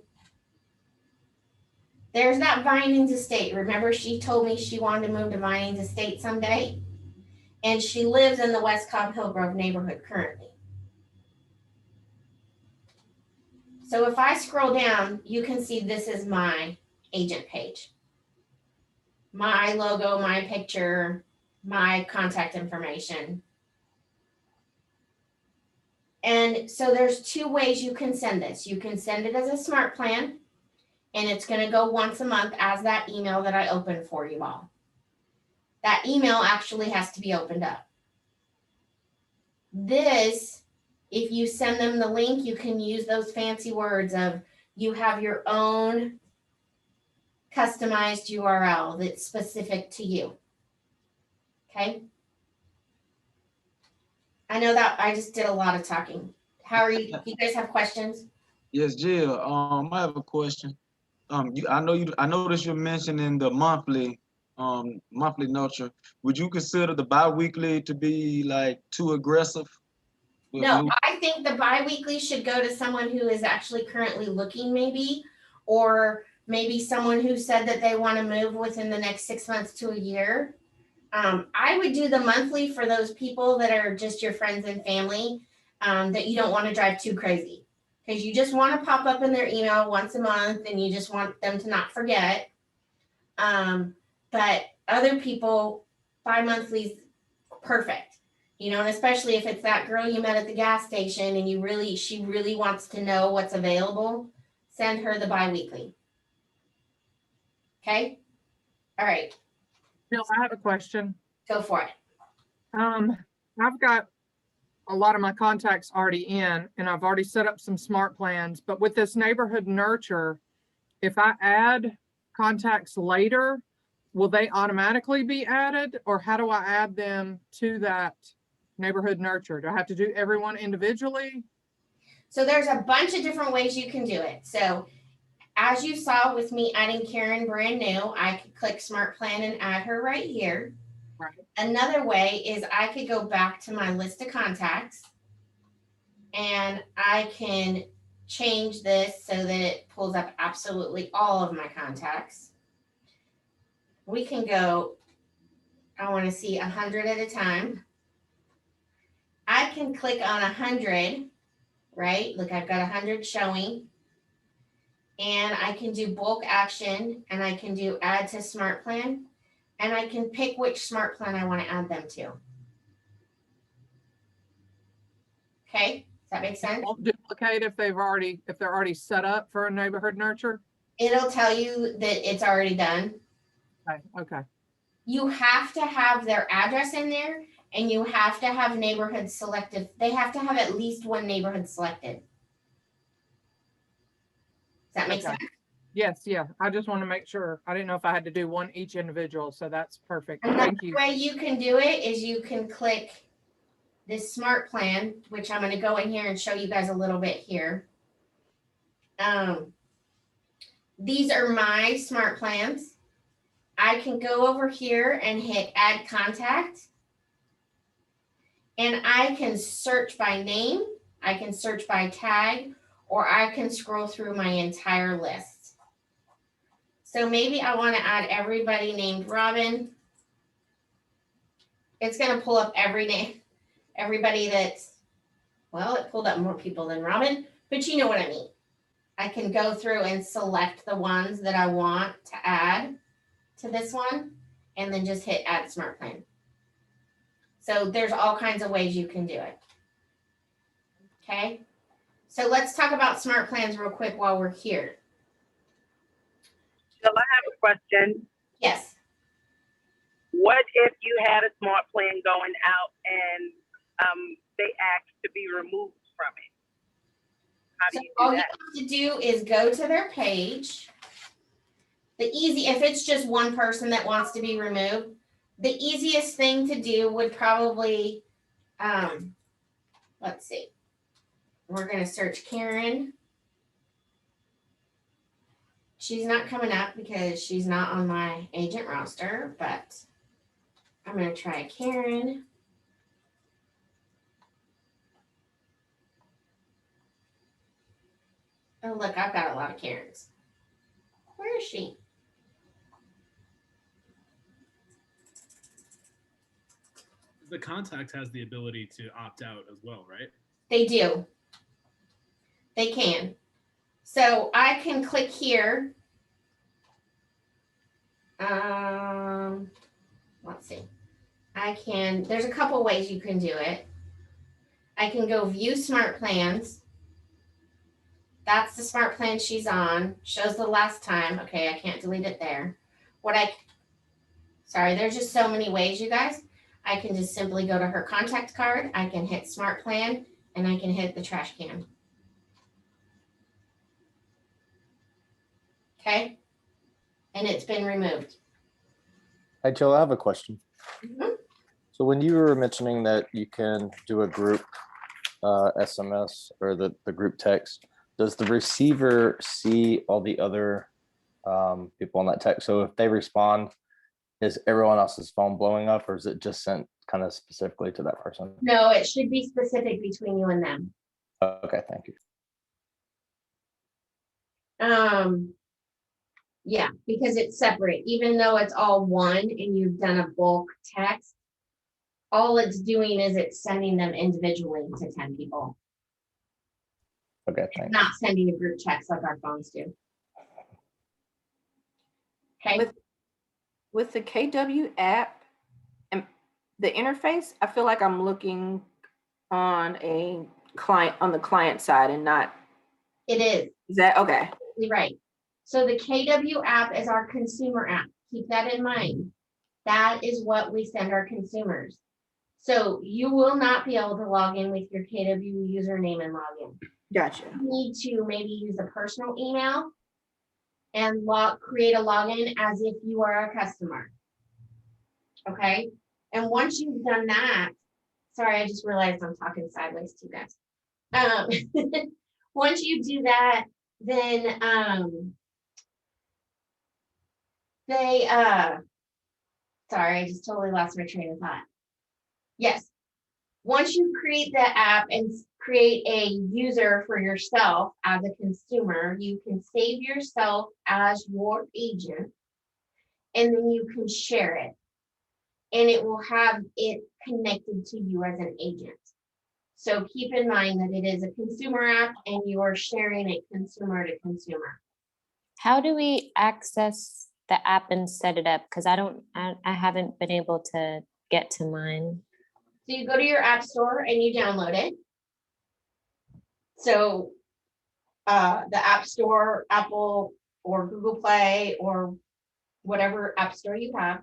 D: there's that Vinings Estate. Remember, she told me she wanted to move to Vinings Estate someday. And she lives in the West Cobb Hillgrove neighborhood currently. So if I scroll down, you can see this is my agent page. My logo, my picture, my contact information. And so there's two ways you can send this. You can send it as a smart plan, and it's going to go once a month as that email that I opened for you all. That email actually has to be opened up. This, if you send them the link, you can use those fancy words of you have your own customized URL that's specific to you. Okay. I know that I just did a lot of talking. How are you? You guys have questions?
K: Yes, Jill. I have a question. I noticed you're mentioning the monthly nurture. Would you consider the bi-weekly to be like too aggressive?
D: No, I think the bi-weekly should go to someone who is actually currently looking maybe, or maybe someone who said that they want to move within the next 6 months to a year. I would do the monthly for those people that are just your friends and family that you don't want to drive too crazy, because you just want to pop up in their email once a month and you just want them to not forget. But other people, bi-monthly is perfect, you know, and especially if it's that girl you met at the gas station and she really wants to know what's available, send her the bi-weekly. Okay. All right.
J: Bill, I have a question.
D: Go for it.
J: I've got a lot of my contacts already in, and I've already set up some smart plans, but with this neighborhood nurture, if I add contacts later, will they automatically be added, or how do I add them to that neighborhood nurture? Do I have to do everyone individually?
D: So there's a bunch of different ways you can do it. So as you saw with me adding Karen brand new, I could click Smart Plan and add her right here.
J: Right.
D: Another way is I could go back to my list of contacts and I can change this so that it pulls up absolutely all of my contacts. We can go, I want to see 100 at a time. I can click on 100, right? Look, I've got 100 showing. And I can do bulk action, and I can do add to smart plan, and I can pick which smart plan I want to add them to. Okay, does that make sense?
J: Won't duplicate if they're already set up for a neighborhood nurture?
D: It'll tell you that it's already done.
J: Okay.
D: You have to have their address in there, and you have to have neighborhood selected. They have to have at least one neighborhood selected. Does that make sense?
J: Yes, yeah. I just want to make sure. I didn't know if I had to do one each individual, so that's perfect.
D: Another
J: Thank you.
D: way you can do it is you can click this smart plan, which I'm going to go in here and show you guys a little bit here. These are my smart plans. I can go over here and hit add contact. And I can search by name, I can search by tag, or I can scroll through my entire list. So maybe I want to add everybody named Robin. It's going to pull up every name, everybody that's, well, it pulled up more people than Robin, but you know what I mean. I can go through and select the ones that I want to add to this one, and then just hit add smart plan. So there's all kinds of ways you can do it. Okay. So let's talk about smart plans real quick while we're here.
U: So I have a question.
D: Yes.
U: What if you had a smart plan going out and they asked to be removed from it? How do you do
D: All
U: that?
D: you have to do is go to their page. If it's just one person that wants to be removed, the easiest thing to do would probably, let's see. We're going to search Karen. She's not coming up because she's not on my agent roster, but I'm going to try Karen. Oh, look, I've got a lot of Karens. Where is she?
V: The contact has the ability to opt out as well, right?
D: They do. They can. So I can click here. Let's see. There's a couple ways you can do it. I can go view smart plans. That's the smart plan she's on. Shows the last time. Okay, I can't delete it there. Sorry, there's just so many ways, you guys. I can just simply go to her contact card. I can hit smart plan, and I can hit the trash can. Okay. And it's been removed.
W: Hi, Jill, I have a question.
D: Mhm.
W: So when you were mentioning that you can do a group SMS or the group text, does the receiver see all the other people on that text? So if they respond, is everyone else's phone blowing up, or is it just sent kind of specifically to that person?
D: No, it should be specific between you and them.
W: Okay, thank you.
D: Yeah, because it's separate, even though it's all one and you've done a bulk text, all it's doing is it's sending them individually to 10 people.
W: Okay,
D: It's
W: thanks.
D: not sending a group text like our phones do. Okay.
H: With the KW app and the interface, I feel like I'm looking on the client side and not.
D: It is.
H: Is that okay?
D: Absolutely right. So the KW app is our consumer app. Keep that in mind. That is what we send our consumers. So you will not be able to log in with your KW username and login.
H: Gotcha.
D: You need to maybe use a personal email and create a login as if you are a customer. Okay, and once you've done that, sorry, I just realized I'm talking sideways to you guys. Once you do that, then sorry, I just totally lost my train of thought. Yes, once you create the app and create a user for yourself as a consumer, you can save yourself as your agent, and then you can share it, and it will have it connected to you as an agent. So keep in mind that it is a consumer app and you are sharing it consumer to consumer.
M: How do we access the app and set it up? Because I haven't been able to get to mine.
D: So you go to your app store and you download it. So the App Store, Apple or Google Play or whatever app store you have,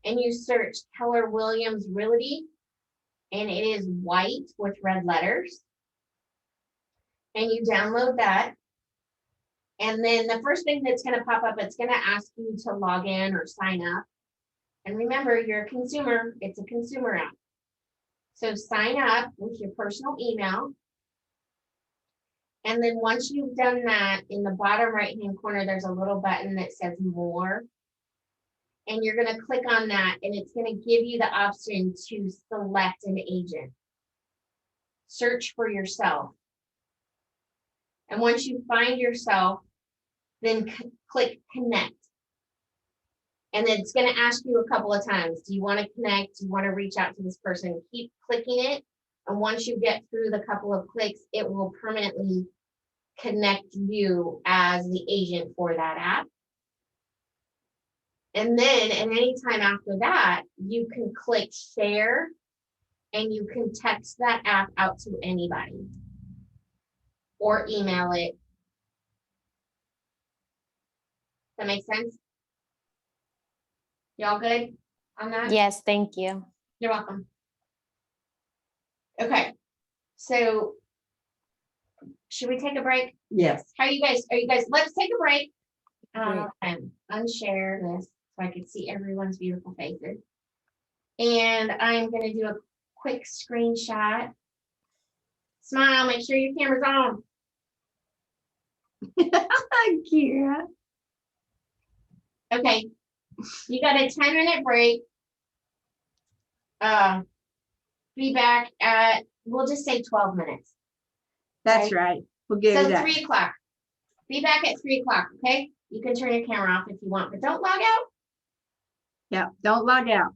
D: and you search Keller Williams Realty, and it is white with red letters. And you download that. And then the first thing that's going to pop up, it's going to ask you to log in or sign up. And remember, you're a consumer, it's a consumer app. So sign up with your personal email. And then once you've done that, in the bottom right-hand corner, there's a little button that says more. And you're going to click on that, and it's going to give you the option to select an agent. Search for yourself. And once you find yourself, then click connect. And then it's going to ask you a couple of times, do you want to connect? Do you want to reach out to this person? Keep clicking it. And once you get through the couple of clicks, it will permanently connect you as the agent for that app. And then at any time after that, you can click share and you can text that app out to anybody or email it. That makes sense? Y'all good on that?
M: Yes, thank you.
D: You're welcome. Okay, so should we take a break?
B: Yes.
D: Are you guys, let's take a break. And unshare this so I can see everyone's beautiful faces. And I'm gonna do a quick screenshot. Smile, make sure your camera's on. Kira. Okay, you got a 10-minute break. Be back at, we'll just say 12 minutes.
B: That's
D: Okay?
B: right. We'll give
D: So
B: you that.
D: 3 o'clock. Be back at 3 o'clock, okay? You can turn your camera off if you want, but don't log out.
B: Yeah, don't log out.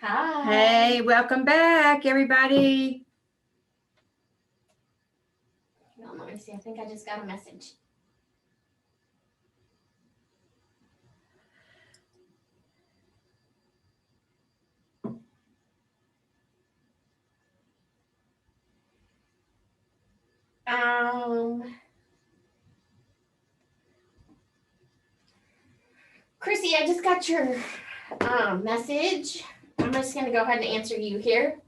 D: Hi.
B: Hey, welcome back, everybody.
D: Hold on, let me see. I think I just got a message. Chrissy, I just got your message. I'm just gonna go ahead and answer you here.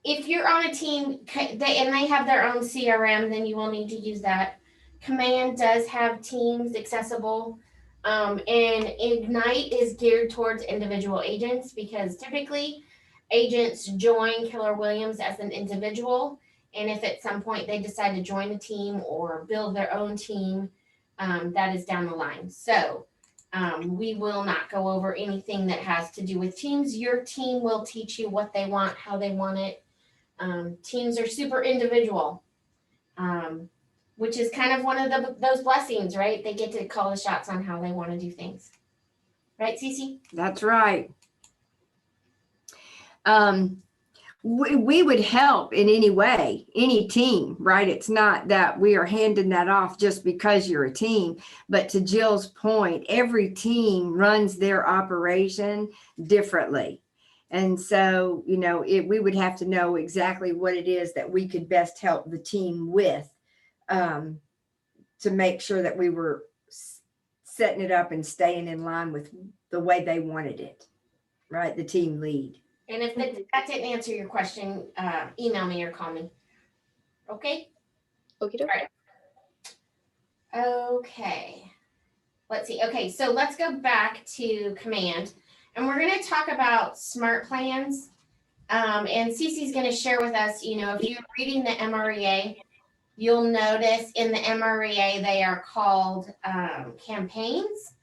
D: If you're on a team and they have their own CRM, then you will need to use that. Command does have Teams accessible, and Ignite is geared towards individual agents because typically agents join Keller Williams as an individual, and if at some point they decide to join a team or build their own team, that is down the line. So we will not go over anything that has to do with teams. Your team will teach you what they want, how they want it. Teams are super individual, which is kind of one of those blessings, right? They get to call the shots on how they want to do things. Right, Cece?
B: That's right. We would help in any way, any team, right? It's not that we are handing that off just because you're a team, but to Jill's point, every team runs their operation differently. And so, you know, we would have to know exactly what it is that we could best help the team with to make sure that we were setting it up and staying in line with the way they wanted it, right? The team lead.
D: And if that didn't answer your question, email me or call me. Okay?
M: Okay.
D: All right. Okay. Let's see. Okay, so let's go back to Command. And we're going to talk about smart plans. And Cece's going to share with us, you know, if you're reading the MREA, you'll notice in the MREA, they are called campaigns.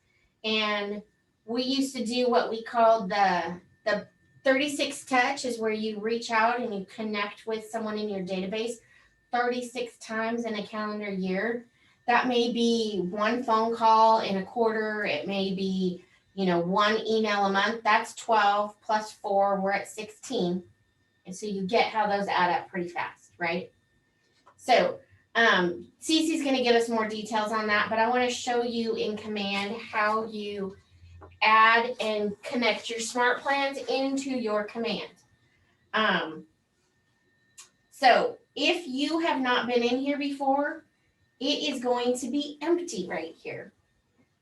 D: And we used to do what we called the 36 touch is where you reach out and you connect with someone in your database 36 times in a calendar year. That may be one phone call in a quarter. It may be, you know, one email a month. That's 12 plus 4, we're at 16. And so you get how those add up pretty fast, right? So Cece's going to give us more details on that, but I want to show you in Command how you add and connect your smart plans into your Command. So if you have not been in here before, it is going to be empty right here.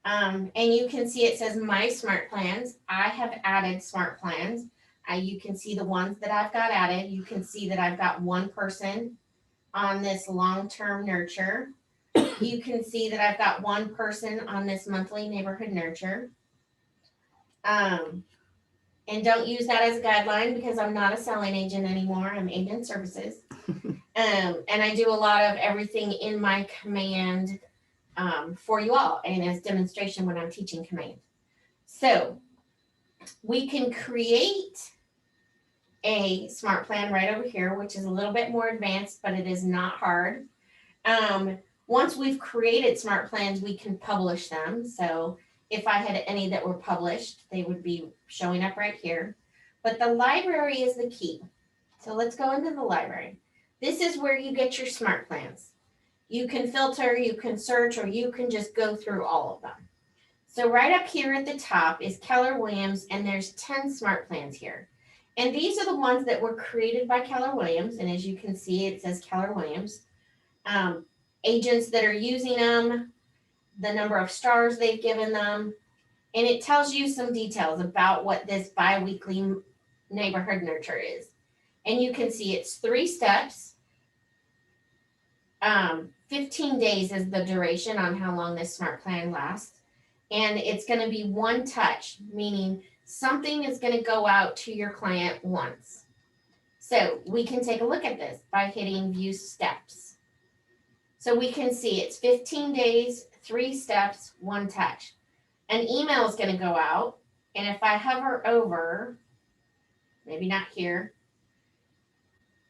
D: And you can see it says My Smart Plans. I have added smart plans. You can see the ones that I've got added. You can see that I've got one person on this long-term nurture. You can see that I've got one person on this monthly neighborhood nurture. And don't use that as a guideline because I'm not a selling agent anymore. I'm agent services. And I do a lot of everything in my Command for you all and as demonstration when I'm teaching Command. So we can create a smart plan right over here, which is a little bit more advanced, but it is not hard. Once we've created smart plans, we can publish them. So if I had any that were published, they would be showing up right here. But the library is the key. So let's go into the library. This is where you get your smart plans. You can filter, you can search, or you can just go through all of them. So right up here at the top is Keller Williams, and there's 10 smart plans here. And these are the ones that were created by Keller Williams. And as you can see, it says Keller Williams. Agents that are using them, the number of stars they've given them, and it tells you some details about what this bi-weekly neighborhood nurture is. And you can see it's 3 steps. 15 days is the duration on how long this smart plan lasts. And it's going to be one touch, meaning something is going to go out to your client once. So we can take a look at this by hitting View Steps. So we can see it's 15 days, 3 steps, 1 touch. An email is going to go out. And if I hover over, maybe not here,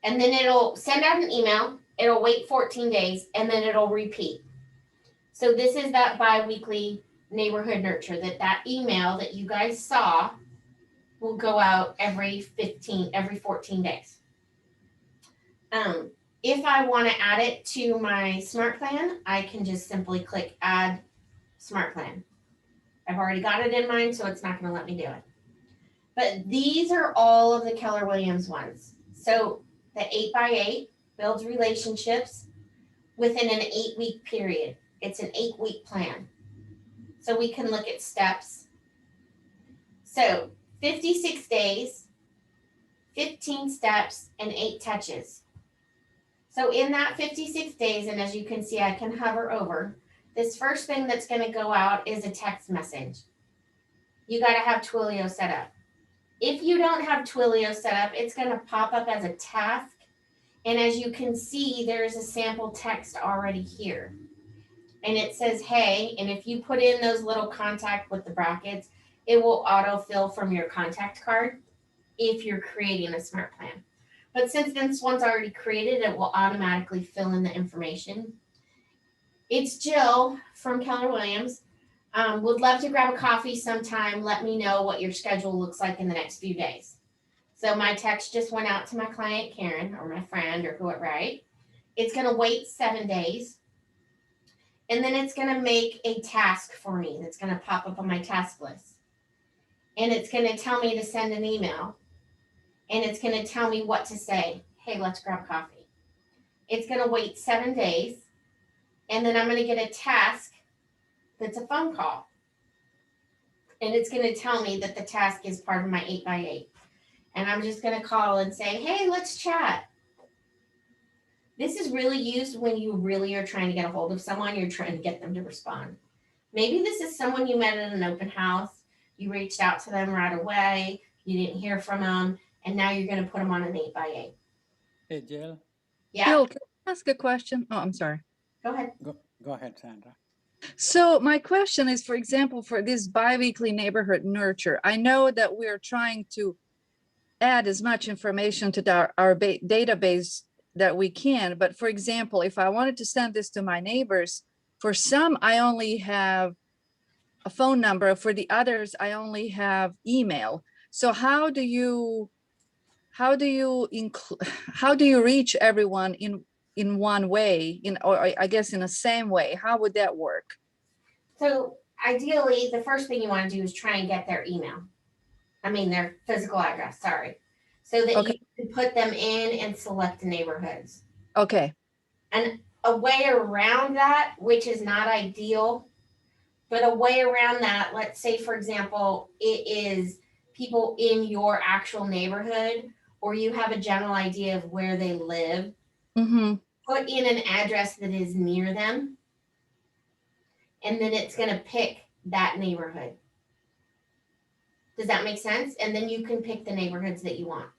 D: and then it'll send out an email, it'll wait 14 days, and then it'll repeat. So this is that bi-weekly neighborhood nurture, that email that you guys saw will go out every 14 days. If I want to add it to my smart plan, I can just simply click add smart plan. I've already got it in mind, so it's not going to let me do it. But these are all of the Keller Williams ones. So the 8x8 builds relationships within an 8-week period. It's an 8-week plan. So we can look at steps. So 56 days, 15 steps, and 8 touches. So in that 56 days, and as you can see, I can hover over, this first thing that's going to go out is a text message. You got to have Twilio set up. If you don't have Twilio set up, it's going to pop up as a task. And as you can see, there's a sample text already here. And it says, hey, and if you put in those little contact with the brackets, it will autofill from your contact card if you're creating a smart plan. But since this one's already created, it will automatically fill in the information. It's Jill from Keller Williams. Would love to grab a coffee sometime. Let me know what your schedule looks like in the next few days. So my text just went out to my client, Karen, or my friend, or whoever, right? It's going to wait 7 days. And then it's going to make a task for me that's going to pop up on my task list. And it's going to tell me to send an email. And it's going to tell me what to say. Hey, let's grab coffee. It's going to wait 7 days. And then I'm going to get a task that's a phone call. And it's going to tell me that the task is part of my 8x8. And I'm just going to call and say, hey, let's chat. This is really used when you really are trying to get a hold of someone. You're trying to get them to respond. Maybe this is someone you met at an open house. You reached out to them right away. You didn't hear from them. And now you're going to put them on an 8x8.
A: Hey, Jill.
D: Yeah.
F: Jill, can I ask a question? Oh, I'm sorry.
D: Go ahead.
A: Go ahead, Sandra.
F: So my question is, for example, for this biweekly neighborhood nurture, I know that we're trying to add as much information to our database that we can. But for example, if I wanted to send this to my neighbors, for some, I only have a phone number. For the others, I only have email. So how do you reach everyone in one way, or I guess in the same way? How would that work?
D: So ideally, the first thing you want to do is try and get their email. I mean, their physical address, sorry. So that you can put them in and select neighborhoods.
F: Okay.
D: And a way around that, which is not ideal, but a way around that, let's say, for example, it is people in your actual neighborhood, or you have a general idea of where they live.
F: Mm-hmm.
D: Put in an address that is near them, and then it's going to pick that neighborhood. Does that make sense? And then you can pick the neighborhoods that you want.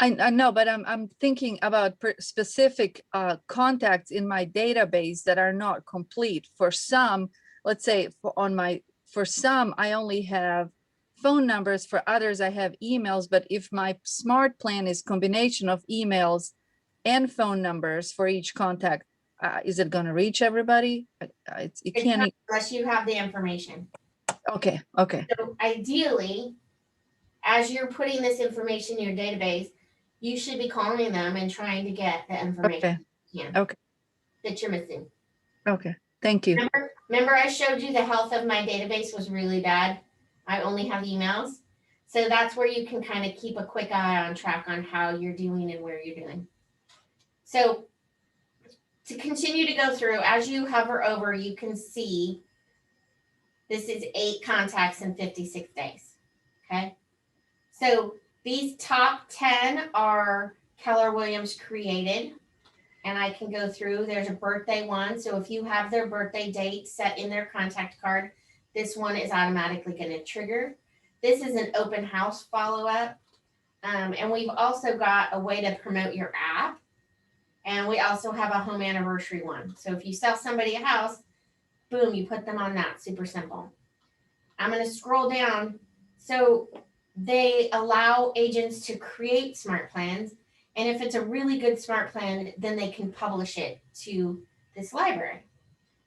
F: I know, but I'm thinking about specific contacts in my database that are not complete. For some, let's say for some, I only have phone numbers. For others, I have emails. But if my smart plan is combination of emails and phone numbers for each contact, is it going to reach everybody? It can't
D: unless you have the information.
F: Okay.
D: So ideally, as you're putting this information in your database, you should be calling them and trying to get the information that you're missing.
F: Okay. Thank you.
D: Remember I showed you the health of my database was really bad. I only have emails. So that's where you can kind of keep a quick eye on track on how you're doing and where you're doing. So to continue to go through, as you hover over, you can see this is 8 contacts in 56 days. Okay. So these top 10 are Keller Williams created. And I can go through, there's a birthday one. So if you have their birthday date set in their contact card, this one is automatically going to trigger. This is an open house follow-up. And we've also got a way to promote your app. And we also have a home anniversary one. So if you sell somebody a house, boom, you put them on that. Super simple. I'm going to scroll down. So they allow agents to create smart plans. And if it's a really good smart plan, then they can publish it to this library.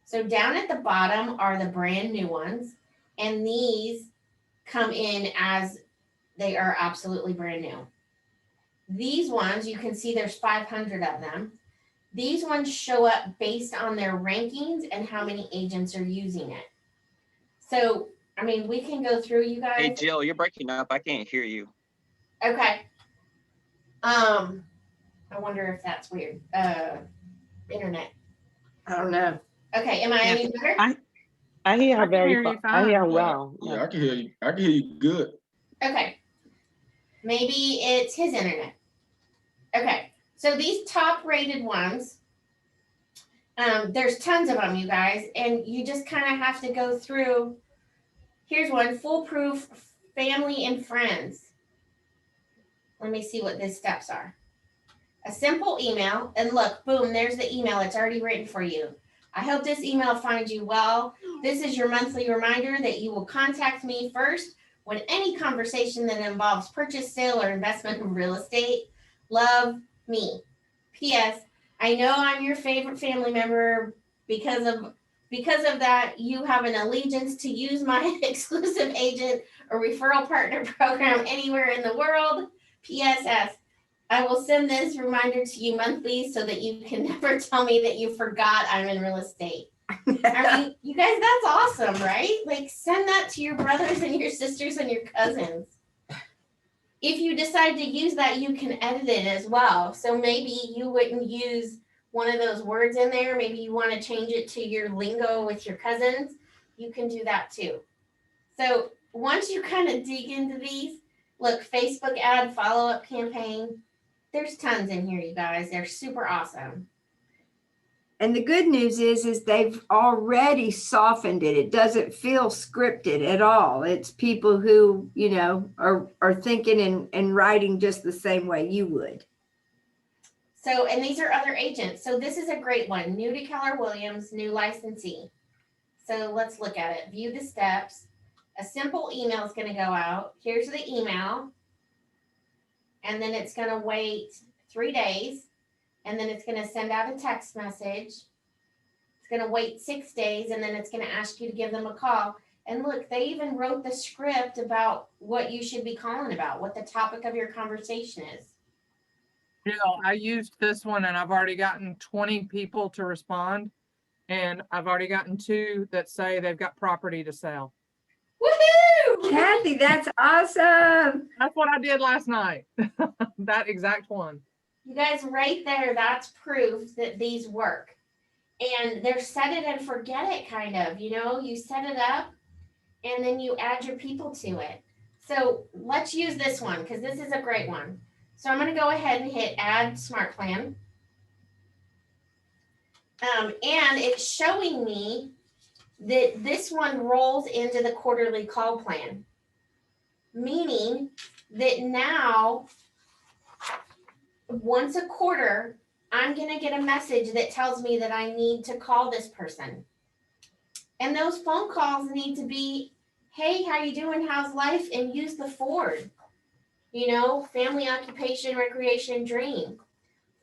D: So down at the bottom are the brand new ones. And these come in as They are absolutely brand new. These ones, you can see there's 500 of them. These ones show up based on their rankings and how many agents are using it. So, I mean, we can go through, you guys.
C: Hey, Jill, you're breaking up. I can't hear you.
D: Okay. I wonder if that's weird. Internet.
B: I don't know.
D: Okay, am I any better?
T: I hear her
J: I can hear
T: very,
J: you
T: I hear her
J: fine.
T: well.
K: Yeah, I can hear you. I can hear you good.
D: Okay. Maybe it's his internet. Okay, so these top rated ones, there's tons of them, you guys, and you just kind of have to go through. Here's one, foolproof family and friends. Let me see what these steps are. A simple email, and look, boom, there's the email. It's already written for you. I hope this email finds you well. This is your monthly reminder that you will contact me first when any conversation that involves purchase, sale, or investment in real estate. Love, me. P.S. I know I'm your favorite family member. Because of that, you have an allegiance to use my exclusive agent or referral partner program anywhere in the world. P.S.S. I will send this reminder to you monthly so that you can never tell me that you forgot I'm in real estate. I mean, you guys, that's awesome, right? Like, send that to your brothers and your sisters and your cousins. If you decide to use that, you can edit it as well. So maybe you wouldn't use one of those words in there. Maybe you want to change it to your lingo with your cousins. You can do that too. So once you kind of dig into these, look, Facebook ad follow-up campaign. There's tons in here, you guys. They're super awesome.
B: And the good news is they've already softened it. It doesn't feel scripted at all. It's people who, you know, are thinking and writing just the same way you would.
D: So, and these are other agents. So this is a great one. New to Keller Williams, new licensee. So let's look at it. View the steps. A simple email is going to go out. Here's the email. And then it's going to wait 3 days. And then it's going to send out a text message. It's going to wait 6 days, and then it's going to ask you to give them a call. And look, they even wrote the script about what you should be calling about, what the topic of your conversation is.
J: Jill, I used this one and I've already gotten 20 people to respond. And I've already gotten 2 that say they've got property to sell.
D: Woohoo!
B: Kathy, that's awesome.
J: That's what I did last night. That exact one.
D: You guys, right there, that's proof that these work. And they're set it and forget it kind of, you know, you set it up and then you add your people to it. So let's use this one because this is a great one. So I'm going to go ahead and hit add smart plan. And it's showing me that this one rolls into the quarterly call plan, meaning that now once a quarter, I'm going to get a message that tells me that I need to call this person. And those phone calls need to be, hey, how you doing? How's life? And use the Ford, you know, family, occupation, recreation, dream.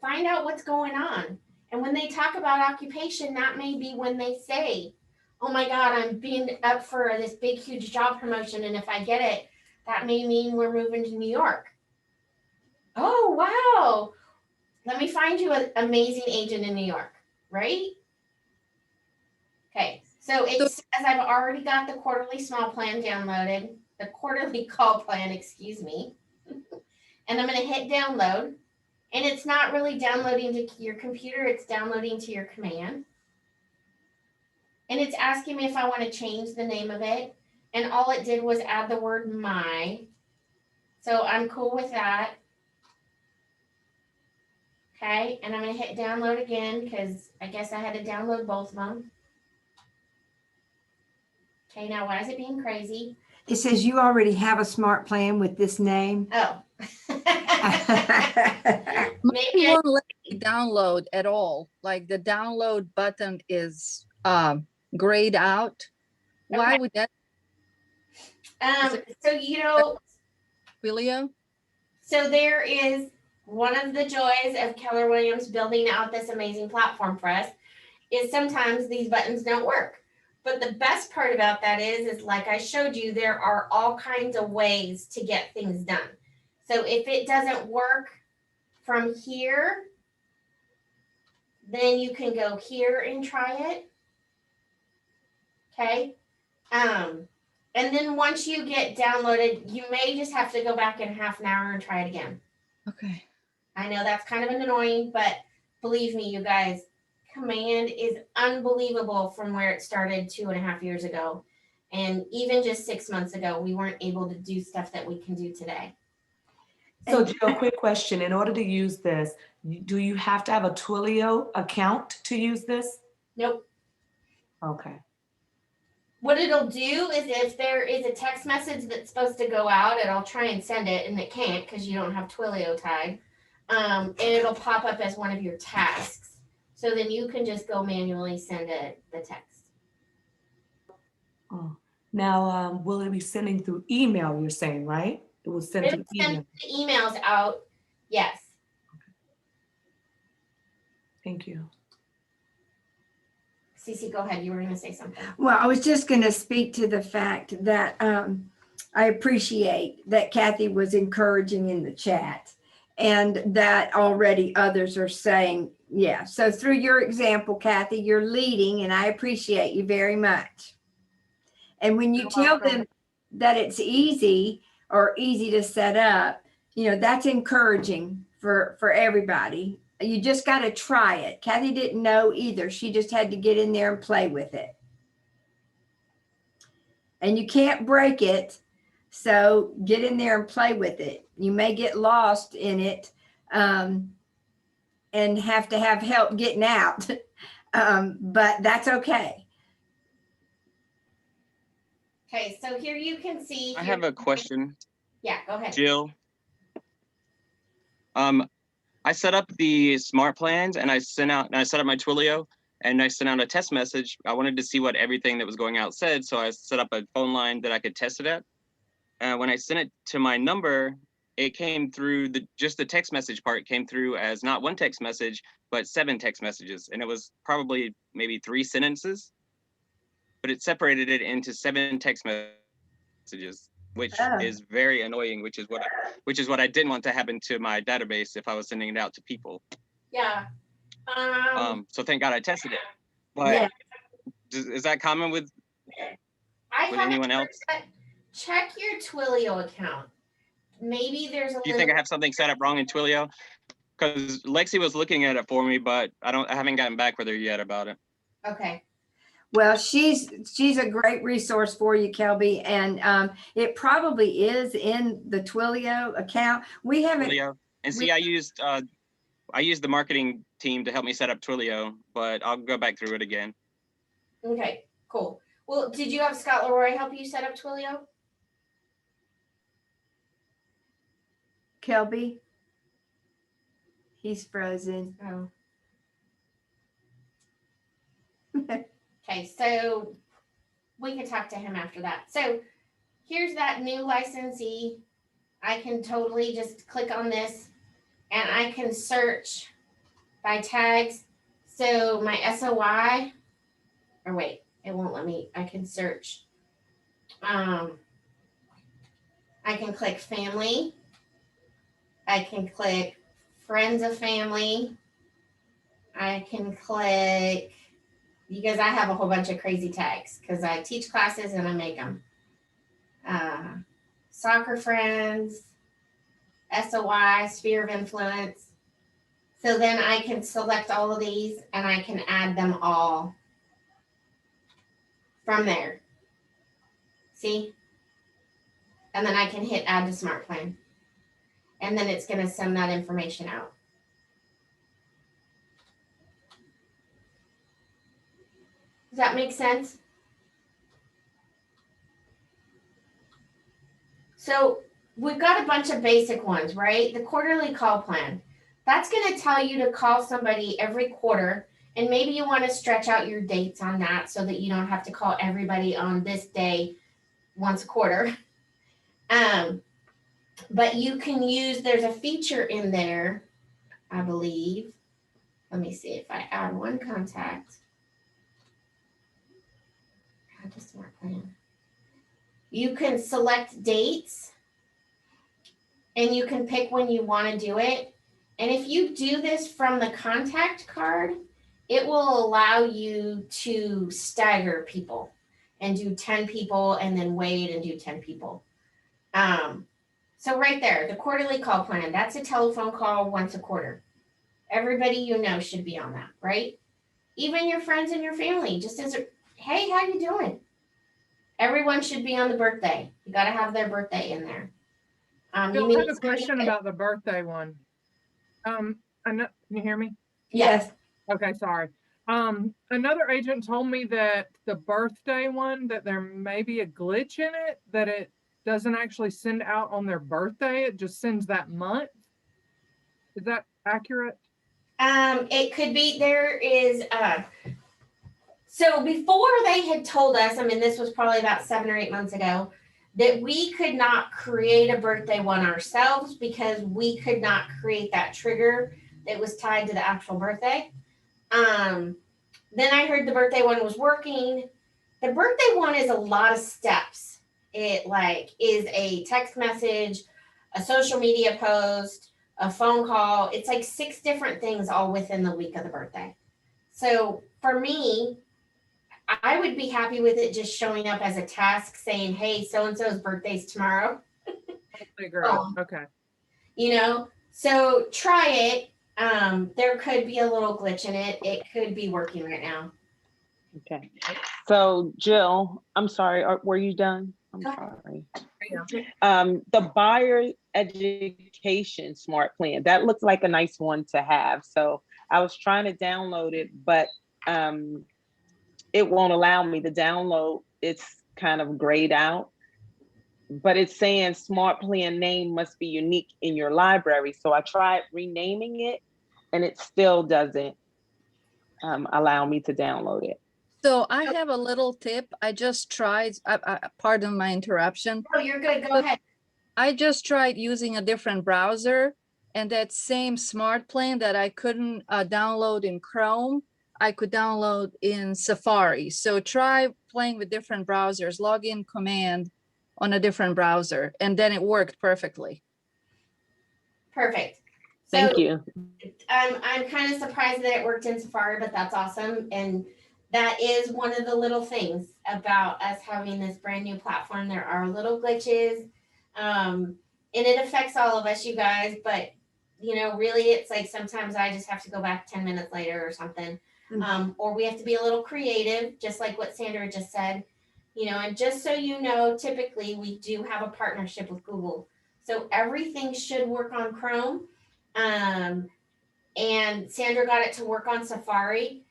D: Find out what's going on. And when they talk about occupation, that may be when they say, oh my God, I'm being up for this big, huge job promotion. And if I get it, that may mean we're moving to New York. Oh, wow. Let me find you an amazing agent in New York, right? Okay, so it says I've already got the quarterly small plan downloaded, the quarterly call plan, excuse me. And I'm going to hit download. And it's not really downloading to your computer, it's downloading to your command. And it's asking me if I want to change the name of it. And all it did was add the word my. So I'm cool with that. Okay, and I'm going to hit download again because I guess I had to download both of them. Okay, now why is it being crazy?
B: It says you already have a smart plan with this name.
D: Oh.
F: Maybe it won't let me download at all. Like the download button is grayed out. Why would that?
D: So, you know,
F: William?
D: So there is one of the joys of Keller Williams building out this amazing platform for us is sometimes these buttons don't work. But the best part about that is like I showed you, there are all kinds of ways to get things done. So if it doesn't work from here, then you can go here and try it. Okay. And then once you get downloaded, you may just have to go back in half an hour and try it again.
F: Okay.
D: I know that's kind of annoying, but believe me, you guys, Command is unbelievable from where it started 2.5 years ago. And even just 6 months ago, we weren't able to do stuff that we can do today.
E: So Jill, quick question. In order to use this, do you have to have a Twilio account to use this?
D: Nope.
E: Okay.
D: What it'll do is if there is a text message that's supposed to go out, and I'll try and send it, and it can't because you don't have Twilio tied, and it'll pop up as one of your tasks. So then you can just go manually send it the text.
E: Oh. Now, will it be sending through email, you're saying, right? It will send
D: It'll
E: through
D: send
E: email.
D: the emails out, yes.
E: Thank you.
D: Cece, go ahead. You were going to say something.
B: Well, I was just going to speak to the fact that I appreciate that Kathy was encouraging in the chat, and that already others are saying, yeah. So through your example, Kathy, you're leading, and I appreciate you very much. And when you tell them that it's easy or easy to set up, you know, that's encouraging for everybody. You just got to try it. Kathy didn't know either. She just had to get in there and play with it. And you can't break it. So get in there and play with it. You may get lost in it and have to have help getting out, but that's okay.
D: Okay, so here you can see.
C: I have a question,
D: Yeah, go ahead.
C: Jill. I set up the smart plans and I set up my Twilio and I sent out a test message. I wanted to see what everything that was going out said. So I set up a phone line that I could test it at. When I sent it to my number, it came through just the text message part came through as not one text message, but 7 text messages. And it was probably maybe 3 sentences, but it separated it into 7 text messages, which is very annoying, which is what I didn't want to happen to my database if I was sending it out to people.
D: Yeah.
C: So thank God I tested it. But
D: yeah.
C: Is that common with anyone else?
D: Check your Twilio account. Maybe there's a
C: Do you think I have something set up wrong in Twilio? Because Lexi was looking at it for me, but I haven't gotten back with her yet about it.
D: Okay.
B: Well, she's a great resource for you, Kelby, and it probably is in the Twilio account. We haven't.
C: Twilio. And see, I used the marketing team to help me set up Twilio, but I'll go back through it again.
D: Okay, cool. Well, did you have Scott Leroy help you set up Twilio?
B: Kelby, he's frozen.
D: Oh. Okay, so we can talk to him after that. So here's that new licensee. I can totally just click on this and I can search by tags. So my SOI, or wait, it won't let me, I can search. I can click family. I can click friends of family. I can click, because I have a whole bunch of crazy tags because I teach classes and I make them. Soccer friends, SOI, sphere of influence. So then I can select all of these and I can add them all from there. See? And then I can hit add to smart plan. And then it's going to send that information out. Does that make sense? So we've got a bunch of basic ones, right? The quarterly call plan. That's going to tell you to call somebody every quarter. And maybe you want to stretch out your dates on that so that you don't have to call everybody on this day once a quarter. But you can use, there's a feature in there, I believe. Let me see if I add one contact. Add to smart plan. You can select dates and you can pick when you want to do it. And if you do this from the contact card, it will allow you to stagger people and do 10 people and then wait and do 10 people. So right there, the quarterly call plan, that's a telephone call once a quarter. Everybody you know should be on that, right? Even your friends and your family, just as a, hey, how you doing? Everyone should be on the birthday. You got to have their birthday in there.
J: Bill, I have a question about the birthday one. Can you hear me?
B: Yes.
J: Okay, sorry. Another agent told me that the birthday one, that there may be a glitch in it, that it doesn't actually send out on their birthday. It just sends that month. Is that accurate?
D: It could be. There is, so before they had told us, I mean, this was probably about 7 or 8 months ago, that we could not create a birthday one ourselves because we could not create that trigger that was tied to the actual birthday. Then I heard the birthday one was working. The birthday one is a lot of steps. It like is a text message, a social media post, a phone call. It's like 6 different things all within the week of the birthday. So for me, I would be happy with it just showing up as a task saying, hey, so-and-so's birthday's tomorrow.
J: Okay.
D: You know, so try it. There could be a little glitch in it. It could be working right now.
T: Okay. So Jill, I'm sorry, were you done? I'm sorry. The buyer education smart plan, that looks like a nice one to have. So I was trying to download it, but it won't allow me to download. It's kind of grayed out, but it's saying smart plan name must be unique in your library. So I tried renaming it and it still doesn't allow me to download it.
F: So I have a little tip. I just tried, pardon my interruption.
D: Oh, you're good. Go ahead.
F: I just tried using a different browser, and that same smart plan that I couldn't download in Chrome, I could download in Safari. So try playing with different browsers, login command on a different browser, and then it worked perfectly.
D: Perfect.
T: Thank you.
D: I'm kind of surprised that it worked in Safari, but that's awesome. And that is one of the little things about us having this brand new platform. There are little glitches, and it affects all of us, you guys, but you know, really it's like sometimes I just have to go back 10 minutes later or something. Or we have to be a little creative, just like what Sandra just said, you know, and just so you know, typically we do have a partnership with Google. So everything should work on Chrome. And Sandra got it to work on Safari.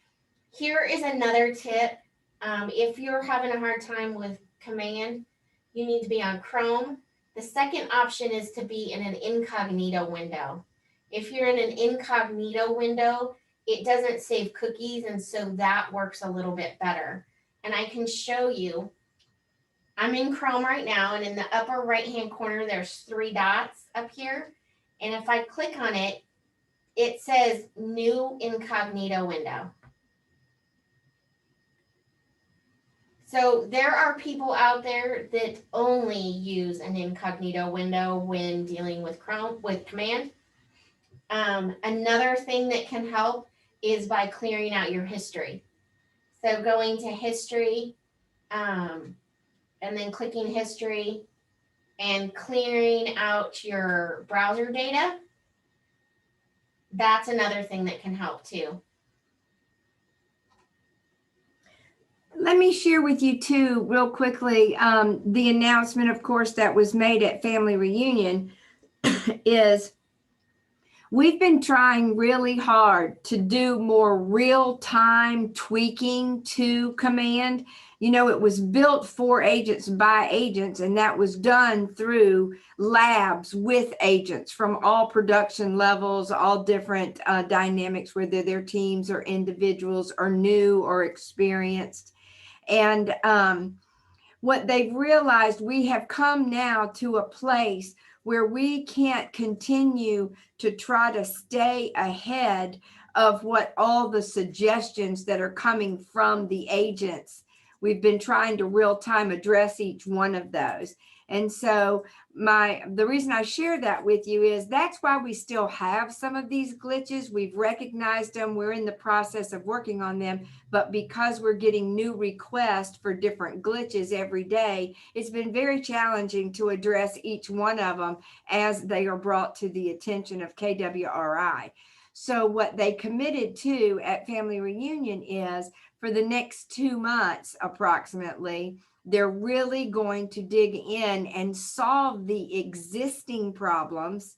D: Here is another tip. If you're having a hard time with command, you need to be on Chrome. The second option is to be in an incognito window. If you're in an incognito window, it doesn't save cookies, and so that works a little bit better. And I can show you, I'm in Chrome right now, and in the upper right-hand corner, there's 3 dots up here. And if I click on it, it says new incognito window. So there are people out there that only use an incognito window when dealing with Chrome, with command. Another thing that can help is by clearing out your history. So going to history, and then clicking history and clearing out your browser data. That's another thing that can help too.
B: Let me share with you too, real quickly, the announcement, of course, that was made at Family Reunion is we've been trying really hard to do more real-time tweaking to command. You know, it was built for agents by agents, and that was done through labs with agents from all production levels, all different dynamics, whether they're teams or individuals or new or experienced. And what they've realized, we have come now to a place where we can't continue to try to stay ahead of what all the suggestions that are coming from the agents. we've been trying to real time address each one of those. And so the reason I share that with you is that's why we still have some of these glitches. We've recognized them. We're in the process of working on them, but because we're getting new requests for different glitches every day, it's been very challenging to address each one of them as they are brought to the attention of KWRI. So what they committed to at Family Reunion is for the next 2 months, approximately, they're really going to dig in and solve the existing problems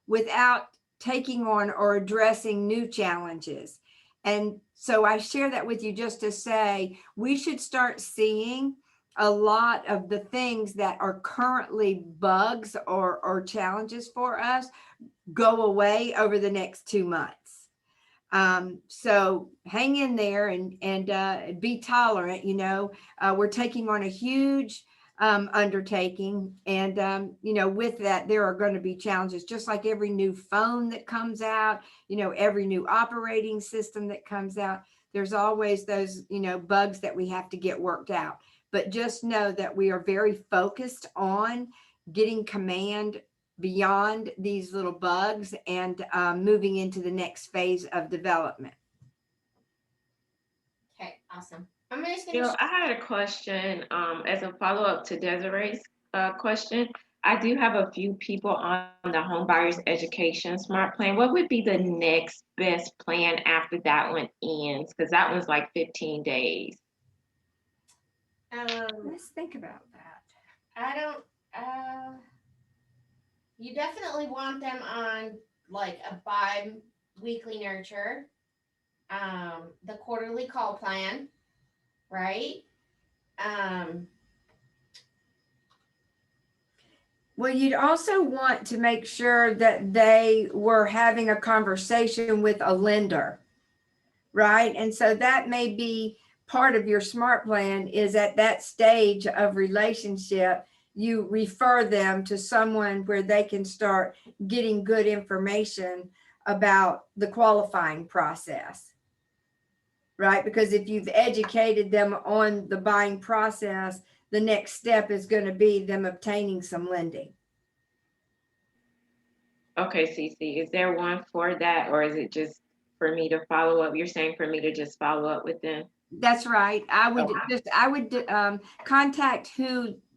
B: without taking on or addressing new challenges. And so I share that with you just to say, we should start seeing a lot of the things that are currently bugs or challenges for us go away over the next 2 months. So hang in there and be tolerant. You know, we're taking on a huge undertaking, and you know, with that there are going to be challenges, just like every new phone that comes out, you know, every new operating system that comes out. There's always those, you know, bugs that we have to get worked out. But just know that we are very focused on getting command beyond these little bugs and moving into the next phase of development.
D: Okay, awesome. I'm just
N: Jill,
D: gonna.
N: I had a question as a follow-up to Desiree's question. I do have a few people on the Home Buyers Education Smart Plan. What would be the next best plan after that one ends? Because that one's like 15 days.
B: Let's think about that.
D: I don't, you definitely want them on like a bi-weekly nurture, the quarterly call plan, right?
B: Well, you'd also want to make sure that they were having a conversation with a lender, right? And so that may be part of your smart plan, is at that stage of relationship, you refer them to someone where they can start getting good information about the qualifying process, right? Because if you've educated them on the buying process, the next step is going to be them obtaining some lending.
N: Okay, Cece, is there one for that, or is it just for me to follow up? You're saying for me to just follow up with them?
B: That's right. I would contact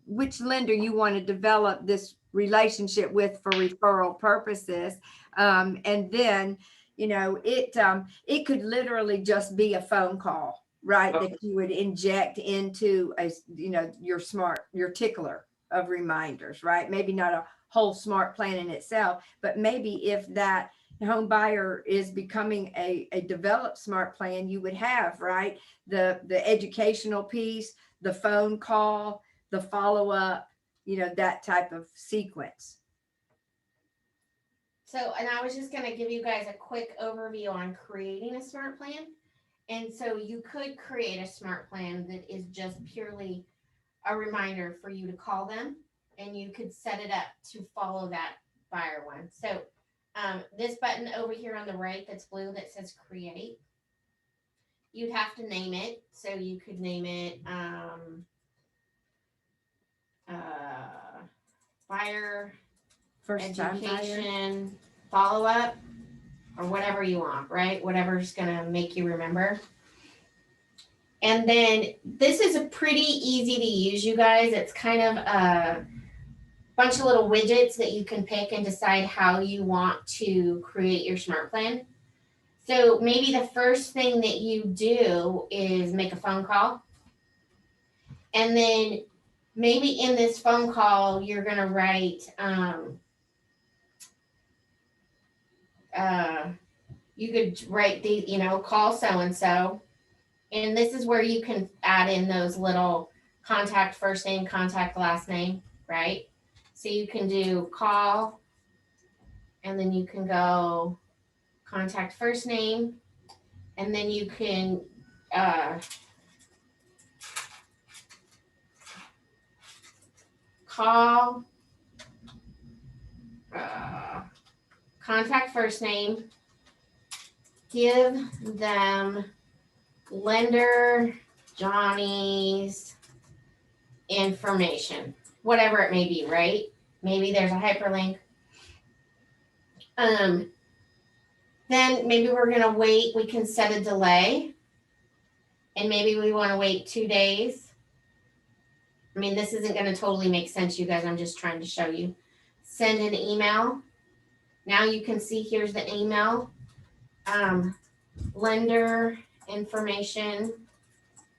B: which lender you want to develop this relationship with for referral purposes. And then, you know, it could literally just be a phone call, right?
N: Okay.
B: That you would inject into your tickler of reminders, right? Maybe not a whole smart plan in itself, but maybe if that home buyer is becoming a developed smart plan, you would have, right, the educational piece, the phone call, the follow-up, you know, that type of sequence.
D: So, and I was just going to give you guys a quick overview on creating a smart plan. And so you could create a smart plan that is just purely a reminder for you to call them, and you could set it up to follow that buyer one. So this button over here on the right that's blue that says create, you'd have to name it. So you could name it buyer
B: First time buyer.
D: education follow-up, or whatever you want, right? Whatever's gonna make you remember. And then this is a pretty easy to use, you guys. It's kind of a bunch of little widgets that you can pick and decide how you want to create your smart plan. So maybe the first thing that you do is make a phone call. And then maybe in this phone call, you're gonna write, you could write the, you know, call so-and-so. And this is where you can add in those little contact first name, contact last name, right? So you can do call, and then you can go contact first name, and then you can call, contact first name, give them lender Johnny's information, whatever it may be, right? Maybe there's a hyperlink. Then maybe we're gonna wait, we can set a delay. And maybe we wanna wait 2 days. I mean, this isn't gonna totally make sense, you guys, I'm just trying to show you. Send an email. Now you can see here's the email. Lender information.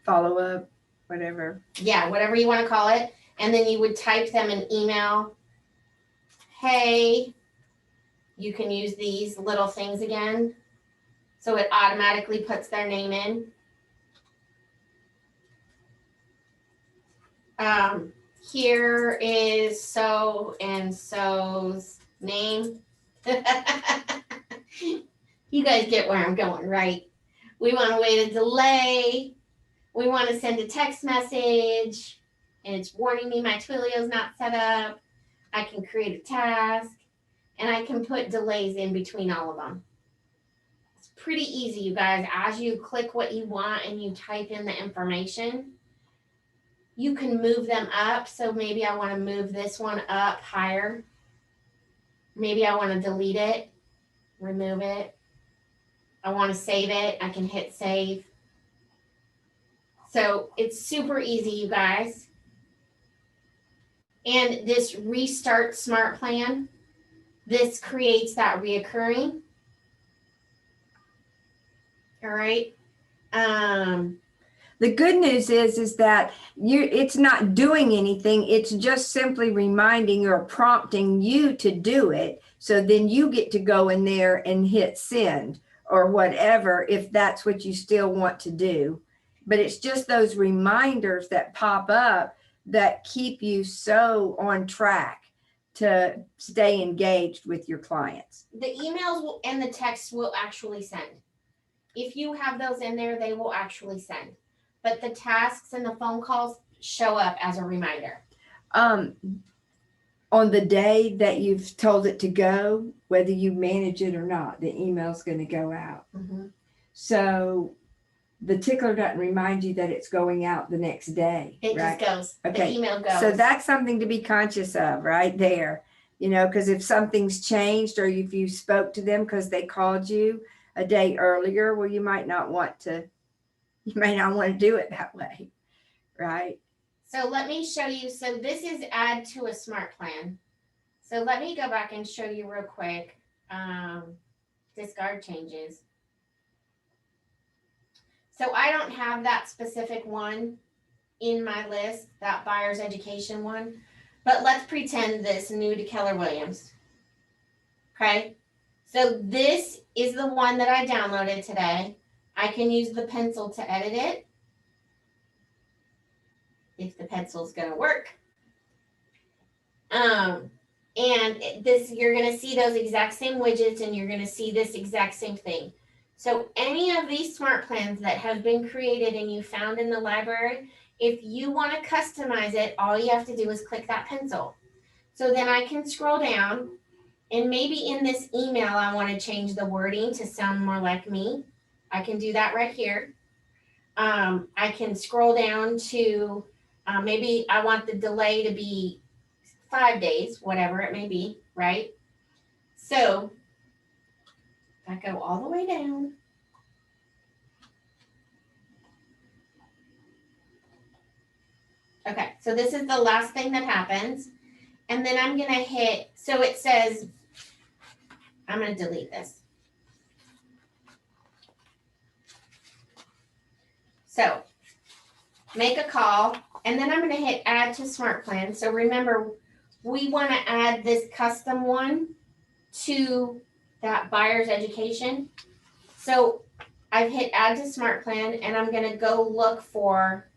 B: Follow up, whatever.
D: Yeah, whatever you wanna call it. And then you would type them an email. Hey, you can use these little things again. So it automatically puts their name in. Here is so and so's name. You guys get where I'm going, right? We want to wait a delay. We want to send a text message and it's warning me my Twilio's not set up. I can create a task and I can put delays in between all of them. It's pretty easy, you guys. As you click what you want and you type in the information, you can move them up. So maybe I want to move this one up higher. Maybe I want to delete it, remove it. I want to save it. I can hit save. So it's super easy, you guys. And this restart smart plan, this creates that reoccurring. All right.
B: The good news is that it's not doing anything. It's just simply reminding or prompting you to do it. So then you get to go in there and hit send or whatever, if that's what you still want to do. But it's just those reminders that pop up that keep you so on track to stay engaged with your clients.
D: The emails and the texts will actually send. If you have those in there, they will actually send. But the tasks and the phone calls show up as a reminder.
B: On the day that you've told it to go, whether you manage it or not, the email's going to go out.
D: Mm-hmm.
B: So the tickler doesn't remind you that it's going out the next day.
D: It
B: right?
D: just goes.
B: Okay.
D: The email goes.
B: So that's something to be conscious of right there. You know, because if something's changed or if you spoke to them because they called you a day earlier, well, you might not want to do it that way, right?
D: So let me show you. So this is add to a smart plan. So let me go back and show you real quick. Discard changes. So I don't have that specific one in my list, that buyer's education one, but let's pretend this new to Keller Williams. Okay. So this is the one that I downloaded today. I can use the pencil to edit it. If the pencil's gonna work. And this, you're gonna see those exact same widgets and you're gonna see this exact same thing. So any of these smart plans that have been created and you found in the library, if you wanna customize it, all you have to do is click that pencil. So then I can scroll down and maybe in this email, I wanna change the wording to sound more like me. I can do that right here. I can scroll down to, maybe I want the delay to be 5 days, whatever it may be, right? So I go all the way down. Okay, so this is the last thing that happens. And then I'm gonna hit, so it says, I'm gonna delete this. So make a call, and then I'm gonna hit add to smart plan. So remember, we wanna add this custom one to that buyer's education. So I've hit add to smart plan and I'm gonna go look for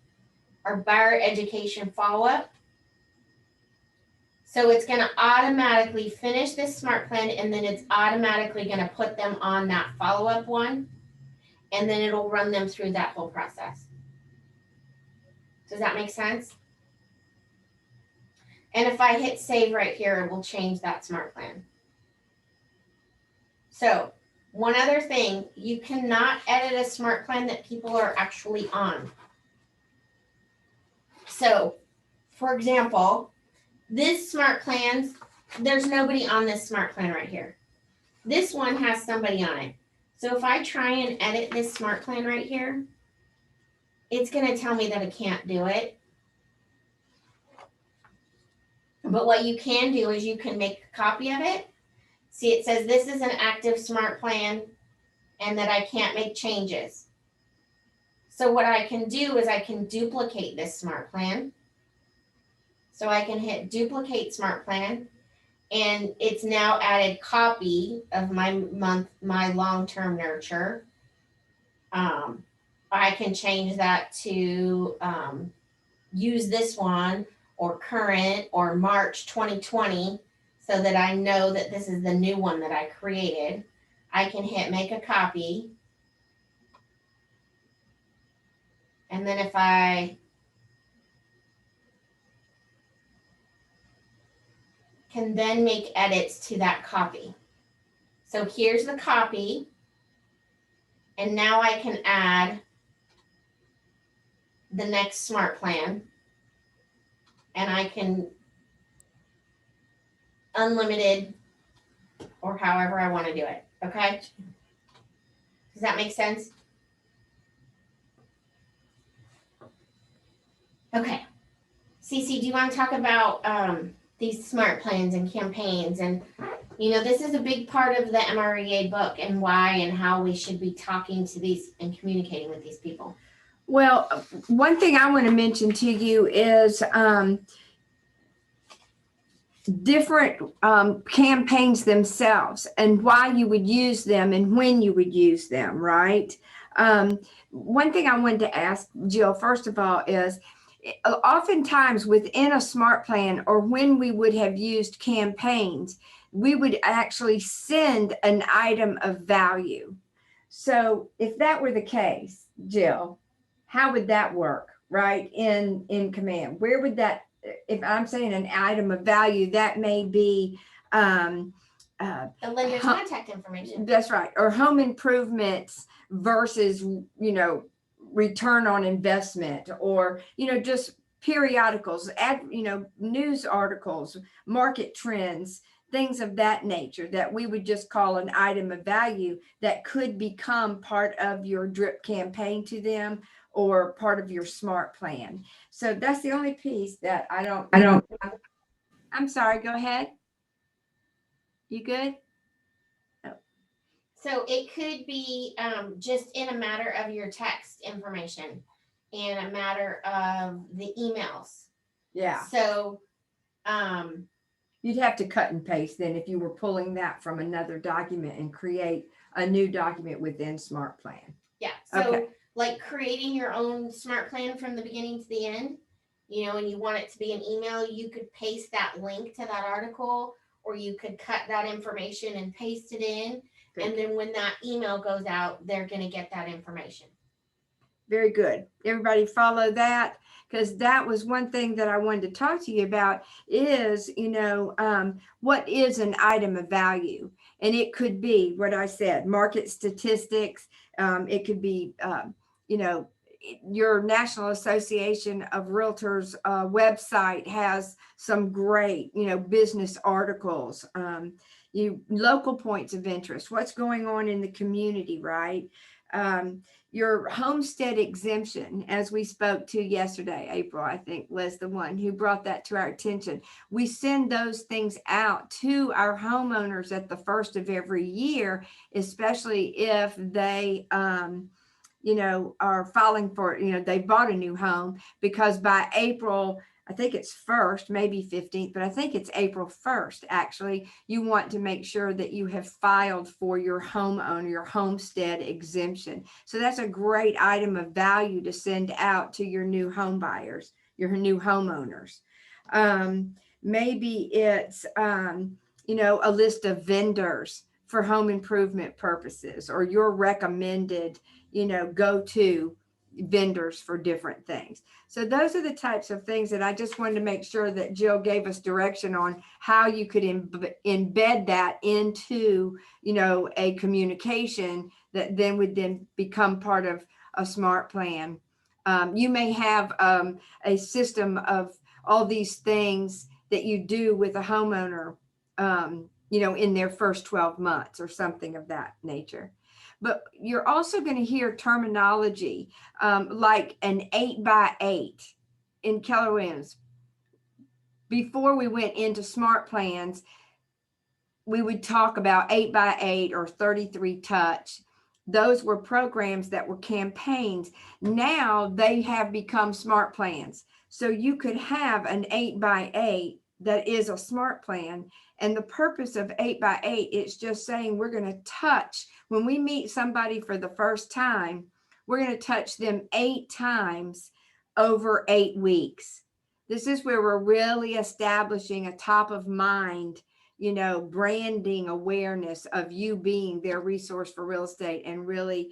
D: our buyer education follow-up. So it's gonna automatically finish this smart plan and then it's automatically gonna put them on that follow-up one. And then it'll run them through that whole process. Does that make sense? And if I hit save right here, it will change that smart plan. So one other thing, you cannot edit a smart plan that people are actually on. So, for example, this smart plans, there's nobody on this smart plan right here. This one has somebody on it. So if I try and edit this smart plan right here, it's gonna tell me that I can't do it. But what you can do is you can make a copy of it. See, it says this is an active smart plan and that I can't make changes. So what I can do is I can duplicate this smart plan. So I can hit duplicate smart plan, and it's now added copy of my long-term nurture. I can change that to use this one or current or March 2020 so that I know that this is the new one that I created. I can hit make a copy. And then if I can then make edits to that copy. So here's the copy. And now I can add the next smart plan. And I can unlimited or however I want to do it. Okay? Does that make sense? Okay. Cece, do you want to talk about these smart plans and campaigns? And, you know, this is a big part of the MREA book and why and how we should be talking to these and communicating with these people.
B: Well, one thing I want to mention to you is different campaigns themselves and why you would use them and when you would use them, right? One thing I wanted to ask Jill, first of all, is oftentimes within a smart plan or when we would have used campaigns, we would actually send an item of value. So if that were the case, Jill, how would that work, right? In Command, where would that, if I'm saying an item of value, that may be
D: the lender's contact information.
B: That's right. Or home improvements versus, you know, return on investment, or, you know, just periodicals, you know, news articles, market trends, things of that nature that we would just call an item of value that could become part of your drip campaign to them or part of your smart plan. So that's the only piece that I'm sorry, go ahead. You good?
D: So it could be just in a matter of your text information and a matter of the emails.
B: Yeah.
D: So
B: you'd have to cut and paste then if you were pulling that from another document and create a new document within Smart Plan.
D: Yeah. So
B: Okay.
D: like creating your own smart plan from the beginning to the end, you know, and you want it to be an email, you could paste that link to that article, or you could cut that information and paste it in. And then when that email goes out, they're going to get that information.
B: Very good. Everybody follow that, because that was one thing that I wanted to talk to you about is, you know, what is an item of value? And it could be what I said, market statistics. It could be, you know, your National Association of Realtors website has some great, you know, business articles. Local points of interest, what's going on in the community, right? Your homestead exemption, as we spoke to yesterday, April, I think, was the one who brought that to our attention. We send those things out to our homeowners at the first of every year, especially if they, you know, are filing for, you know, they bought a new home, because by April, I think it's 1st, maybe 15th, but I think it's April 1st, actually, you want to make sure that you have filed for your homeowner, your homestead exemption. So that's a great item of value to send out to your new home buyers, your new homeowners. Maybe it's, you know, a list of vendors for home improvement purposes, or your recommended, you know, go-to vendors for different things. So those are the types of things that I just wanted to make sure that Jill gave us direction on how you could embed that into, you know, a communication that then would then become part of a smart plan. You may have a system of all these things that you do with a homeowner, in their first 12 months or something of that nature. But you're also going to hear terminology like an 8x8 in Keller Williams. Before we went into smart plans, we would talk about 8x8 or 33 touch. Those were programs that were campaigns. Now they have become smart plans. So you could have an 8x8 that is a smart plan. And the purpose of 8x8 is just saying we're going to touch, when we meet somebody for the first time, we're going to touch them 8 times over 8 weeks. This is where we're really establishing a top of mind, branding awareness of you being their resource for real estate, and really,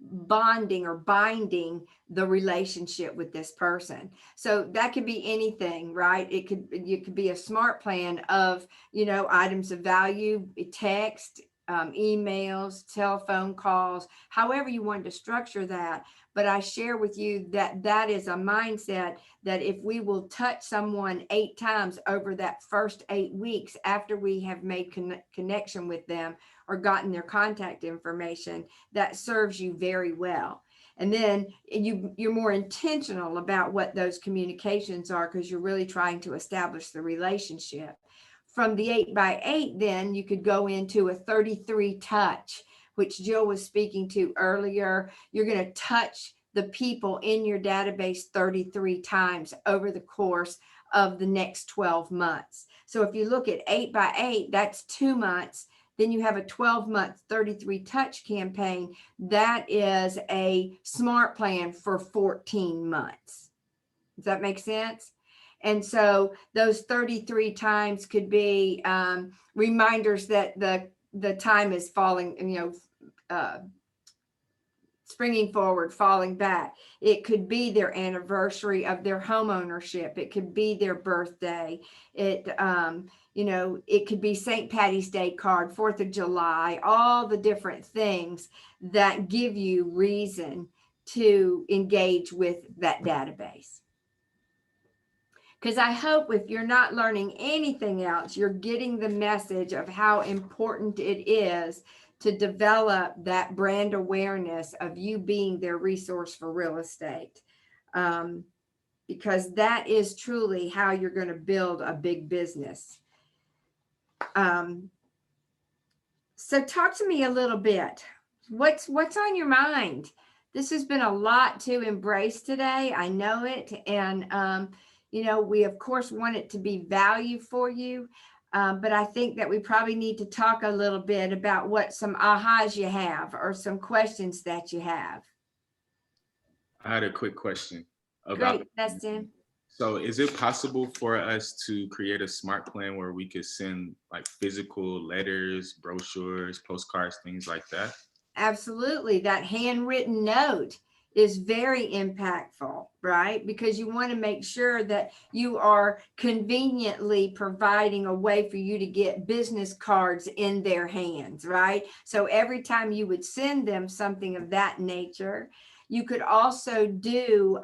B: bonding or binding the relationship with this person. So that could be anything, right? It could be a smart plan of, items of value, text, emails, telephone calls, however you want to structure that. But I share with you that that is a mindset that if we will touch someone 8 times over that first 8 weeks after we have made connection with them or gotten their contact information, that serves you very well. And then you're more intentional about what those communications are, because you're really trying to establish the relationship. From the 8x8, then you could go into a 33 touch, which Jill was speaking to earlier. You're going to touch the people in your database 33 times over the course of the next 12 months. So if you look at 8x8, that's 2 months. Then you have a 12-month 33 touch campaign. That is a smart plan for 14 months. Does that make sense? And so those 33 times could be reminders that the time is falling, springing forward, falling back. It could be their anniversary of their home ownership. It could be their birthday. It could be St. Patty's Day card, 4th of July, all the different things that give you reason to engage with that database. Because I hope if you're not learning anything else, you're getting the message of how important it is to develop that brand awareness of you being their resource for real estate. Because that is truly how you're going to build a big business. So talk to me a little bit. What's on your mind? This has been a lot to embrace today. I know it. And, we of course want it to be value for you. But I think that we probably need to talk a little bit about what some ahas you have or some questions that you have.
G: I had a quick question
B: about. Great, Dustin.
G: So is it possible for us to create a smart plan where we could send like physical letters, brochures, postcards, things like that?
B: Absolutely. That handwritten note is very impactful, right? Because you want to make sure that you are conveniently providing a way for you to get business cards in their hands, right? So every time you would send them something of that nature, you could also do,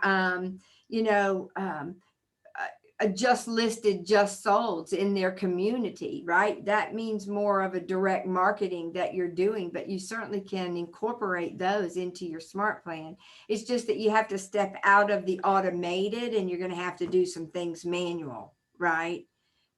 B: just listed, just solds in their community, right? That means more of a direct marketing that you're doing, but you certainly can incorporate those into your smart plan. It's just that you have to step out of the automated and you're going to have to do some things manual, right?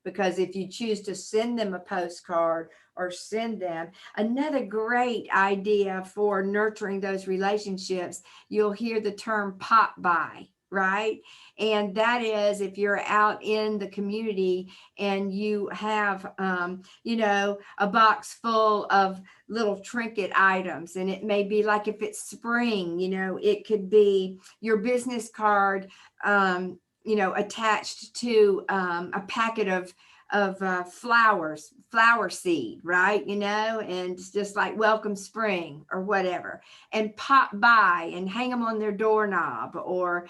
B: Because if you choose to send them a postcard or send them another great idea for nurturing those relationships, you'll hear the term pop by. Right. And that is if you're out in the community and you have, a box full of little trinket items, and it may be like if it's spring, it could be your business card, attached to a packet of flowers, flower seed, right? And it's just like welcome spring or whatever, and pop by and hang them on their doorknob, or,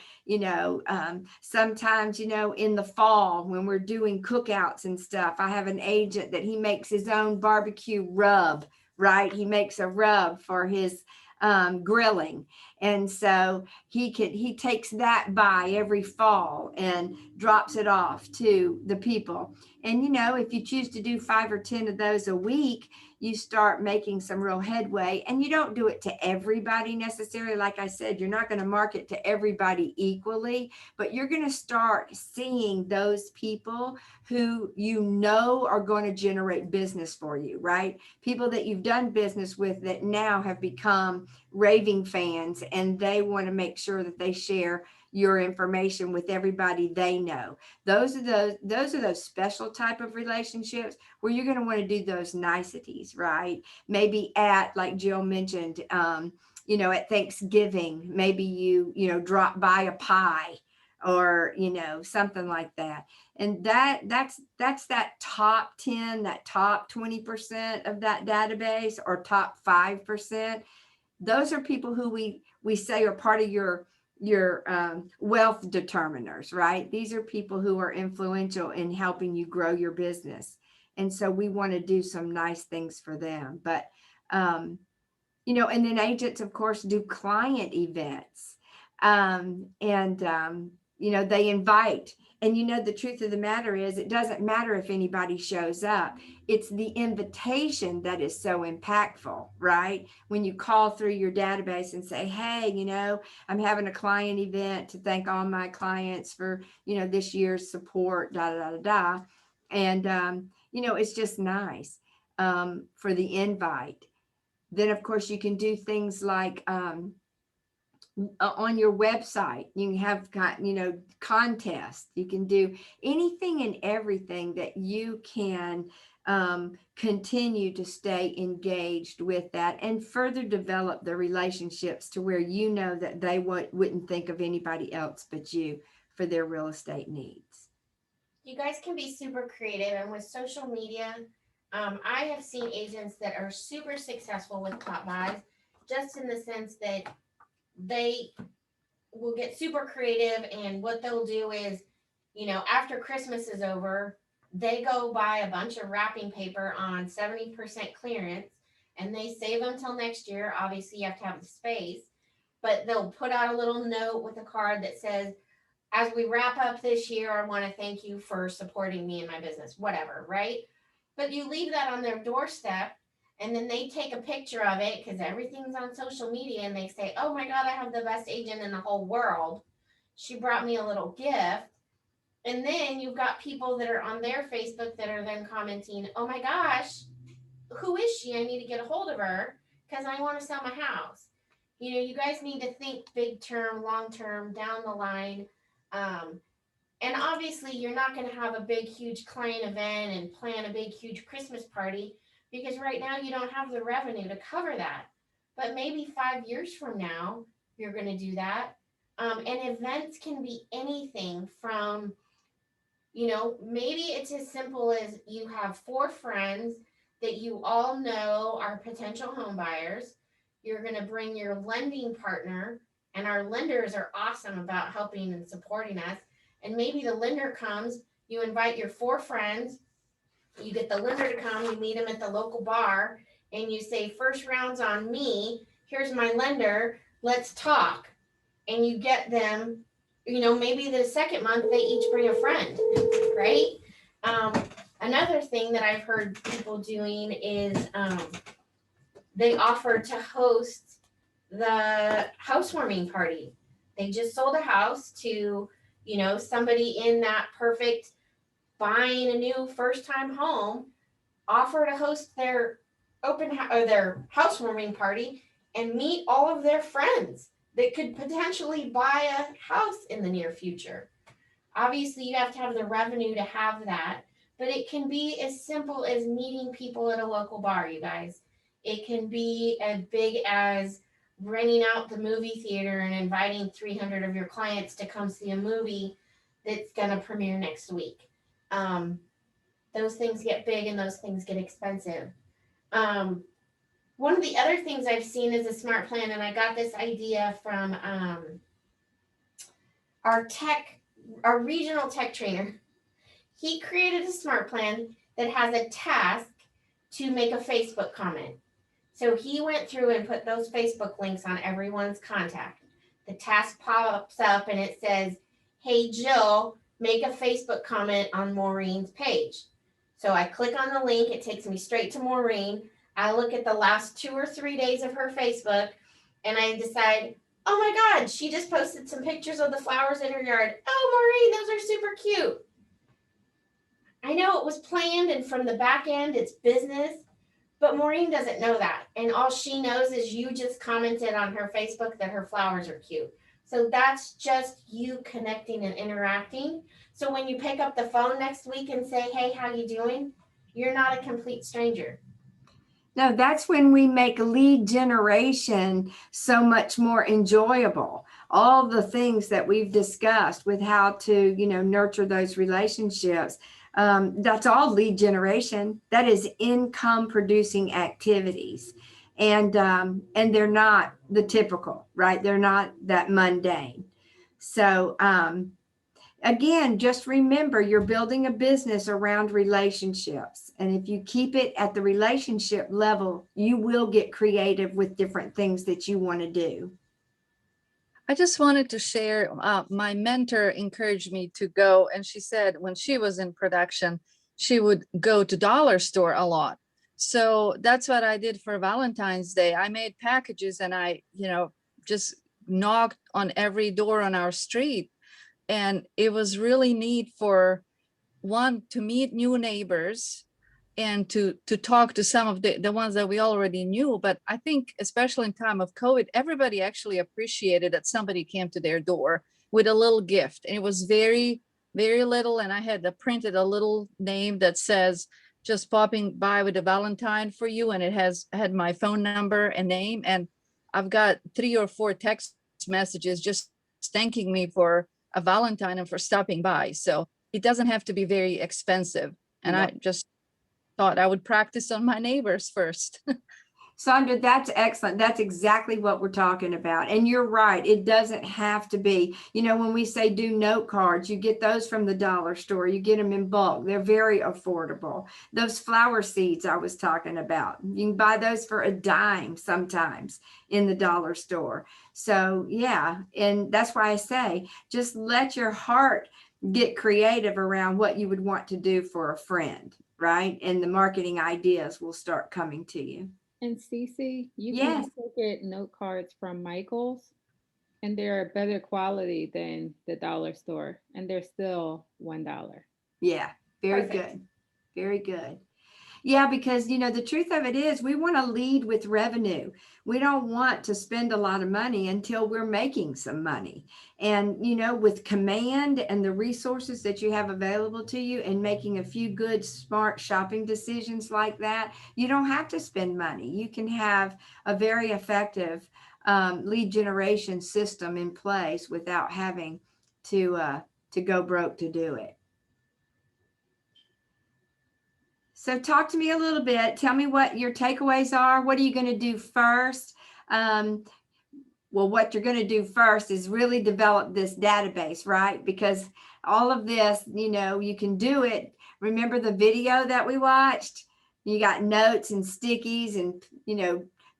B: sometimes, in the fall when we're doing cookouts and stuff, I have an agent that he makes his own barbecue rub, right? He makes a rub for his grilling. And so he takes that by every fall and drops it off to the people. And, you know, if you choose to do 5 or 10 of those a week, you start making some real headway. And you don't do it to everybody necessarily. Like I said, you're not going to market to everybody equally, but you're going to start seeing those people who you know are going to generate business for you, right? People that you've done business with that now have become raving fans, and they want to make sure that they share your information with everybody they know. Those are those special type of relationships where you're going to want to do those niceties, right? Maybe at, like Jill mentioned, you know, at Thanksgiving, maybe you drop by a pie or, you know, something like that. And that's that top 10, that top 20% of that database, or top 5%. Those are people who we say are part of your wealth determiners, right? These are people who are influential in helping you grow your business. And so we want to do some nice things for them. But, you know, and then agents, of course, do client events. You know, they invite. And, you know, the truth of the matter is, it doesn't matter if anybody shows up. It's the invitation that is so impactful, right? When you call through your database and say, hey, you know, I'm having a client event to thank all my clients for, you know, this year's support, da, da, da, da. And, you know, it's just nice for the invite. Then, of course, you can do things like, on your website, you can have, you know, contests. You can do anything and everything that you can continue to stay engaged with that and further develop the relationships to where you know that they wouldn't think of anybody else but you for their real estate needs.
D: You guys can be super creative, and with social media, I have seen agents that are super successful with pop buys, just in the sense that they will get super creative, and what they'll do is, you know, after Christmas is over, they go buy a bunch of wrapping paper on 70% clearance, and they save them till next year. Obviously, you have to have the space, but they'll put out a little note with a card that says, as we wrap up this year, I want to thank you for supporting me in my business, whatever, right? But you leave that on their doorstep, and then they take a picture of it because everything's on social media, and they say, oh my God, I have the best agent in the whole world. She brought me a little gift. And then you've got people that are on their Facebook that are then commenting, oh my gosh, who is she? I need to get a hold of her because I want to sell my house. You know, you guys need to think big term, long term, down the line. And obviously you're not going to have a big, huge client event and plan a big, huge Christmas party, because right now you don't have the revenue to cover that. But maybe 5 years from now, you're going to do that. And events can be anything from, you know, maybe it's as simple as you have 4 friends that you all know are potential home buyers. You're going to bring your lending partner, and our lenders are awesome about helping and supporting us. And maybe the lender comes, you invite your 4 friends, you get the lender to come, you meet them at the local bar, and you say, first round's on me, here's my lender, let's talk. And you get them, you know, maybe the second month they each bring a friend, right? Another thing that I've heard people doing is they offer to host the housewarming party. They just sold a house to, you know, somebody in that perfect buying a new first-time home, offer to host their their housewarming party and meet all of their friends that could potentially buy a house in the near future. Obviously, you have to have the revenue to have that, but it can be as simple as meeting people at a local bar, you guys. It can be as big as renting out the movie theater and inviting 300 of your clients to come see a movie that's going to premiere next week. Those things get big and those things get expensive. One of the other things I've seen is a smart plan, and I got this idea from our regional tech trainer. He created a smart plan that has a task to make a Facebook comment. So he went through and put those Facebook links on everyone's contact. The task pops up and it says, hey, Jill, make a Facebook comment on Maureen's page. So I click on the link, it takes me straight to Maureen. I look at the last 2 or 3 days of her Facebook and I decide, oh my God, she just posted some pictures of the flowers in her yard. Oh, Maureen, those are super cute. I know it was planned and from the back end, it's business, but Maureen doesn't know that. And all she knows is you just commented on her Facebook that her flowers are cute. So that's just you connecting and interacting. So when you pick up the phone next week and say, hey, how you doing? You're not a complete stranger.
B: No, that's when we make lead generation so much more enjoyable. All the things that we've discussed with how to, nurture those relationships. That's all lead generation. That is income producing activities. And they're not the typical, right? They're not that mundane. So, again, just remember you're building a business around relationships. And if you keep it at the relationship level, you will get creative with different things that you want to do.
F: I just wanted to share, my mentor encouraged me to go, and she said when she was in production, she would go to dollar store a lot. So that's what I did for Valentine's Day. I made packages and I, just knocked on every door on our street. And it was really neat for one to meet new neighbors and to talk to some of the ones that we already knew. But I think especially in time of COVID, everybody actually appreciated that somebody came to their door with a little gift. And it was very, very little. And I had printed a little name that says, just popping by with a Valentine for you. And it had my phone number and name. And I've got 3 or 4 text messages just thanking me for a Valentine and for stopping by. So it doesn't have to be very expensive. And I just thought I would practice on my neighbors first.
B: Sandra, that's excellent. That's exactly what we're talking about. And you're right. It doesn't have to be, when we say do note cards, you get those from the dollar store. You get them in bulk. They're very affordable. Those flower seeds I was talking about, you can buy those for a dime sometimes in the dollar store. So yeah, and that's why I say, just let your heart get creative around what you would want to do for a friend, right? And the marketing ideas will start coming to you.
I: And Cece, you
B: Yes.
I: can also get note cards from Michael's, and they're better quality than the dollar store, and they're still $1.
B: Yeah, very
D: Perfect.
B: good. Very good. Yeah, because the truth of it is we want to lead with revenue. We don't want to spend a lot of money until we're making some money. And with command and the resources that you have available to you and making a few good, smart shopping decisions like that, you don't have to spend money. You can have a very effective lead generation system in place without having to go broke to do it. So talk to me a little bit. Tell me what your takeaways are. What are you going to do first? Well, what you're going to do first is really develop this database, right? Because all of this, you can do it. Remember the video that we watched? You got notes and stickies and,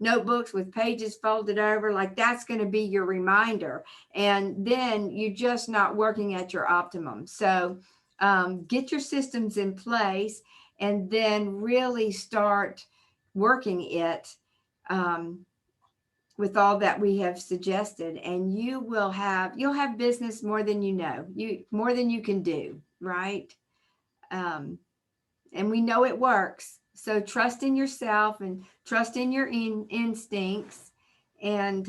B: notebooks with pages folded over. Like that's going to be your reminder. And then you're just not working at your optimum. So get your systems in place and then really start working it with all that we have suggested, and you'll have business more than more than you can do, right? And we know it works. So trust in yourself and trust in your instincts, and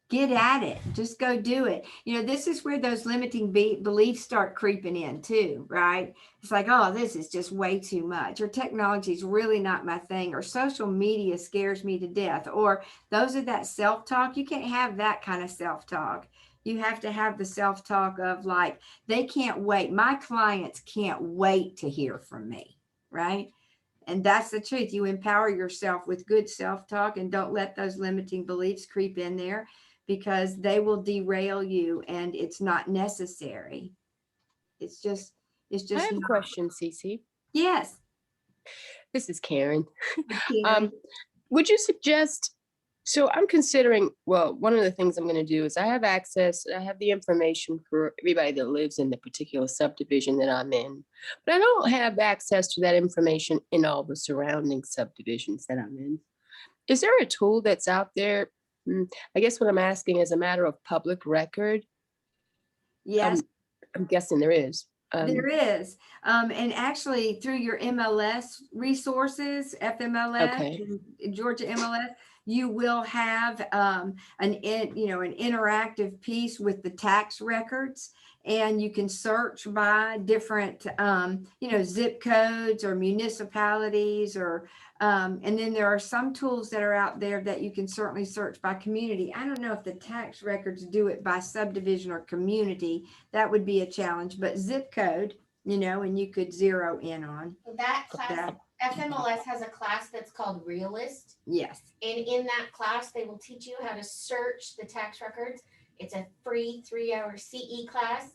B: get at it. Just go do it. This is where those limiting beliefs start creeping in too, right? It's like, oh, this is just way too much, or technology is really not my thing, or social media scares me to death, or those are that self-talk. You can't have that kind of self-talk. You have to have the self-talk of like, they can't wait. My clients can't wait to hear from me, right? And that's the truth. You empower yourself with good self-talk and don't let those limiting beliefs creep in there, because they will derail you and it's not necessary. It's just
L: I have a question, Cece.
B: Yes.
L: This is Karen.
B: Karen.
L: Would you suggest, so I'm considering, well, one of the things I'm going to do is I have access, I have the information for everybody that lives in the particular subdivision that I'm in, but I don't have access to that information in all the surrounding subdivisions that I'm in. Is there a tool that's out there? I guess what I'm asking is a matter of public record.
B: Yes.
L: I'm guessing there is.
B: There is. And actually through your MLS resources, FMLS,
L: Okay.
B: and Georgia MLS, you will have an interactive piece with the tax records, and you can search by different, zip codes or municipalities, or and then there are some tools that are out there that you can certainly search by community. I don't know if the tax records do it by subdivision or community. That would be a challenge, but zip code, and you could zero in on
D: That class, FMLS has a class that's called Realist.
B: Yes.
D: And in that class, they will teach you how to search the tax records. It's a free 3-hour CE class.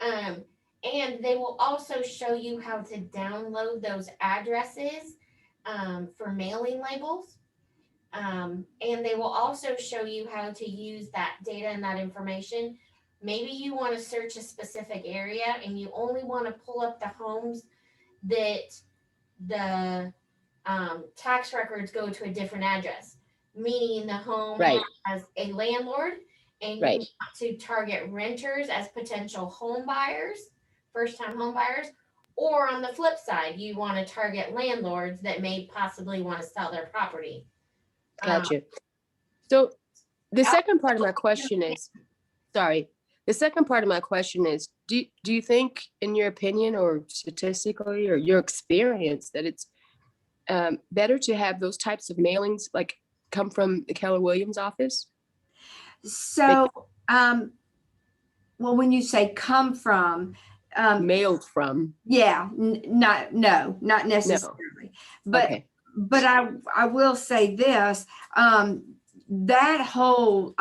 D: And they will also show you how to download those addresses for mailing labels. And they will also show you how to use that data and that information. Maybe you want to search a specific area and you only want to pull up the homes that the tax records go to a different address, meaning the home has a landlord, and you want to target renters as potential home buyers, first-time home buyers, or on the flip side, you want to target landlords that may possibly want to sell their property.
L: Gotcha. So the second part of my question is, the second part of my question is, do you think, in your opinion or statistically or your experience, that it's better to have those types of mailings like come from the Keller Williams office?
B: So, well, when you say come from,
L: mailed from,
B: not necessarily, but I will say this, that whole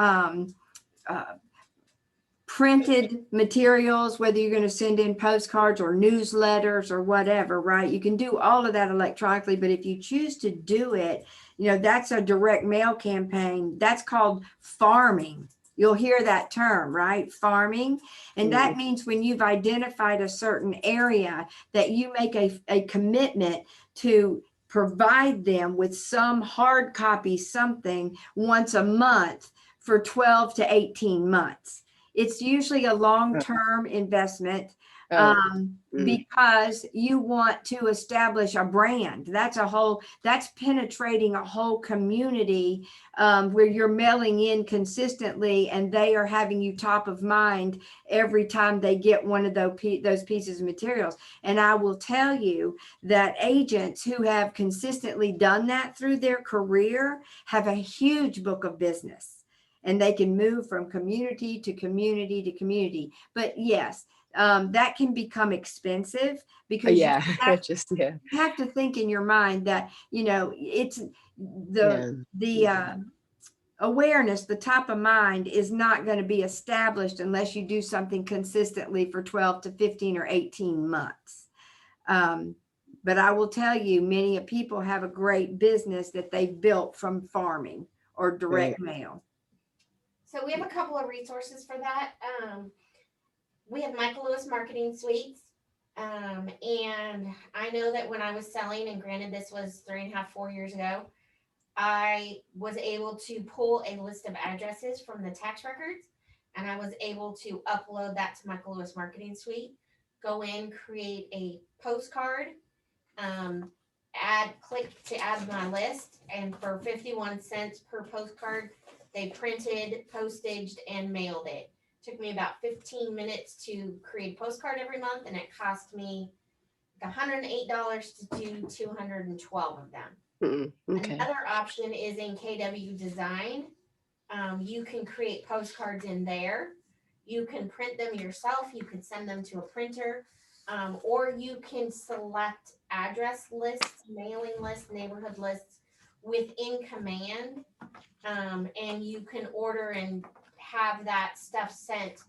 B: printed materials, whether you're going to send in postcards or newsletters or whatever, right? You can do all of that electronically, but if you choose to do it, that's a direct mail campaign. That's called farming. You'll hear that term, right? Farming. And that means when you've identified a certain area, that you make a commitment to provide them with some hard copy, something once a month for 12 to 18 months. It's usually a long-term investment because you want to establish a brand. That's penetrating a whole community where you're mailing in consistently, and they are having you top of mind every time they get one of those pieces of materials. And I will tell you that agents who have consistently done that through their career have a huge book of business. And they can move from community to community to community. But yes, that can become expensive because you have to think in your mind that, it's the awareness, the top of mind is not going to be established unless you do something consistently for 12 to 15 or 18 months. But I will tell you, many people have a great business that they've built from farming or direct mail.
D: So we have a couple of resources for that. We have Michael Lewis Marketing Suites. And I know that when I was selling, and granted this was 3.5-4 years ago, I was able to pull a list of addresses from the tax records, and I was able to upload that to Michael Lewis Marketing Suite, go in, create a postcard, click to add my list, and for 51 cents per postcard, they printed, postaged, and mailed it. Took me about 15 minutes to create a postcard every month, and it cost me $108 to do 212 of them. Another option is in KW Design. You can create postcards in there. You can print them yourself. You can send them to a printer, or you can select address lists, mailing lists, neighborhood lists within Command, and you can order and have that stuff sent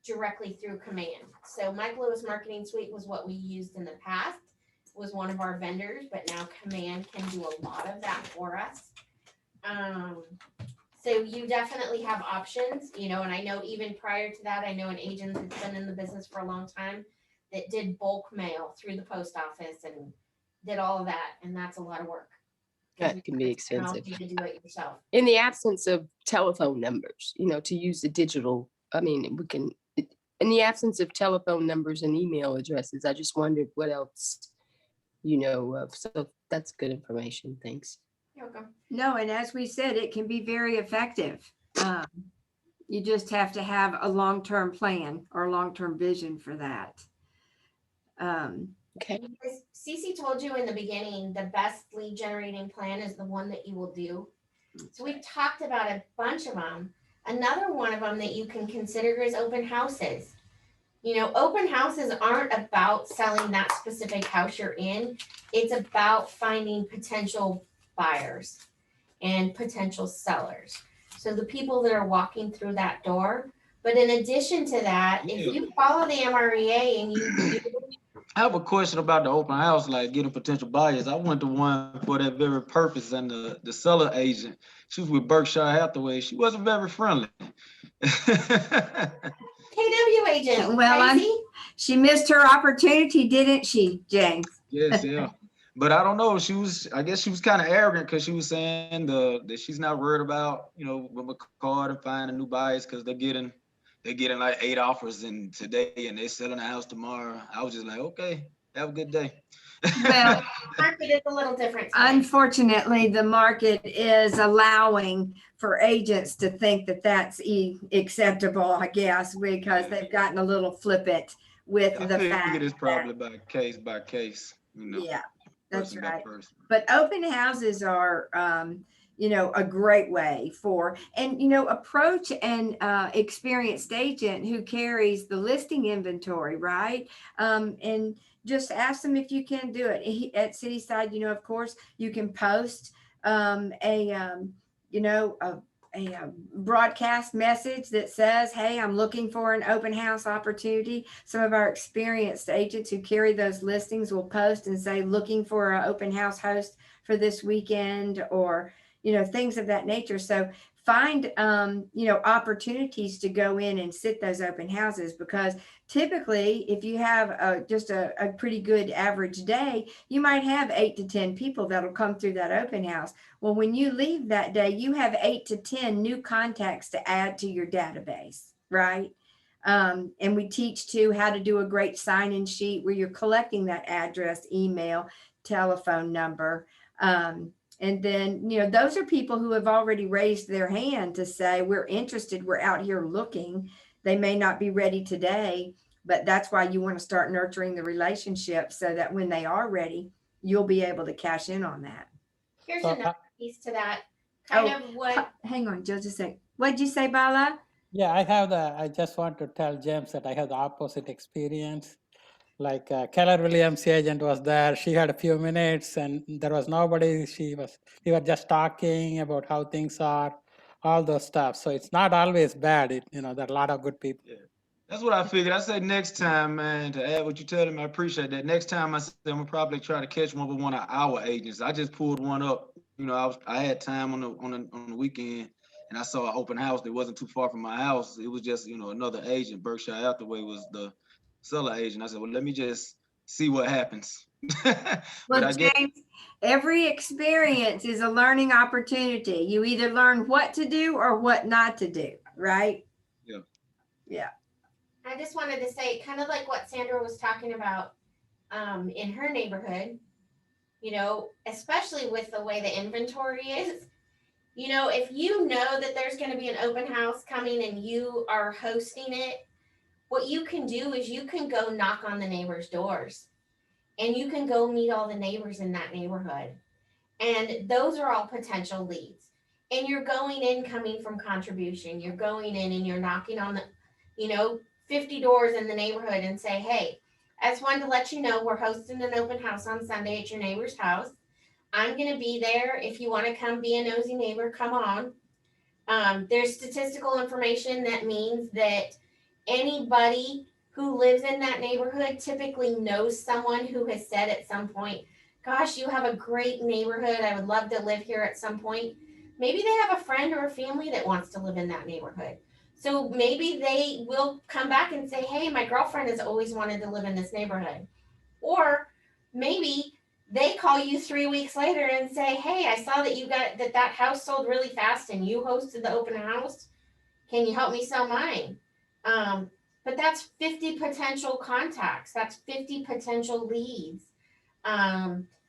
D: directly through Command. So Michael Lewis Marketing Suite was what we used in the past. was one of our vendors, but now Command can do a lot of that for us. So you definitely have options, you know, and I know even prior to that, I know an agent that's been in the business for a long time that did bulk mail through the post office and did all of that, and that's a lot of work.
L: That can be expensive.
D: You can do it yourself.
L: In the absence of telephone numbers, you know, to use the digital, I mean, we can, in the absence of telephone numbers and email addresses, I just wondered what else, you know, so that's good information. Thanks.
D: You're welcome.
B: No, and as we said, it can be very effective. You just have to have a long-term plan or long-term vision for that.
L: Okay.
D: As Cece told you in the beginning, the best lead generating plan is the one that you will do. So we've talked about a bunch of them. Another one of them that you can consider is open houses. You know, open houses aren't about selling that specific house you're in. It's about finding potential buyers and potential sellers. So the people that are walking through that door. But in addition to that, if you follow the MREA and you
K: I have a question about the open house, like getting potential buyers. I went to one for that very purpose, and the seller agent, she was with Berkshire Hathaway. She wasn't very friendly.
D: KW agent.
B: Well,
D: crazy.
B: she missed her opportunity, didn't she, James?
K: Yes, yeah. But I don't know. I guess she was kind of arrogant because she was saying that she's not worried about, you know, with a card and finding new buyers because they're getting like 8 offers in today and they're selling a house tomorrow. I was just like, okay, have a good day.
B: Well,
D: market is a little different today.
B: Unfortunately, the market is allowing for agents to think that that's acceptable, I guess, because they've gotten a little flippant with the fact.
K: It is probably by case, you know.
B: Yeah, that's
K: person by
B: right.
K: person.
B: But open houses are, you know, a great way for, and, you know, approach an experienced agent who carries the listing inventory, right? And just ask them if you can do it. At Cityside, you know, of course, you can post you know, a broadcast message that says, hey, I'm looking for an open house opportunity. Some of our experienced agents who carry those listings will post and say, looking for an open house host for this weekend, or, you know, things of that nature. So find, you know, opportunities to go in and sit those open houses, because typically if you have just a pretty good average day, you might have 8 to 10 people that'll come through that open house. Well, when you leave that day, you have 8 to 10 new contacts to add to your database, right? And we teach too how to do a great sign-in sheet where you're collecting that address, email, telephone number. And then, you know, those are people who have already raised their hand to say, we're interested, we're out here looking. They may not be ready today, but that's why you want to start nurturing the relationship so that when they are ready, you'll be able to cash in on that.
D: Here's another piece to that. Kind of what.
B: Hang on, just a sec. What'd you say, Bala?
A: Yeah, I just want to tell James that I have the opposite experience. Like Keller Williams' agent was there. She had a few minutes and there was nobody. We were just talking about how things are, all those stuff. So it's not always bad. You know, there are a lot of good people.
K: Yeah. That's what I figured. I said next time, man, to add what you tell him, I appreciate that. Next time I said I'm gonna probably try to catch one with one of our agents. I just pulled one up. You know, I had time on the weekend, and I saw an open house that wasn't too far from my house. It was just, you know, another agent. Berkshire Hathaway was the seller agent. I said, well, let me just see what happens.
B: Well, James, every experience is a learning opportunity. You either learn what to do or what not to do, right?
K: Yeah.
B: Yeah.
D: I just wanted to say, kind of like what Sandra was talking about in her neighborhood, you know, especially with the way the inventory is, you know, if you know that there's going to be an open house coming and you are hosting it, what you can do is you can go knock on the neighbors' doors and you can go meet all the neighbors in that neighborhood. And those are all potential leads. And you're going in coming from contribution. You're going in and you're knocking on the, you know, 50 doors in the neighborhood and say, hey, I just wanted to let you know we're hosting an open house on Sunday at your neighbor's house. I'm going to be there. If you want to come be a nosy neighbor, come on. There's statistical information that means that anybody who lives in that neighborhood typically knows someone who has said at some point, gosh, you have a great neighborhood. I would love to live here at some point. Maybe they have a friend or a family that wants to live in that neighborhood. So maybe they will come back and say, hey, my girlfriend has always wanted to live in this neighborhood. Or maybe they call you 3 weeks later and say, hey, I saw that you got that house sold really fast and you hosted the open house. Can you help me sell mine? But that's 50 potential contacts. That's 50 potential leads.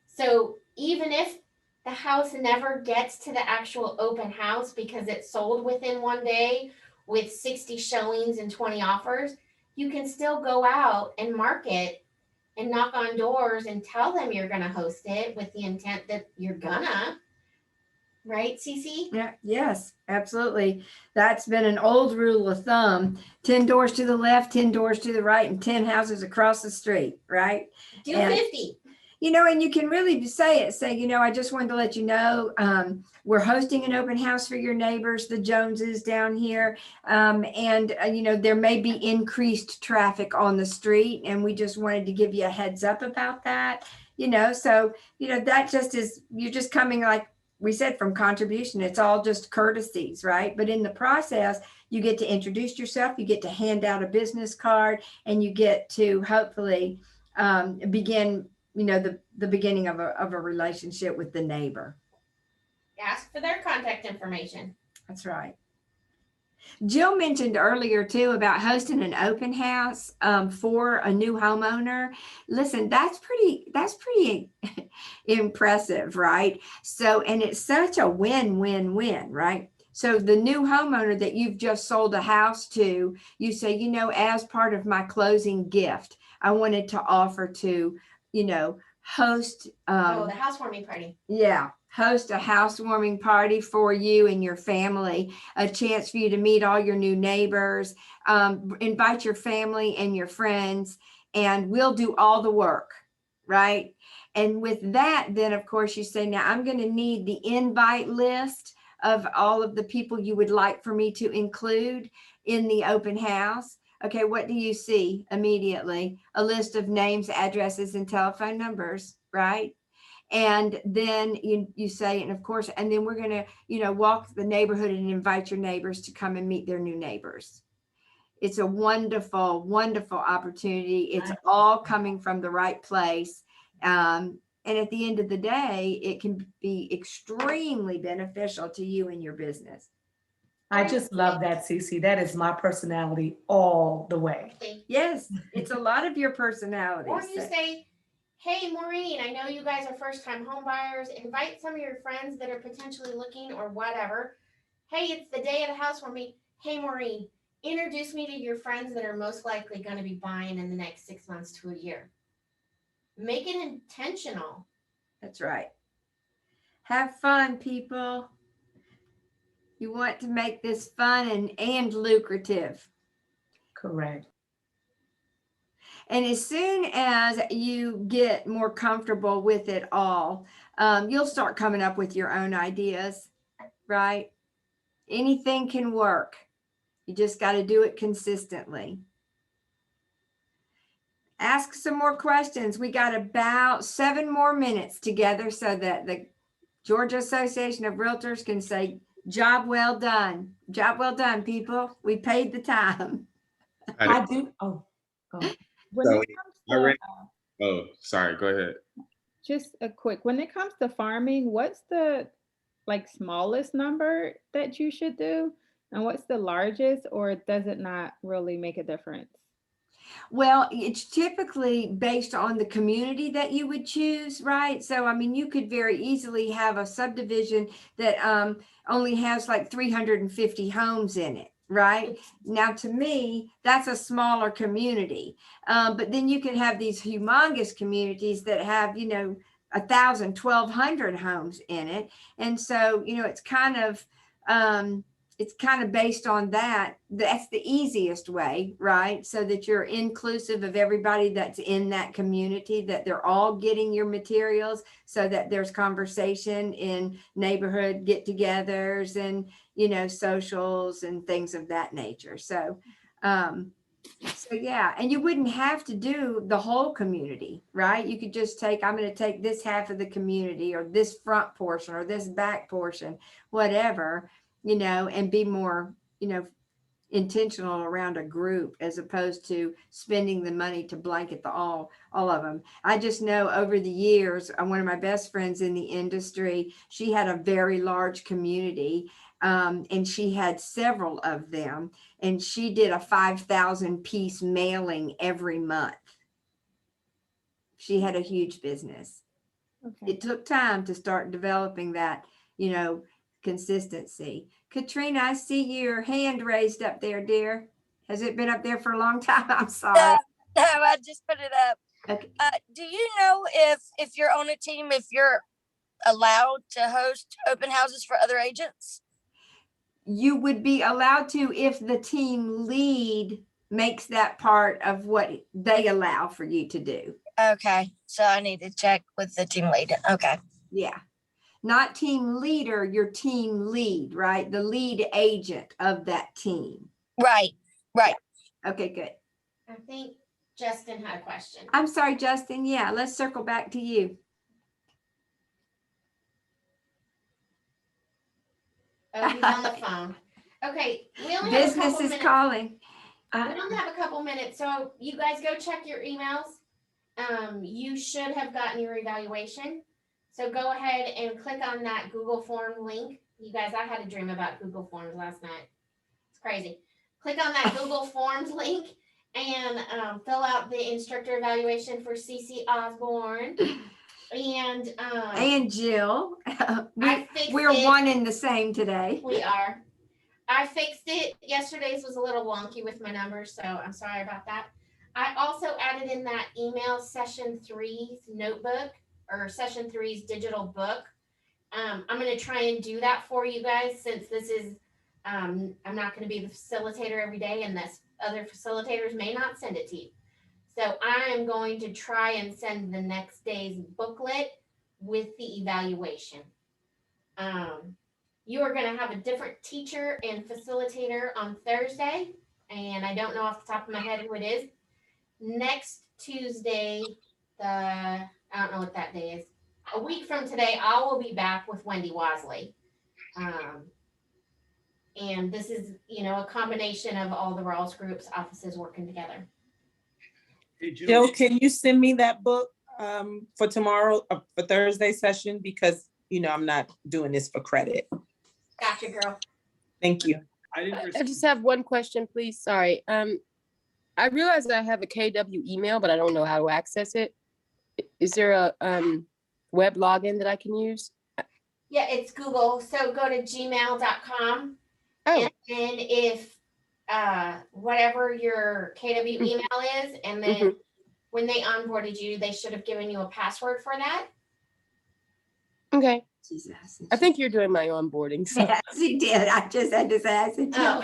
D: So even if the house never gets to the actual open house because it sold within one day with 60 showings and 20 offers, you can still go out and market and knock on doors and tell them you're going to host it with the intent that you're gonna. Right, Cece?
B: Yeah, yes, absolutely. That's been an old rule of thumb. 10 doors to the left, 10 doors to the right, and 10 houses across the street, right?
D: Do
B: And,
D: 50.
B: You know, and you can really say, you know, I just wanted to let you know, we're hosting an open house for your neighbors, the Joneses down here. You know, there may be increased traffic on the street, and we just wanted to give you a heads up about that. You know, so, you know, that just is, you're just coming, like we said, from contribution. It's all just courtesies, right? But in the process, you get to introduce yourself, you get to hand out a business card, and you get to hopefully begin, you know, the beginning of a relationship with the neighbor.
D: Ask for their contact information.
B: That's right. Jill mentioned earlier too about hosting an open house for a new homeowner. Listen, that's pretty impressive, right? So, and it's such a win-win-win, right? So the new homeowner that you've just sold a house to, you say, you know, as part of my closing gift, I wanted to offer to, you know, host
D: the housewarming party.
B: Yeah, host a housewarming party for you and your family, a chance for you to meet all your new neighbors, invite your family and your friends, and we'll do all the work, right? And with that, then of course you say, now I'm going to need the invite list of all of the people you would like for me to include in the open house. Okay, what do you see immediately? A list of names, addresses, and telephone numbers, right? And then you say, and of course, and then we're going to, you know, walk the neighborhood and invite your neighbors to come and meet their new neighbors. It's a wonderful, wonderful opportunity. It's all coming from the right place. And at the end of the day, it can be extremely beneficial to you and your business.
E: I just love that, Cece. That is my personality all the way.
B: Yes, it's a lot of your personality.
D: Or you say, hey, Maureen, I know you guys are first-time home buyers. Invite some of your friends that are potentially looking or whatever. Hey, it's the day of the housewarming. Hey, Maureen, introduce me to your friends that are most likely going to be buying in the next 6 months to a year. Make it intentional.
B: That's right. Have fun, people. You want to make this fun and lucrative.
E: Correct.
B: And as soon as you get more comfortable with it all, you'll start coming up with your own ideas, right? Anything can work. You just got to do it consistently. Ask some more questions. We got about 7 more minutes together so that the Georgia Association of Realtors can say, job well done. Job well done, people. We paid the time.
E: I do. Oh, go ahead.
I: When it comes to,
G: sorry, go ahead.
I: just a quick, when it comes to farming, what's the like smallest number that you should do? And what's the largest, or does it not really make a difference?
B: Well, it's typically based on the community that you would choose, right? So, I mean, you could very easily have a subdivision that only has like 350 homes in it, right? Now, to me, that's a smaller community. But then you can have these humongous communities that have, you know, 1,000, 1,200 homes in it. And so, you know, it's kind of based on that. That's the easiest way, right? So that you're inclusive of everybody that's in that community, that they're all getting your materials, so that there's conversation in neighborhood get-togethers and, you know, socials and things of that nature. So So yeah, and you wouldn't have to do the whole community, right? You could just take, I'm going to take this half of the community or this front portion or this back portion, whatever, you know, and be more, you know, intentional around a group as opposed to spending the money to blanket all of them. I just know over the years, one of my best friends in the industry, she had a very large community, and she had several of them, and she did a 5,000 piece mailing every month. She had a huge business.
I: Okay.
B: It took time to start developing that, you know, consistency. Katrina, I see your hand raised up there, dear. Has it been up there for a long time? I'm sorry.
O: No, I just put it up.
B: Okay.
O: Do you know if you're on a team, if you're allowed to host open houses for other agents?
B: You would be allowed to if the team lead makes that part of what they allow for you to do.
O: Okay, so I need to check with the team lead. Okay.
B: Yeah. Not team leader, your team lead, right? The lead agent of that team.
O: Right, right.
B: Okay, good.
D: I think Justin had a question.
B: I'm sorry, Justin. Yeah, let's circle back to you.
D: Oh, he's on the phone. Okay, we only have a
B: Business
D: couple
B: is
D: minutes.
B: calling.
D: We only have a couple minutes, so you guys go check your emails. You should have gotten your evaluation. So go ahead and click on that Google Form link. You guys, I had a dream about Google Forms last night. It's crazy. Click on that Google Forms link and fill out the instructor evaluation for CC Osborne.
B: And Jill.
D: I fixed
B: We're
D: it.
B: one and the same today.
D: We are. I fixed it. Yesterday's was a little wonky with my numbers, so I'm sorry about that. I also added in that email session 3's notebook or session 3's digital book. I'm going to try and do that for you guys since this is, I'm not going to be the facilitator every day and this other facilitators may not send it to you. So I am going to try and send the next day's booklet with the evaluation. You are going to have a different teacher and facilitator on Thursday, and I don't know off the top of my head who it is. Next Tuesday, I don't know what that day is. A week from today, I will be back with Wendy Wasley. And this is, you know, a combination of all the Rawls Group's offices working together.
V: Hey,
P: Jill, can you send me that book for tomorrow, for Thursday session? Because, you know, I'm not doing this for credit.
D: Gotcha, girl.
P: Thank you.
L: I just have one question, please. Sorry. I realize I have a KW email, but I don't know how to access it. Is there a web login that I can use?
D: Yeah, it's Google. So go to gmail.com.
L: Oh.
D: And then if whatever your KW email is, and then when they onboarded you, they should have given you a password for that.
L: Okay. I think you're doing my onboarding. So.
B: Yes, he did. I just had to say, I said,
D: Oh.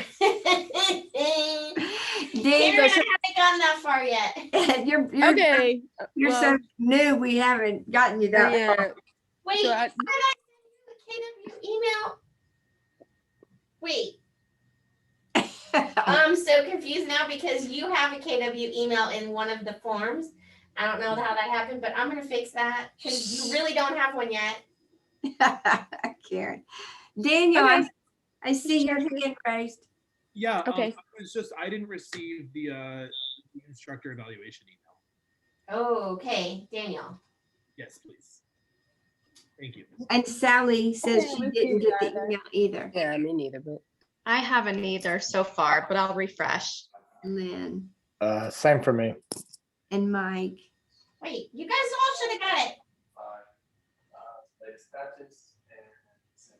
B: Dave,
D: Karen, I haven't gone that far yet.
B: you're
L: Okay.
B: You're so
L: Well,
B: new. We haven't gotten you that
L: yeah.
B: far.
D: Wait,
L: So
D: how did I send you the KW email? Wait. I'm so confused now because you have a KW email in one of the forms. I don't know how that happened, but I'm going to fix that because you really don't have one yet.
B: Karen. Daniel,
D: Okay.
B: I see your hand raised.
V: Yeah.
L: Okay.
V: It's just I didn't receive the instructor evaluation email.
D: Oh, okay, Daniel.
V: Yes, please. Thank you.
B: And Sally says she didn't get the email either.
L: Yeah, me neither, but
Q: I haven't either so far, but I'll refresh.
B: Lynn
W: Same for me.
B: and Mike.
D: Wait, you guys all should have got it.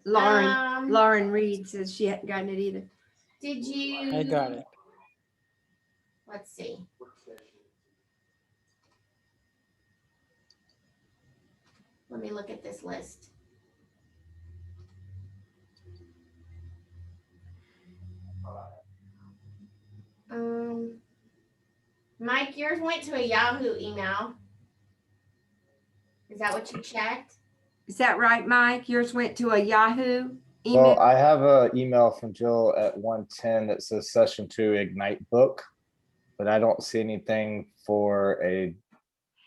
B: Lauren Reed says she hadn't gotten it either.
D: Did you?
A: I got it.
D: Let's see. Let me look at this list. Mike, yours went to a Yahoo email. Is that what you checked?
B: Is that right, Mike? Yours went to a Yahoo email?
W: Well, I have an email from Jill at 1:10 that says session 2 Ignite book, but I don't see anything for a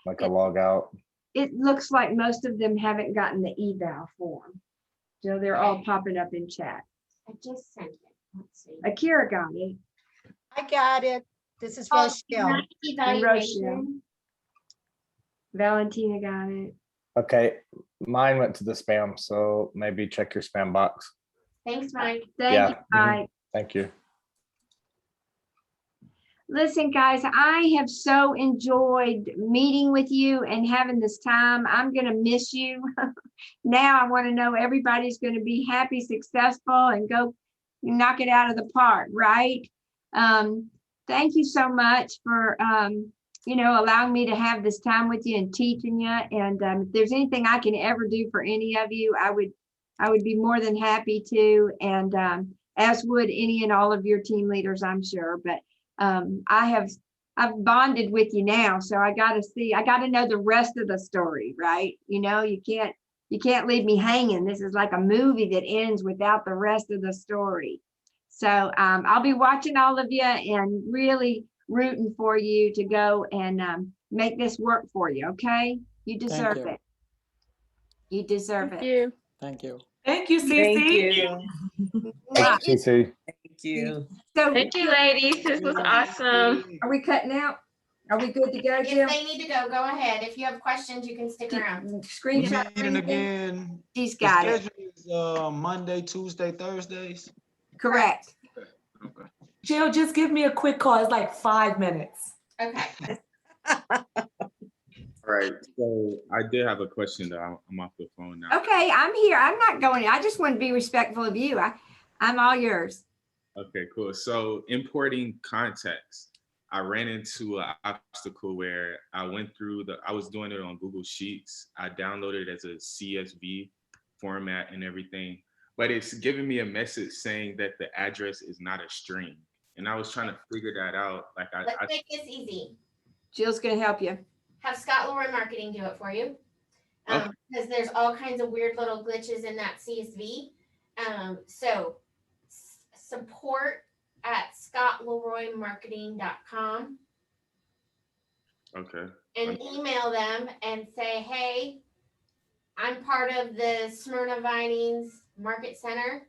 W: log out.
B: It looks like most of them haven't gotten the eval form. So they're all popping up in chat.
D: I just sent it. Let's see.
B: Akira got it.
R: I got it. This is
D: Oh,
R: Rochelle.
D: nice
B: And Rochelle.
D: evaluation.
B: Valentina got it.
W: Okay, mine went to the spam, so maybe check your spam box.
D: Thanks, Mike.
B: Thank
W: Yeah,
B: you, Mike.
W: Thank you.
B: Listen, guys, I have so enjoyed meeting with you and having this time. I'm going to miss you. Now I want to know everybody's going to be happy, successful, and go knock it out of the park, right? Thank you so much for, allowing me to have this time with you and teaching you. And if there's anything I can ever do for any of you, I would be more than happy to. And as would any and all of your team leaders, I'm sure. But I've bonded with you now, so I got to know the rest of the story, right? You can't leave me hanging. This is like a movie that ends without the rest of the story. So I'll be watching all of you and really rooting for you to go and make this work for you. Okay, you deserve
A: you.
B: it. You deserve
F: Thank
B: it.
F: you.
W: Thank you.
E: Thank you,
P: Thank
E: Cece.
P: you.
W: Thank you, CC.
P: Thank you.
B: So
N: Thank you, ladies. This was awesome.
B: are we cutting out? Are we good to go,
D: If
B: Jim?
D: they need to go, go ahead. If you have questions, you can stick around.
B: Screenshot.
K: Meeting again.
B: She's
K: The
B: got it.
K: schedule is Monday, Tuesday, Thursdays.
B: Correct.
K: Okay.
E: Jill, just give me a quick call. It's like 5 minutes.
D: Okay.
G: All right, so I did have a question though. I'm off the phone now.
B: Okay, I'm here. I'm not going. I just want to be respectful of you. I'm all yours.
G: Okay, cool. So importing context, I ran into an obstacle where I was doing it on Google Sheets. I downloaded it as a CSV format and everything, but it's giving me a message saying that the address is not a string. And I was trying to figure that out. Like
D: Let's make this easy.
B: Jill's going to help you.
D: Have Scott Leroy Marketing do it for you.
G: Okay.
D: Because there's all kinds of weird little glitches in that CSV. So support at scottleroymarketing.com
G: Okay.
D: and email them and say, hey, I'm part of the Smyrna Vinings Market Center.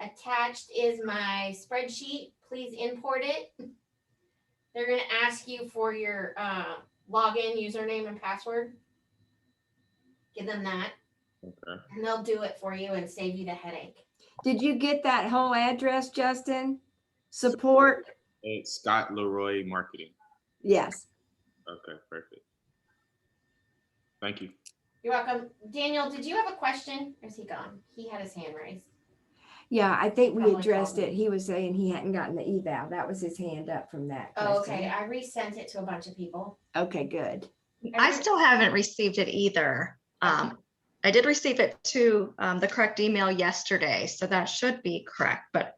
D: Attached is my spreadsheet. Please import it. They're going to ask you for your login, username, and password. Give them that.
G: Okay.
D: And they'll do it for you and save you the headache.
B: Did you get that whole address, Justin? Support?
G: It's Scott Leroy Marketing.
B: Yes.
G: Okay, perfect. Thank you.
D: You're welcome. Daniel, did you have a question? Or is he gone? He had his hand raised.
B: Yeah, I think we
D: Probably
B: addressed
D: called
B: it. He was saying he hadn't gotten the eval. That was his hand up from that.
D: Oh,
B: question.
D: okay. I resent it to a bunch of people.
B: Okay, good.
Q: I still haven't received it either. I did receive it to the correct email yesterday, so that should be correct, but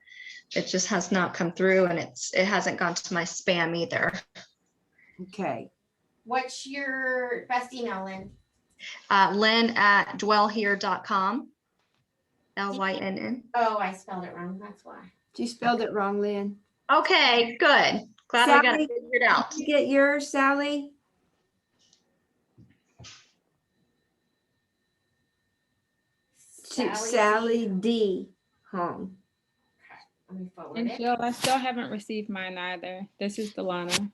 Q: it just has not come through and it hasn't gone to my spam either.
B: Okay.
D: What's your best email, Lynn?
Q: Lynn@dwellhere.com. LYNN.
D: Oh, I spelled it wrong. That's why.
B: You spelled it wrong, Lynn.
Q: Okay, good. Glad we got
B: Sally,
Q: it figured out.
B: Did you get yours, Sally? Sally D. Home.
D: Let me forward
I: And
D: it.
I: Jill, I still haven't received mine either. This is Delana.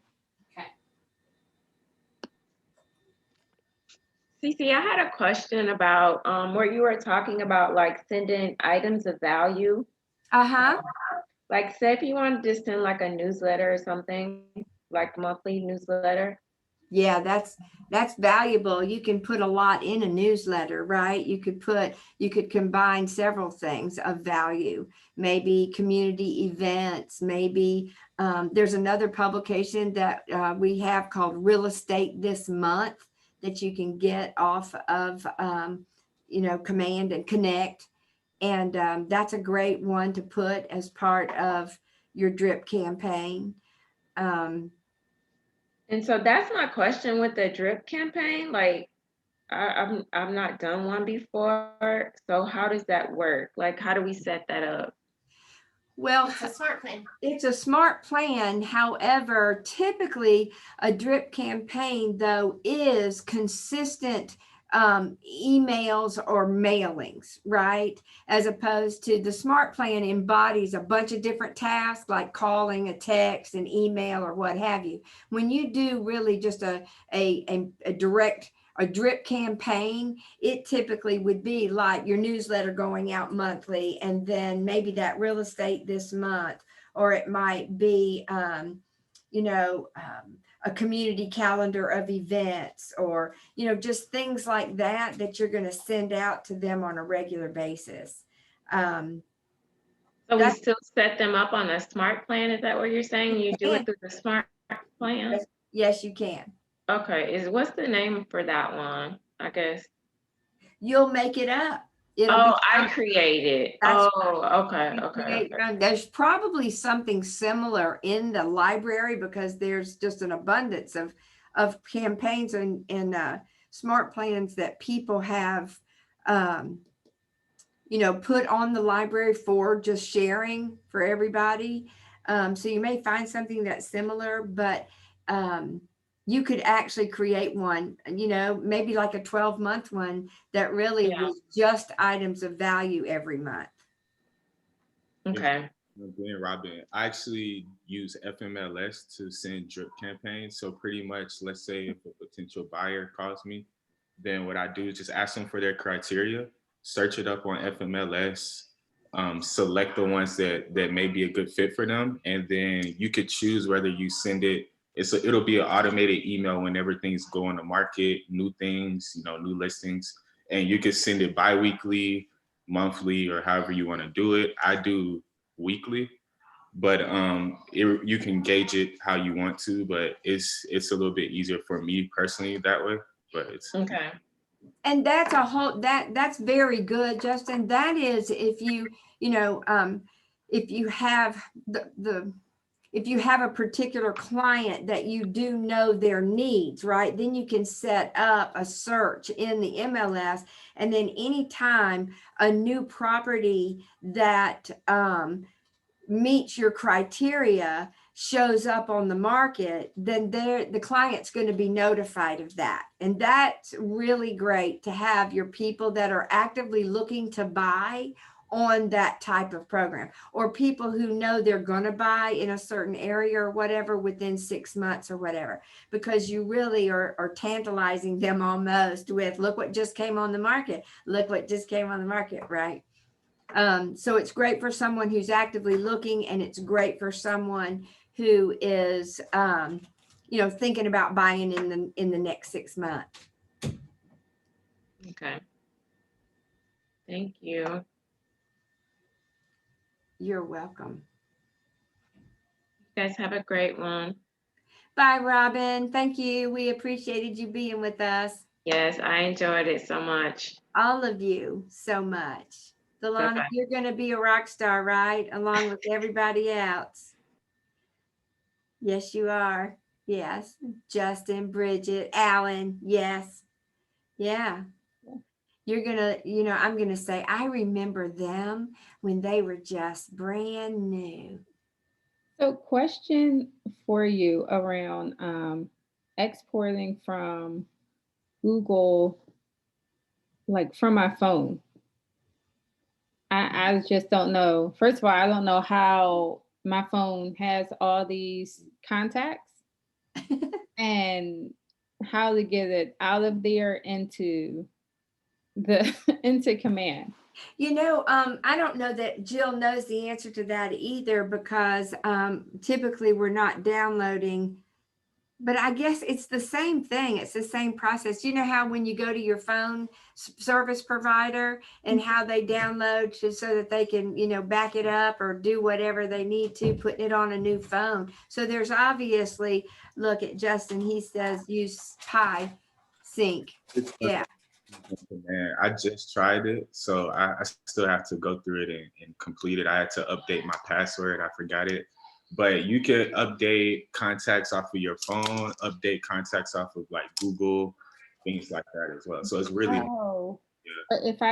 N: Cece, I had a question about where you were talking about like sending items of value.
B: Uh-huh.
N: Like say if you wanted to send like a newsletter or something, like monthly newsletter.
B: Yeah, that's valuable. You can put a lot in a newsletter, right? You could combine several things of value, maybe community events, maybe there's another publication that we have called Real Estate This Month that you can get off of, Command and Connect. And that's a great one to put as part of your drip campaign.
N: And so that's my question with the drip campaign. Like I've not done one before. So how does that work? Like how do we set that up?
B: Well,
D: It's a smart plan.
B: it's a smart plan. However, typically a drip campaign though is consistent emails or mailings, right? As opposed to the smart plan embodies a bunch of different tasks like calling, a text, an email, or what have you. When you do really just a drip campaign, it typically would be like your newsletter going out monthly, and then maybe that real estate this month, or it might be, a community calendar of events, or, just things like that, that you're going to send out to them on a regular basis.
N: So we still set them up on a smart plan? Is that what you're saying? You do it through the smart plan?
B: Yes, you can.
N: Okay, what's the name for that one? I guess.
B: You'll make it up.
N: I created.
B: That's
N: Okay.
B: There's probably something similar in the library, because there's just an abundance of campaigns and smart plans that people have, put on the library for just sharing for everybody. So you may find something that's similar, but you could actually create one, maybe like a 12-month one that really was just items of value every month.
N: Okay.
G: Glenn Robin, I actually use FMLS to send drip campaigns. So pretty much, let's say if a potential buyer calls me, then what I do is just ask them for their criteria, search it up on FMLS, select the ones that may be a good fit for them, and then you could choose whether you send it. It'll be an automated email whenever things go on the market, new things, new listings, and you can send it bi-weekly, monthly, or however you want to do it. I do weekly, but you can gauge it how you want to, but it's a little bit easier for me personally that way. But it's
N: okay.
B: And that's that's very good, Justin. That is if you have if you have a particular client that you do know their needs, right? Then you can set up a search in the MLS, and then anytime a new property that meets your criteria shows up on the market, then the client's going to be notified of that. And that's really great to have your people that are actively looking to buy on that type of program, or people who know they're going to buy in a certain area or whatever within 6 months or whatever, because you really are tantalizing them almost with, look what just came on the market. Look what just came on the market, right? So it's great for someone who's actively looking, and it's great for someone who is, thinking about buying in the next 6 months.
N: Okay. Thank you.
B: You're welcome.
N: You guys have a great one.
B: Bye, Robin. Thank you. We appreciated you being with us.
N: Yes, I enjoyed it so much.
B: All of you so much. Delana,
N: Bye-bye.
B: you're going to be a rock star, right? Along with everybody else. Yes, you are. Yes. Justin, Bridget, Alan. Yes. Yeah. You're going to, I'm going to say, I remember them when they were just brand new.
I: So question for you around exporting from Google, like from my phone. I just don't know. First of all, I don't know how my phone has all these contacts and how to get it out of there into command.
B: I don't know that Jill knows the answer to that either, because typically we're not downloading, but I guess it's the same thing. It's the same process. You know how when you go to your phone service provider and how they download so that they can, back it up or do whatever they need to, putting it on a new phone. So there's obviously, look at Justin, he says use Pi Sync. Yeah.
G: Man, I just tried it, so I still have to go through it and complete it. I had to update my password. I forgot it. But you can update contacts off of your phone, update contacts off of like Google, things like that as well. So it's really
I: But if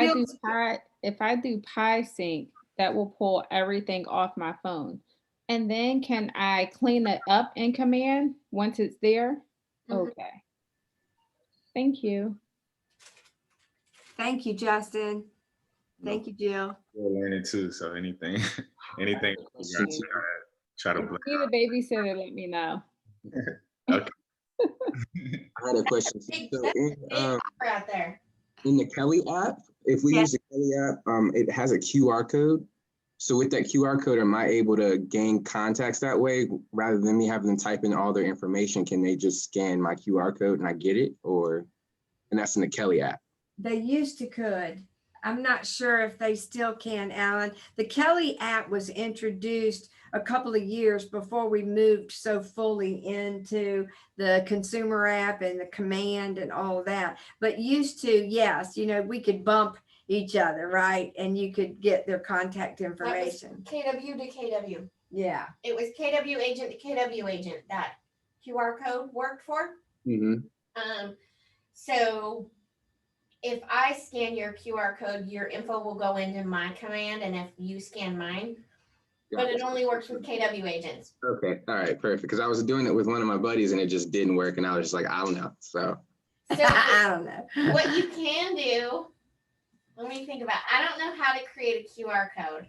I: I do Pi Sync, that will pull everything off my phone. And then can I clean it up in Command once it's there? Okay. Thank you.
B: Thank you, Justin. Thank you, Jill.
G: We're learning too, so anything, anything, try to blend.
I: Need a babysitter, let me know.
G: Okay.
H: I had a question. So
D: out there.
H: in the Kelly app, if we use the Kelly app, it has a QR code. So with that QR code, am I able to gain contacts that way rather than me having them type in all their information? Can they just scan my QR code and I get it? And that's in the Kelly app.
B: They used to could. I'm not sure if they still can, Alan. The Kelly app was introduced a couple of years before we moved so fully into the consumer app and the Command and all of that. But used to, yes, we could bump each other, right? And you could get their contact information.
D: KW to KW.
B: Yeah.
D: It was KW agent to KW agent that QR code worked for. So if I scan your QR code, your info will go into my Command, and if you scan mine, but it only works with KW agents.
H: Okay, all right, perfect. Because I was doing it with one of my buddies and it just didn't work, and I was just like, I don't know. So
B: I don't know.
D: What you can do, let me think about. I don't know how to create a QR code,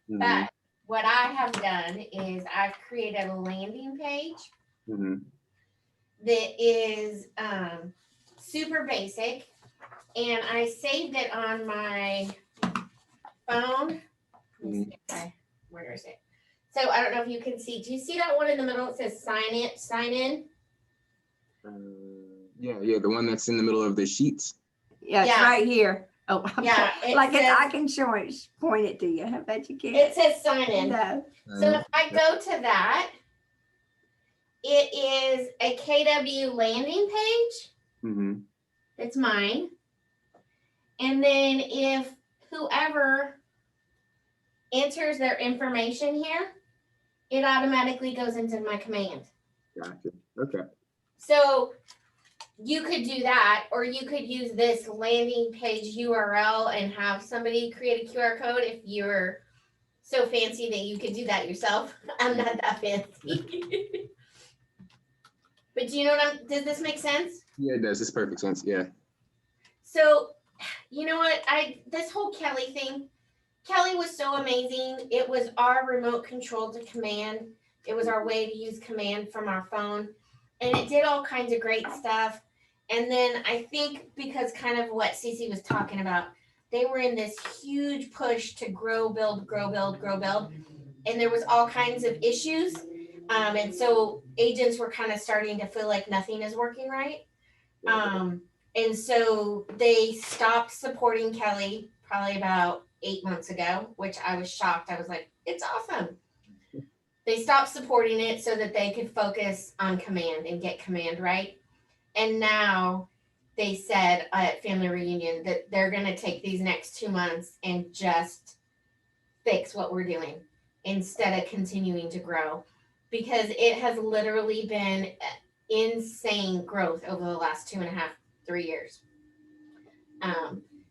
D: but what I have done is I've created a landing page that is super basic, and I saved it on my phone. Where is it? So I don't know if you can see. Do you see that one in the middle? It says sign in.
H: yeah, the one that's in the middle of the sheets.
B: Yeah, it's right here. Oh,
D: yeah.
B: I can show it, point it to you. I bet you can.
D: It says sign in.
B: No.
D: So if I go to that, it is a KW landing page. It's mine. And then if whoever enters their information here, it automatically goes into my Command.
H: Gotcha. Okay.
D: So you could do that, or you could use this landing page URL and have somebody create a QR code if you're so fancy that you could do that yourself. I'm not that fancy. But do you know does this make sense?
H: Yeah, it does. It's perfect sense. Yeah.
D: So, you know what? This whole Kelly thing, Kelly was so amazing. It was our remote control to Command. It was our way to use Command from our phone. And it did all kinds of great stuff. And then I think because kind of what Cece was talking about, they were in this huge push to grow, build, grow, build, grow, build. And there was all kinds of issues. And so agents were kind of starting to feel like nothing is working right. And so they stopped supporting Kelly probably about 8 months ago, which I was shocked. I was like, it's awesome. They stopped supporting it so that they could focus on Command and get Command right. And now they said at Family Reunion that they're going to take these next 2 months and just fix what we're doing instead of continuing to grow, because it has literally been insane growth over the last 2.5, 3 years.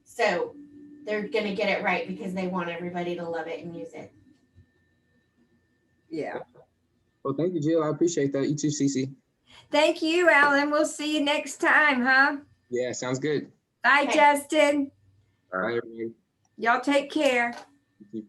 D: So they're going to get it right because they want everybody to love it and use it.
B: Yeah.
H: Well, thank you, Jill. I appreciate that. You too, Cece.
B: Thank you, Alan. We'll see you next time, huh?
H: Yeah, sounds good.
B: Bye,
D: Okay.
B: Justin.
H: All right, everyone.
B: Y'all take care.
H: Thank you.